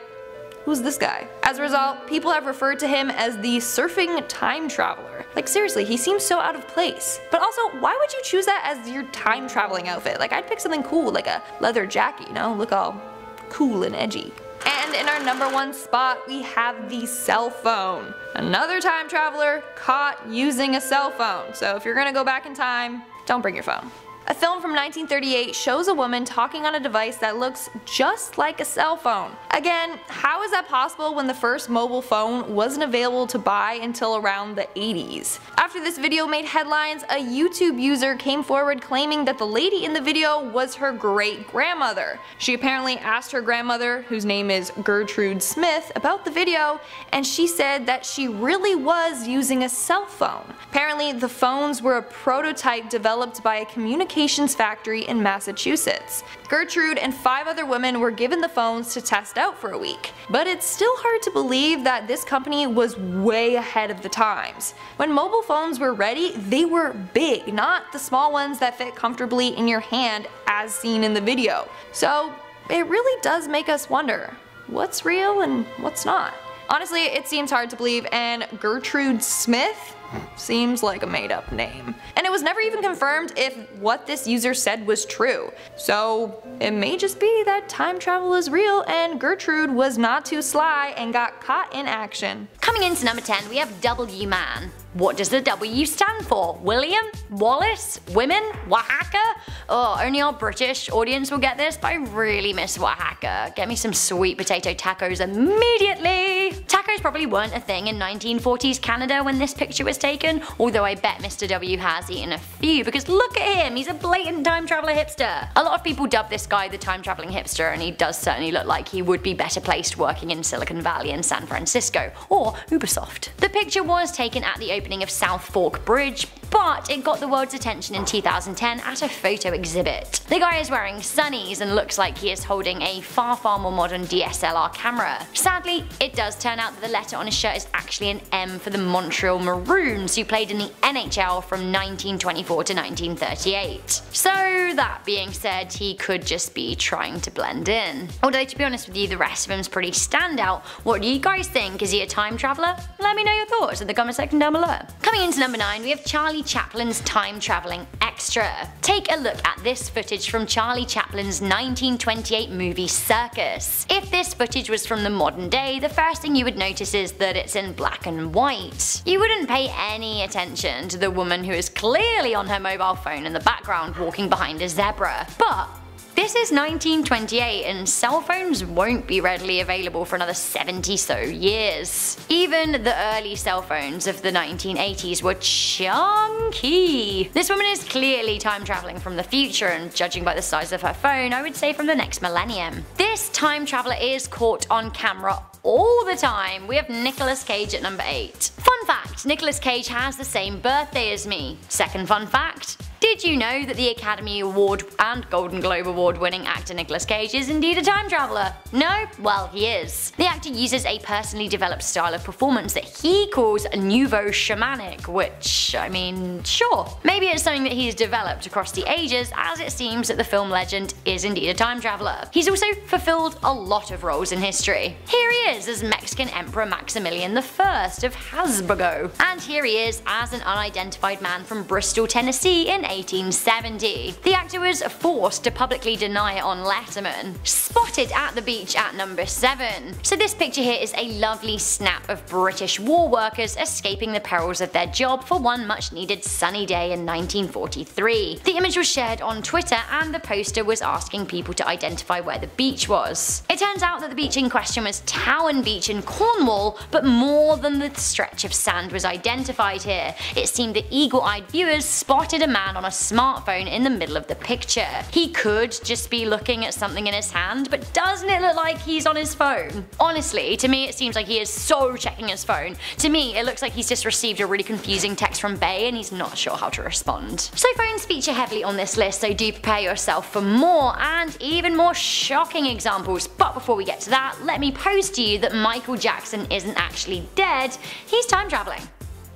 who's this guy? As a result, people have referred to him as the surfing time traveler. Like seriously, he seems so out of place. But also, why would you choose that as your time traveling outfit? Like I'd pick something cool, like a leather jacket, you know, look all cool and edgy. And in our number 1 spot, we have the cell phone. Another time traveler caught using a cell phone. So if you're gonna go back in time, don't bring your phone. A film from 1938 shows a woman talking on a device that looks just like a cell phone. Again, how is that possible when the first mobile phone wasn't available to buy until around the 80s? After this video made headlines, a YouTube user came forward claiming that the lady in the video was her great-grandmother. She apparently asked her grandmother, whose name is Gertrude Smith, about the video, and she said that she really was using a cell phone. Apparently, the phones were a prototype developed by a communications factory in Massachusetts. Gertrude and 5 other women were given the phones to test out for a week. But it's still hard to believe that this company was way ahead of the times. When mobile phones were ready, they were big, not the small ones that fit comfortably in your hand as seen in the video. So it really does make us wonder, what's real and what's not? Honestly, it seems hard to believe, and Gertrude Smith seems like a made-up name. And it was never even confirmed if what this user said was true. So it may just be that time travel is real and Gertrude was not too sly and got caught in action. Coming into number 10, we have W-Man. What does the W stand for? William? Wallace? Women? Oaxaca? Oh, only our British audience will get this, but I really miss Oaxaca. Get me some sweet potato tacos immediately! Tacos probably weren't a thing in 1940s Canada when this picture was taken, although I bet Mr. W has eaten a few, because look at him, he's a blatant time traveler hipster. A lot of people dub this guy the time traveling hipster, and he does certainly look like he would be better placed working in Silicon Valley and San Francisco, or Ubisoft. The picture was taken at the opening of South Fork Bridge but it got the world's attention in 2010 at a photo exhibit. The guy is wearing sunnies and looks like he is holding a far more modern DSLR camera. Sadly, it does turn out that the letter on his shirt is actually an M for the Montreal Maroons, who played in the NHL from 1924 to 1938. So that being said, he could just be trying to blend in. Although to be honest with you, the rest of him's pretty standout. What do you guys think? Is he a time traveler? Let me know your thoughts in the comment section down below. Coming into number 9, we have Charlie Chaplin's time traveling extra. Take a look at this footage from Charlie Chaplin's 1928 movie Circus. If this footage was from the modern day, the first thing you would notice is that it's in black and white. You wouldn't pay any attention to the woman who is clearly on her mobile phone in the background walking behind a zebra. But this is 1928 and cell phones won't be readily available for another 70 so years. Even the early cell phones of the 1980s were chunky. This woman is clearly time traveling from the future, and judging by the size of her phone, I would say from the next millennium. This time traveler is caught on camera all the time. We have Nicolas Cage at number 8. Fun fact, Nicolas Cage has the same birthday as me. Second fun fact, did you know that the Academy Award and Golden Globe Award winning actor Nicolas Cage is indeed a time traveler? No? Well, he is. The actor uses a personally developed style of performance that he calls nouveau shamanic, which, I mean, sure. Maybe it's something that he's developed across the ages, as it seems that the film legend is indeed a time traveler. He's also fulfilled a lot of roles in history. Here he is as Mexican Emperor Maximilian I of Habsburgo, and here he is as an unidentified man from Bristol, Tennessee in 1870. The actor was forced to publicly deny it on Letterman. Spotted at the beach at number 7. So this picture here is a lovely snap of British war workers escaping the perils of their job for one much needed sunny day in 1943. The image was shared on Twitter and the poster was asking people to identify where the beach was. It turns out that the beach in question was Towan Beach in Cornwall, but more than the stretch of sand was identified here. It seemed that eagle-eyed viewers spotted a man on a smartphone in the middle of the picture. He could just be looking at something in his hand, but doesn't it look like he's on his phone? Honestly, to me it seems like he is so checking his phone. To me, it looks like he's just received a really confusing text from Bay and he's not sure how to respond. So phones feature heavily on this list, so do prepare yourself for more and even more shocking examples. But before we get to that, let me pose to you that Michael Jackson isn't actually dead, he's time traveling.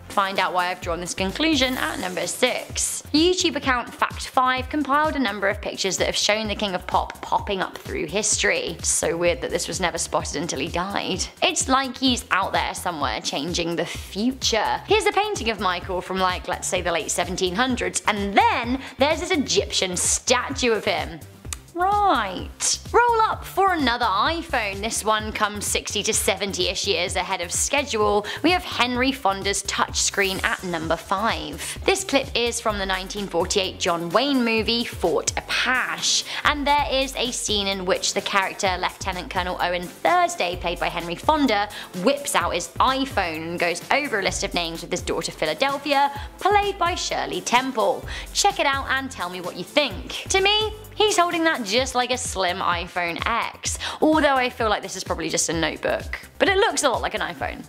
Find out why I've drawn this conclusion at number 6. YouTube account Fact5 compiled a number of pictures that have shown the King of Pop popping up through history. So weird that this was never spotted until he died. It's like he's out there somewhere changing the future. Here's a painting of Michael from like, let's say the late 1700s, and then there's this Egyptian statue of him. Right. Roll up for another iPhone. This one comes 60 to 70-ish years ahead of schedule. We have Henry Fonda's touchscreen at number 5. This clip is from the 1948 John Wayne movie Fort Apache, and there is a scene in which the character Lieutenant Colonel Owen Thursday, played by Henry Fonda, whips out his iPhone and goes over a list of names with his daughter Philadelphia, played by Shirley Temple. Check it out and tell me what you think. To me, he's holding that just like a slim iPhone X, although I feel like this is probably just a notebook. But it looks a lot like an iPhone.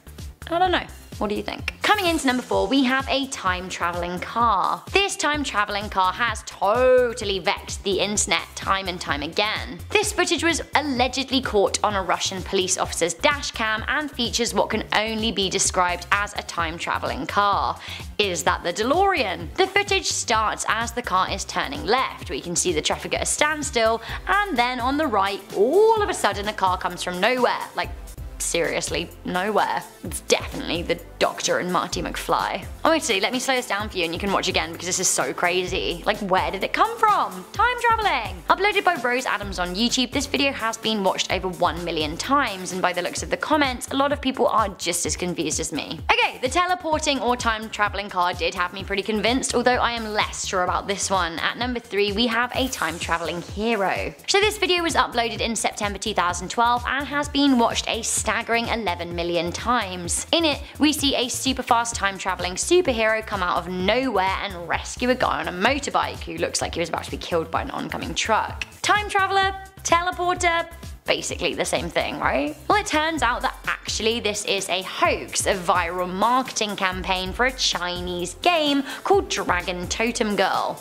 I don't know. What do you think? Coming into number 4, we have a time traveling car. This time traveling car has totally vexed the internet time and time again. This footage was allegedly caught on a Russian police officer's dash cam and features what can only be described as a time traveling car. Is that the DeLorean? The footage starts as the car is turning left. We can see the traffic at a standstill, and then on the right, all of a sudden a car comes from nowhere. Like, seriously, nowhere. It's definitely the Doctor and Marty McFly. Oh, actually, let me slow this down for you and you can watch again because this is so crazy. Like, where did it come from? Time traveling! Uploaded by Rose Adams on YouTube, this video has been watched over 1 million times, and by the looks of the comments, a lot of people are just as confused as me. Okay, the teleporting or time traveling car did have me pretty convinced, although I am less sure about this one. At number 3, we have a time traveling hero. So this video was uploaded in September 2012 and has been watched a staggering 11 million times. In it, we see a super fast time traveling superhero come out of nowhere and rescue a guy on a motorbike who looks like he was about to be killed by an oncoming truck. Time traveler? Teleporter? basically the same thing, right? Well, it turns out that actually this is a hoax, a viral marketing campaign for a Chinese game called Dragon Totem Girl.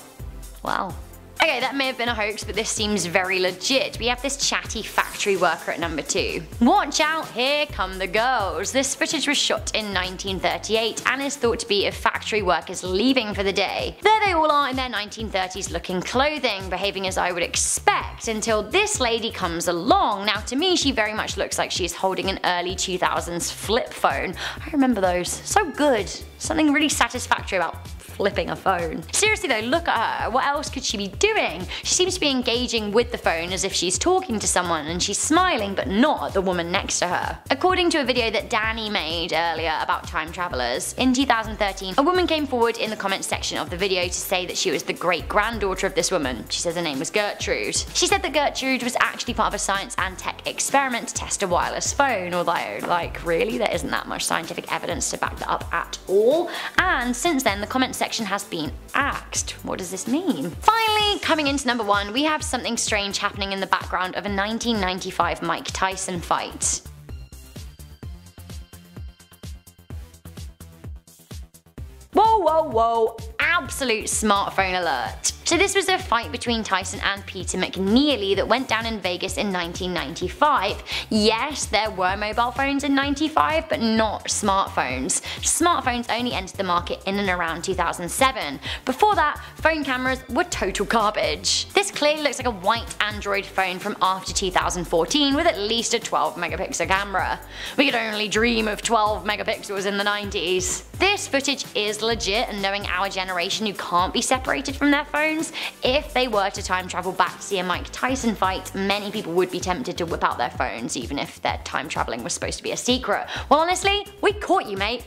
Wow. Okay, that may have been a hoax, but this seems very legit. We have this chatty factory worker at number 2. Watch out, here come the girls. This footage was shot in 1938 and is thought to be of factory workers leaving for the day. There they all are in their 1930s looking clothing, behaving as I would expect, until this lady comes along. Now to me she very much looks like she's holding an early 2000s flip phone. I remember those. So good. Something really satisfactory about flipping a phone. Seriously though, look at her. What else could she be doing? She seems to be engaging with the phone as if she's talking to someone, and she's smiling but not at the woman next to her. According to a video that Danny made earlier about time travelers, in 2013 a woman came forward in the comments section of the video to say that she was the great granddaughter of this woman. She says her name was Gertrude. She said that Gertrude was actually part of a science and tech experiment to test a wireless phone, although like really there isn't that much scientific evidence to back that up at all. And since then the comment section has been axed. What does this mean? Finally, coming into number 1, we have something strange happening in the background of a 1995 Mike Tyson fight. Whoa, whoa, whoa, absolute smartphone alert. So this was a fight between Tyson and Peter McNeely that went down in Vegas in 1995. Yes, there were mobile phones in 95, but not smartphones. Smartphones only entered the market in and around 2007. Before that, phone cameras were total garbage. This clearly looks like a white Android phone from after 2014 with at least a 12 megapixel camera. We could only dream of 12 megapixels in the 90s. This footage is legit, and knowing our generation who can't be separated from their phones, if they were to time travel back to see a Mike Tyson fight, many people would be tempted to whip out their phones even if their time traveling was supposed to be a secret. Well honestly, we caught you mate.